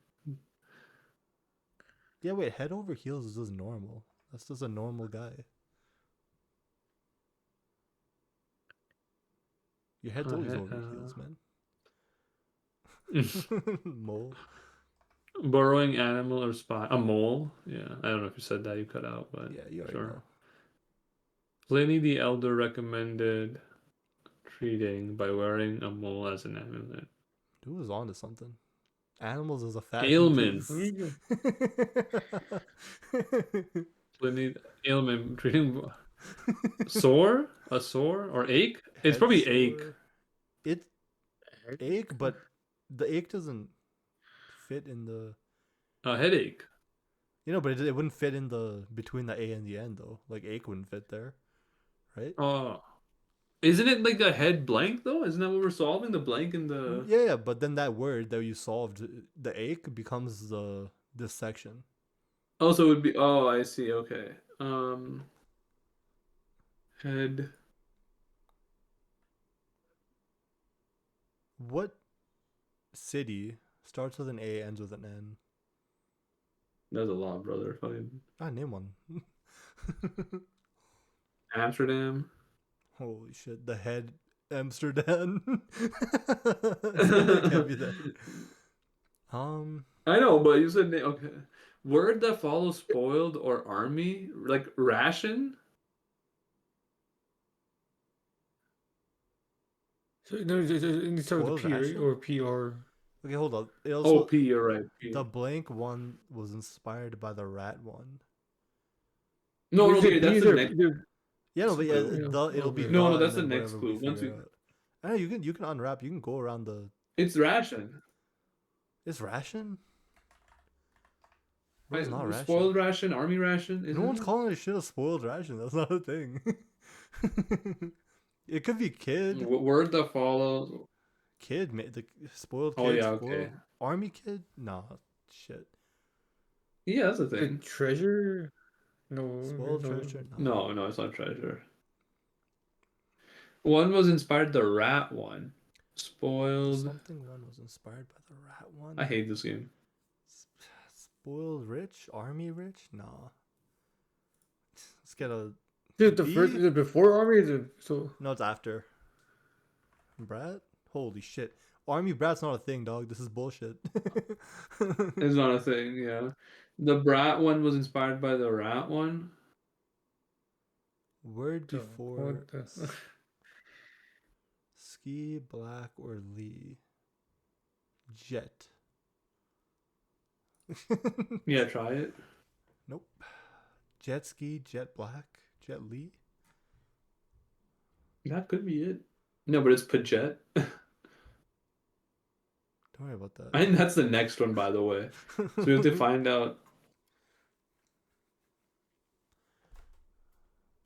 Yeah, wait. Head over heels is just normal. That's just a normal guy. Your head's always over your heels, man. Mole. Burrowing animal or spy? A mole? Yeah. I don't know if you said that. You cut out, but Yeah, you already sure. know. Pliny the Elder recommended treating by wearing a mole as an amulet. Dude was on to something. Animals is a fat Ailment. piece. Pliny ailment treating sore? A sore or ache? It's Head probably ache. sore. It ache, but the ache doesn't fit in the. A headache. You know, but it wouldn't fit in the between the A and the N though. Like ache wouldn't fit there, right? Oh. Isn't it like a head blank though? Isn't that what we're solving? The blank in the. Yeah, but then that word that you solved, the ache becomes this section. Oh, so it would be. Oh, I see. Okay. Head. What city starts with an A, ends with an N? There's a lot, brother. Fucking Name one. Amsterdam. Holy shit! The head, Amsterdam. It can't be that. I know, but you said okay. Word that follows spoiled or army, like ration. So, no, it starts with Spoiled a P, right? ration? Or P or. Okay, hold on. It Oh, also, P. You're right. P. the blank one was inspired by the rat one. No, Is okay, it- that's these the are- next. they're- Yeah, no, but yeah, Yeah. it'll be Okay. No, the, that's and the then next whatever we clue. Once figure you- out. I know you can unwrap. You can go around the. It's ration. It's ration. Bro, it's Right, not ration. spoiled ration, army ration. No Isn't one's it? calling this shit a spoiled ration. That's not a thing. It could be kid. Word that follows. Kid, the spoiled kid. Oh, yeah, spoiled okay. Army kid? Nah, shit. Yeah, that's the The thing. treasure? No. Spoiled no. treasure? No, it's not treasure. One was inspired the rat one. Spoiled. Something one was inspired by the rat one. I hate this game. Spoiled rich? Army rich? Nah. Let's get a. Dude, the B? first is it before army? Is it so? No, it's after. Brat? Holy shit. Army brat's not a thing, dog. This is bullshit. It's not a thing, yeah. The brat one was inspired by the rat one. Word So, before what the- ski, black, or Lee. Jet. Yeah, try it. Nope. Jet ski, jet black, jet Lee. That could be it. No, but it's Pajet. Don't worry about that. I think that's the next one, by the way. So we have to find out.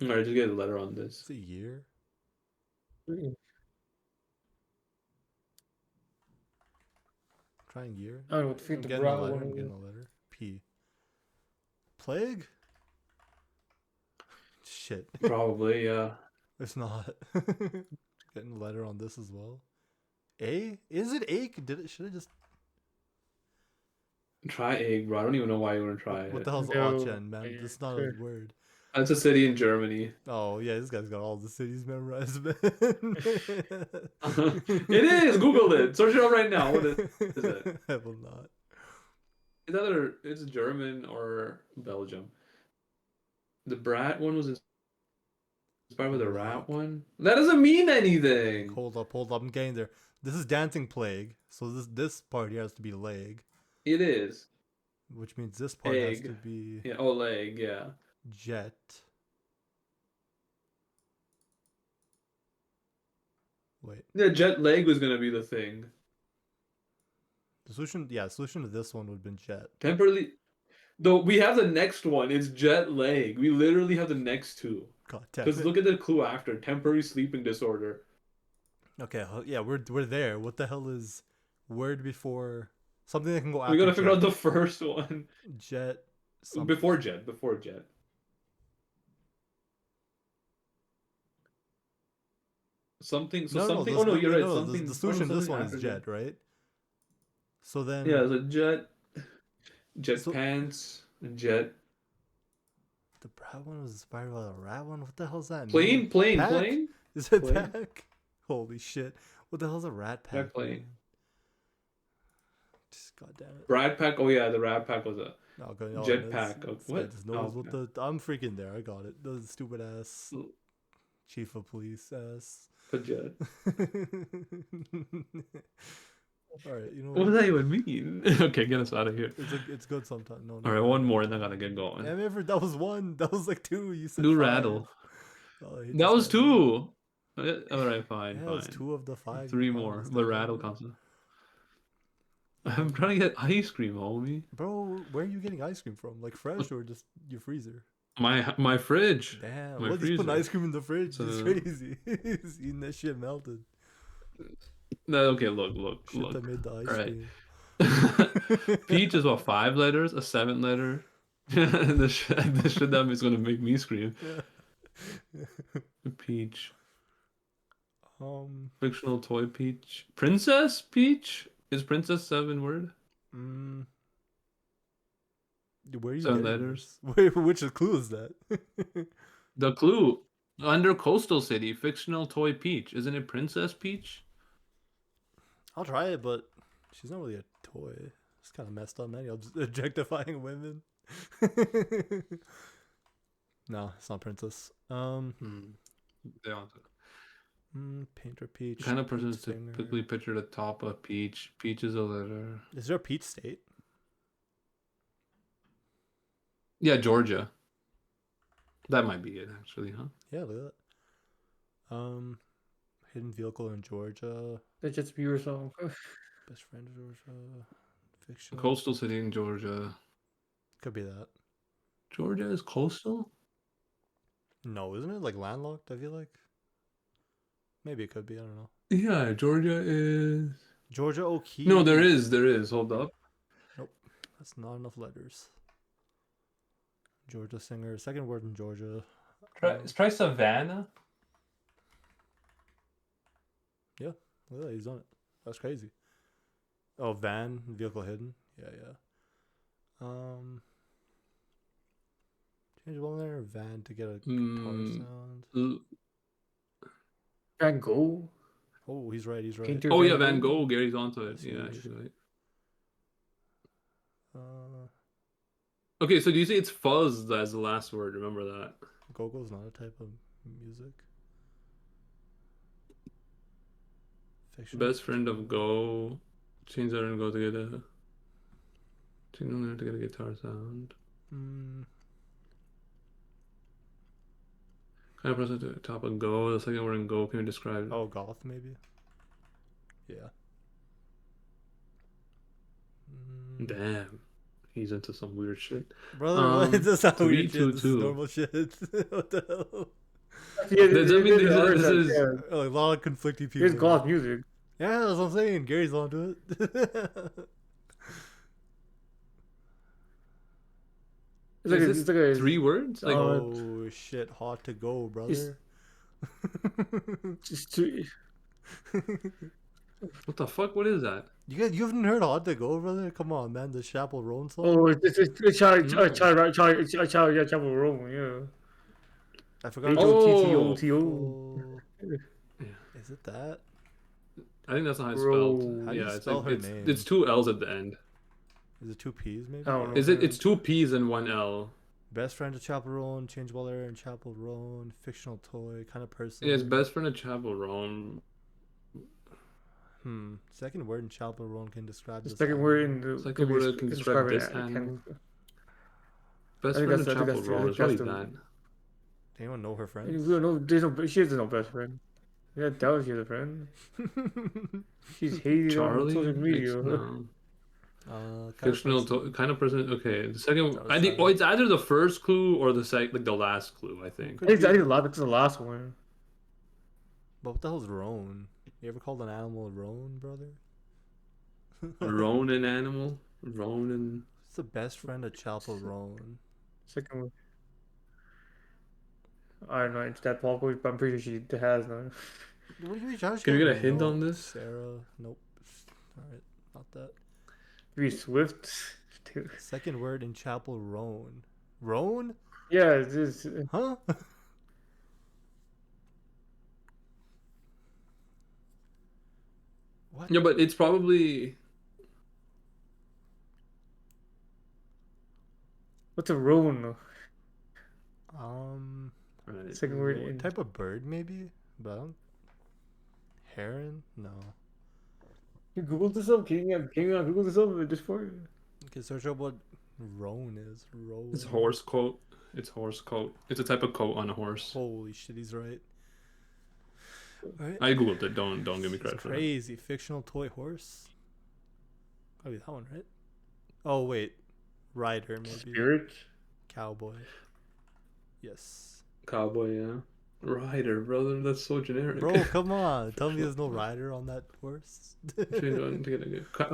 Alright, just get a letter on this. It's a year. Trying year. I don't know what to think I'm the getting a brown letter. one I'm is. getting a letter. P. Plague? Shit. Probably, yeah. It's not. Getting a letter on this as well. A? Is it ache? Should I just. Try egg, bro. I don't even know why you want to try What it. the hell's No, Aachen, man? yeah, That's not sure. a word. That's a city in Germany. Oh, yeah, this guy's got all the cities memorized, man. It is! Google it! Search it up right now. What is it? I will not. It's either it's German or Belgium. The brat one was inspired by the rat one. That doesn't mean anything. Hold up. I'm getting there. This is Dancing Plague, so this part here has to be leg, It is. which means this part has Egg. to be. Yeah. Oh, leg. Yeah. Jet. Wait. Yeah, jet lag was gonna be the thing. The solution, yeah, solution to this one would have been jet. Temporarily, though we have the next one. It's jet lag. We literally have the next two. God damn Because it. look at the clue after temporary sleeping disorder. Okay, yeah, we're there. What the hell is word before something that can go after? We gotta figure jet? out the first one. Jet. Something. Before jet. Before jet. Something. So something. this- Oh no, you're right. no, Something. The solution to this something one is after jet, right? So then. Yeah, the jet. Jet So- pants. Jet. The brown one was inspired by the rat one. What the hell's that? Plane. mean? Plane. Pack? Plane. Is it Plane? pack? Holy shit! What the hell's a rat pack? plane. mean? Just God damn it! Rat pack. Oh yeah, the rat pack was a Okay, jet pack. This guy What? just knows Oh, what the. I'm freaking there. I got it. The stupid ass chief of police ass. a jet. All right, you know What does that even mean? Okay, get us out of here. It's good sometimes. No, All right, one more, and I gotta get going. Yeah, remember that was one. That was like two. You said Do five. rattle. Oh, I hate That this was guy. two. All right, fine, Yeah, fine. it's two of the five. Three you more. promised. The rattle comes. I'm trying to get ice cream, homie. Bro, where are you getting ice cream from? Like fresh or just your freezer? My fridge. Damn, My what? He's putting freezer. ice cream in the fridge. It's So- crazy. He's eating that shit melted. No, okay, look. Shit that made the ice All right. cream. Peach is what, 5 letters? A 7th letter? the shit that is gonna make me scream. Peach. Fictional toy Peach. Princess Peach? Is princess 7 word? Where are you 7 getting letters. this? Wait, which clue is that? The clue. Under Coastal City, fictional toy Peach. Isn't it Princess Peach? I'll try it, but she's not really a toy. It's kind of messed up, man. You're just objectifying women. No, it's not princess. They don't. Painter Peach. Kind of person is Peach singer. typically pictured at top of Peach. Peach is a letter. Is there a Peach State? Yeah, Georgia. That might be it, actually, huh? Yeah, look at that. Hidden vehicle in Georgia. That's just pure song. Best friend of Georgia. Fiction. Coastal City in Georgia. Could be that. Georgia is coastal? No, isn't it like landlocked? I feel like. Maybe it could be. I don't know. Yeah, Georgia is. Georgia O'Keeffe. No, there is. Hold up. Nope, that's not enough letters. Georgia singer. Second word in Georgia. Try Savannah. Yeah, look at that, he's on it. That's crazy. Oh, van vehicle hidden. Yeah. Change one there. Van to get a guitar sound. Van Gogh. Oh, he's right. He's right. Painter Oh yeah, Van Van Gogh. Gogh. Gary's onto it. That's Yeah, right. actually. Okay, so do you say it's fuzz as the last word? Remember that. Go-go's not a type of music. Fiction. Best friend of Go. Change that and go to get a. Change on there to get a guitar sound. Kind of person to the top of Go. The second word in Go can be described. Oh, goth maybe. Yeah. Damn. He's into some weird shit. Brother, what? That's not weird shit. This is 322. normal shit. What the hell? Yeah, Does that mean this is? Like, a lot of conflicting people. Here's goth music. Yeah, that's what I'm saying. Gary's onto it. Is this 3 words? Like, oh shit, hot to go, brother. Just two. what the fuck? What is that? You haven't heard hot to go, brother? Come on, man. The Chapel Roan song. Oh, it's Charlie Chapel Roan, yeah. I forgot. H-O-T-T-O-T-O. Is it that? I think that's not how it's Bro. spelled. How do you Yeah, it's spell like, her it's name? it's 2 L's at the end. Is it 2 P's maybe? I don't know. Is it? It's 2 P's and 1 L. Best friend of Chapel Roan, changeable error in Chapel Roan, fictional toy, kind of person. Yeah, it's best friend of Chapel Roan. Second word in Chapel Roan can describe The this second hand. word in the Second word can describe this it. hand. Best I think friend of that's I think Chapel that's Roan the, is that's really the. that. Anyone know her We friends? don't know. There's no. She has no best friend. Yeah, doubt she has a friend. She's hated on Charlie? social media. No. Kind of Fictional person. kind of person. Okay, the second. That was I think. sad. Oh, it's either the first clue or the like the last clue. I think. I think that's the last one. But what the hell's Roan? You ever called an animal Roan, brother? Ronan animal. Ronan. It's the best friend of Chapel Roan. Second one. I don't know. It's that Paul Coach, but I'm pretty sure she has none. What do you mean, Josh? Can we get a Gordon? hint No. on this? Sarah. Nope. Alright, not that. Maybe Swift. Too. Second word in Chapel Roan. Roan? Yeah, it's just. Huh? What? Yeah, but it's probably. What's a roan? Right. Second word What in. type of bird, maybe? But I don't... Heron? No. You Google this up? Can you not Google this up just for it? You can search up what roan is. Roan. It's horse coat. It's horse coat. It's a type of coat on a horse. Holy shit, he's right. Right? I googled it. Don't give me It's credit for that. crazy. Fictional toy horse? Probably that one, right? Oh, wait. Rider, maybe. Spirit? Cowboy. Yes. Cowboy, yeah. Rider, brother. That's so generic. Bro, come on. Tell me there's no rider on that horse.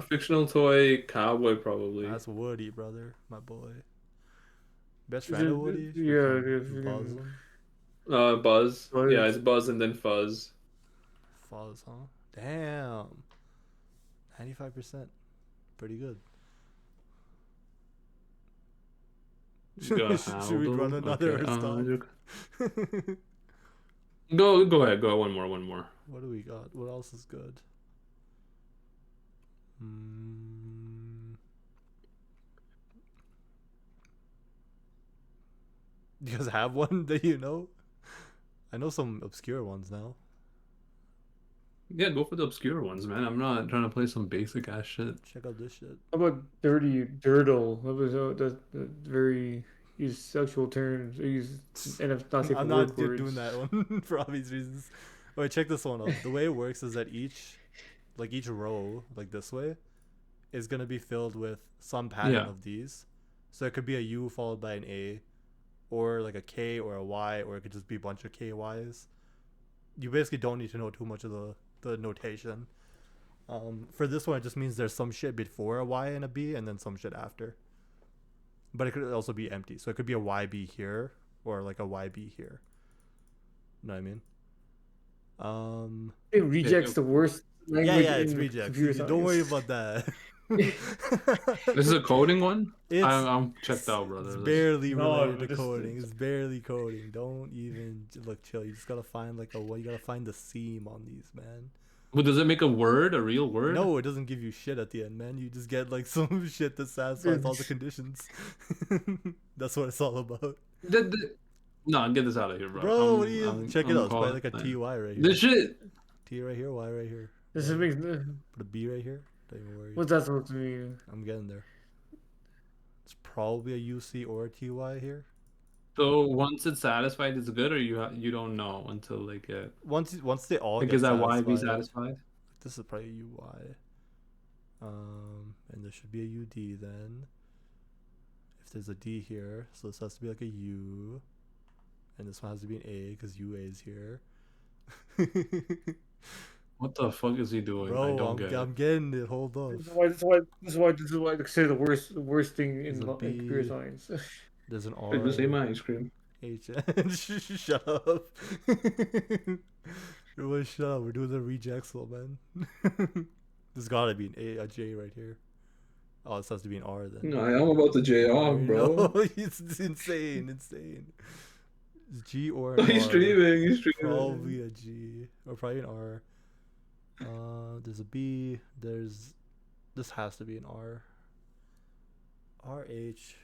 Fictional toy cowboy, probably. That's Woody, brother. My boy. Best friend of Woody? Yeah, Buzz yeah. him. Buzz. Buzz. Yeah, it's Buzz and then Fuzz. Fuzz, huh? Damn. 95%. Pretty good. Should we run another or stop? Go ahead. Go one more. What do we got? What else is good? Do you guys have one that you know? I know some obscure ones now. Yeah, go for the obscure ones, man. I'm not trying to play some basic ass shit. Check out this shit. How about Dirty Dirtle? That was that's very use sexual terms. Use and if not safe I'm for not work words. doing that one for obvious reasons. Wait, check this one out. The way it works is that each row, like this way, is gonna be filled with some pattern of these. So it could be a U followed by an A, or like a K or a Y, or it could just be a bunch of KYs. You basically don't need to know too much of the notation. For this one, it just means there's some shit before a Y and a B, and then some shit after. But it could also be empty. So it could be a YB here, or like a YB here. You know what I mean? It rejects the worst language. Yeah, it's in rejects. computer science. Don't worry about that. This is a coding one? I'm checked out, brother. It's barely related to this- coding. It's barely coding. Don't even look chill. You just gotta find you gotta find the seam on these, man. Well, does it make a real word? No, it doesn't give you shit at the end, man. You just get like some shit that satisfies all the conditions. That's what it's all about. No, get this out of here, bro. Bro, what do you check it out? It's probably like a calling TY right here. This shit. T right here, Y right here. This is makes. Put a B right here. Don't even worry. What's that supposed to mean? I'm getting there. It's probably a UC or a TY here. So once it's satisfied, it's good, or you don't know until they get. Once they all Like, get is that Y be satisfied, satisfied? this is probably a UI. And there should be a UD then. If there's a D here, so this has to be like a U. And this one has to be an A because UA is here. What the fuck is he doing? Bro, I don't get I'm getting it. Hold on. This is why I consider the worst thing in computer science. There's an R. Wait, just ate my ice cream. H. Shut up. Everyone shut up. We're doing the rejects, man. There's gotta be a J right here. Oh, this has to be an R then. No, I am about to J off, bro. No, it's insane. It's G or an He's R. streaming. Probably a G or probably an R. There's a B. This has to be an R. RH.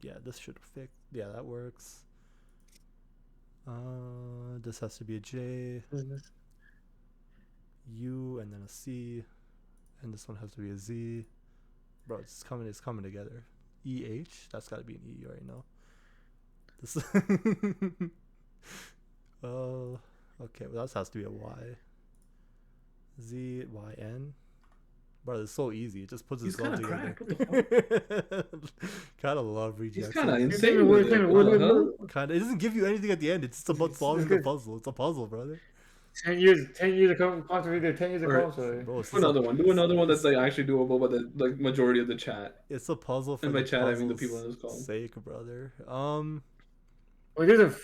Yeah, this should fit. Yeah, that works. This has to be a J. U and then a C, and this one has to be a Z. Bro, it's coming together. EH. That's got to be an E right now. This. Okay. Well, that has to be a Y. ZYN. Bro, it's so easy. It just puts He's itself kind of together. cracked. What the fuck? Kind of love rejects. He's kind of Wait, insane. wait, with it. wait, What the wait, hell? Kind of. It doesn't give you anything at the end. It's just about solving the puzzle. It's a puzzle, brother. 10 years of content, 10 years of Alright. console. Bro, it's Do just another one. Do another one that's like actually doable, but the like majority of the chat. It's a puzzle for And by the chat, I mean the puzzle's people in this call. sake, brother. Wait, there's a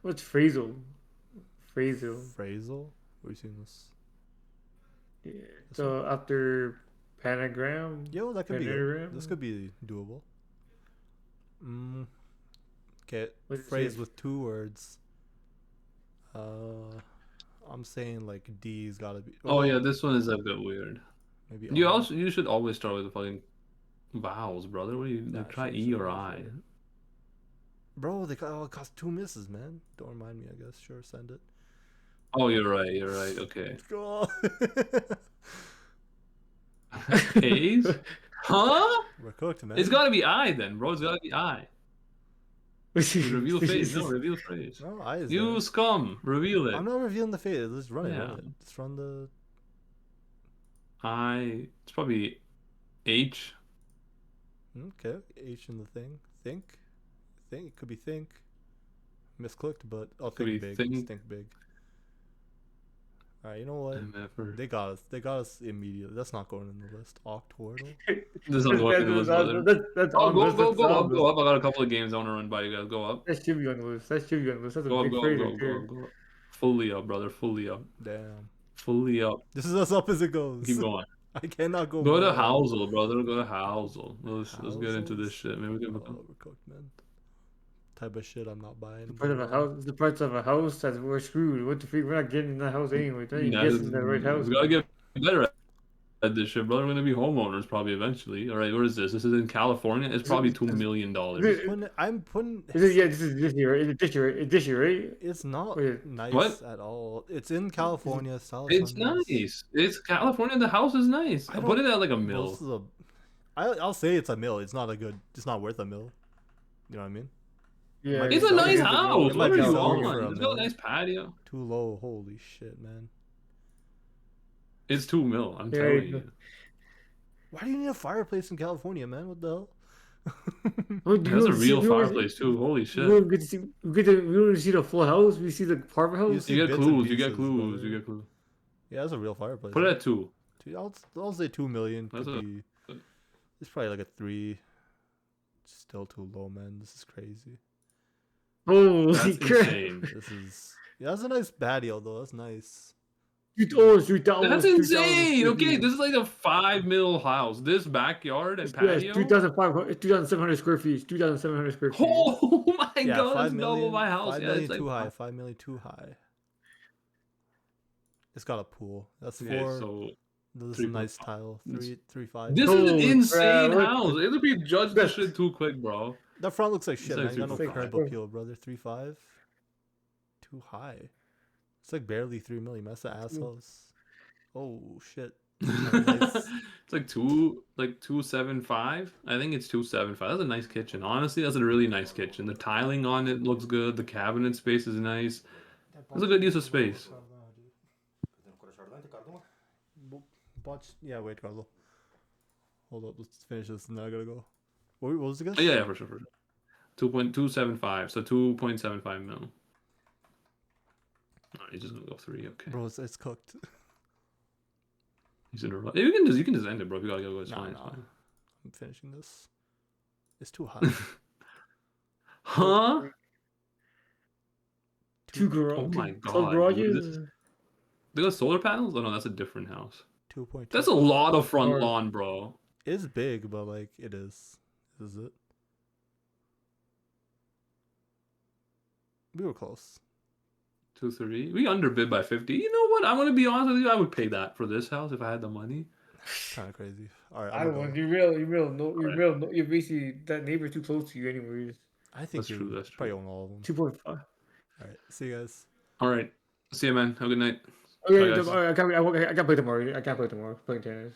what's Phrasal? Phrasal. Phrasal? Where you seen this? Yeah. So after pentagram. Yeah, well, that could be pentagram? it. This could be doable. Okay, What is phrase it? with 2 words. I'm saying like D's gotta be. Oh yeah, this one is a bit weird. Maybe You should always start with the fucking vowels, brother. What do you Nah, try sure, E or sure, I? sure. Bro, they cost 2 misses, man. Don't remind me, I guess. Sure, send it. Oh, you're right. You're right. Okay. Go. A's? Huh? We're cooked, man. It's gotta be I then, bro. It's gotta be I. Reveal face. No, reveal face. No, I is You there. scum. Reveal it. I'm not revealing the face. Let's run it. Yeah. Run it. Just run the. I. It's probably H. Okay, H in the thing. Think. It could be think. Misclicked, but I'll Could think be big. think. Just think big. Alright, you know what? MF. They got us. They got us immediately. That's not going in the list. Octordle. This is going to the list, brother. That's Oh, on go, the list. go, That's go on up, the go list. up. I got a couple of games I want to run by you guys. Go up. That should be on the list. That should be on the list. That's a Go up, big go up, phrase go right up, there. go up, go up. Fully up, brother. Fully up. Damn. Fully up. This is as up as it goes. Keep going. I cannot go. Go to more. Housel, brother. Go to Housel. Let's get into this Housels? shit. Maybe we can Oh, become. overcooked, man. Type of shit I'm not buying. The price of a house. The price of a house. That's we're screwed. What the freak? We're not getting in that house anyway. Don't even Yeah, guess in the right house. we gotta get better at this shit, brother. We're gonna be homeowners probably eventually. All right, where is this? This is in California. It's probably $2 million. I'm putting. This is, yeah, this is this year. Is it this year? Is this year, right? It's not Wait. nice What? at all. It's in California. It's nice. It's California. The house is nice. I put it at like a mill. I'll say it's a mill. It's not a good. It's not worth a mill. You know what I mean? Yeah. It's a nice It house. might What are be you selling for on? a It's got mill. a nice patio. Too low. Holy shit, man. It's $2 million. I'm Yeah, telling you- you. Why do you need a fireplace in California, man? What the hell? Well, do you That's a wanna see- real you wanna- fireplace too. Holy We shit. don't get to see. We don't see the full house. We see the apartment house. see You get bits and clues. You get pieces, clues. brother. You get clues. Yeah, that's a real fireplace. Put it at 2. I'll say 2 million. That's Could a- be. It's probably like a 3. Still too low, man. This is crazy. Holy That's crap! insane. This is. Yeah, that's a nice patio though. That's nice. Almost 3,000. That's almost 3,000 insane. square Okay, feet. this is like a $5 million house. This backyard and Yeah, it's patio. 3,500. It's 2,700 square feet. It's 2,700 square feet. Oh my Yeah, god, 5 that's million. double my house. 5 Yeah, million it's like too high. 5 million too high. It's got a pool. That's Okay, 4. so This is a nice 3.5. tile. 3.5. this is an Holy insane crap, house. It'll be judged this shit too quick, bro. That front looks like shit, It's man. like You got no 3.5. curb appeal, brother. 3.5. Too high. It's like barely 3 million. That's the ass house. Oh shit. Nice. It's like 275. I think it's 275. That's a nice kitchen. Honestly, that's a really nice kitchen. The tiling on it looks good. The cabinet space is nice. That's a good use of space. Yeah, wait, Carlo. Hold up, let's finish this and then I gotta go. What was it again? Oh, yeah, for sure, for sure. 2.275. So 2.75 mil. Alright, he's just gonna go 3. Okay. Bro, it's cooked. He's in a rush. You can just end it, bro. If you gotta go, it's fine. It's fine. I'm finishing this. It's too high. Huh? Two garages. Oh my Two god. garages. Dude, they got solar panels? Oh no, that's a different house. 2.2. That's a lot of front Or- lawn, bro. It's big, but like it is. Is it? We were close. 230. We underbid by 50. You know what? I'm gonna be honest with you. I would pay that for this house if I had the money. Kind of crazy. All right, I I'm don't gonna want. go. You're basically that neighbor's too close to you, anyways. I think That's you true, that's probably true. own all of them. 2.5. All right, see you guys. All right. See you, man. Have a good night. Okay, Bye, guys. I can't play tomorrow. I can't play tomorrow. Playing tennis.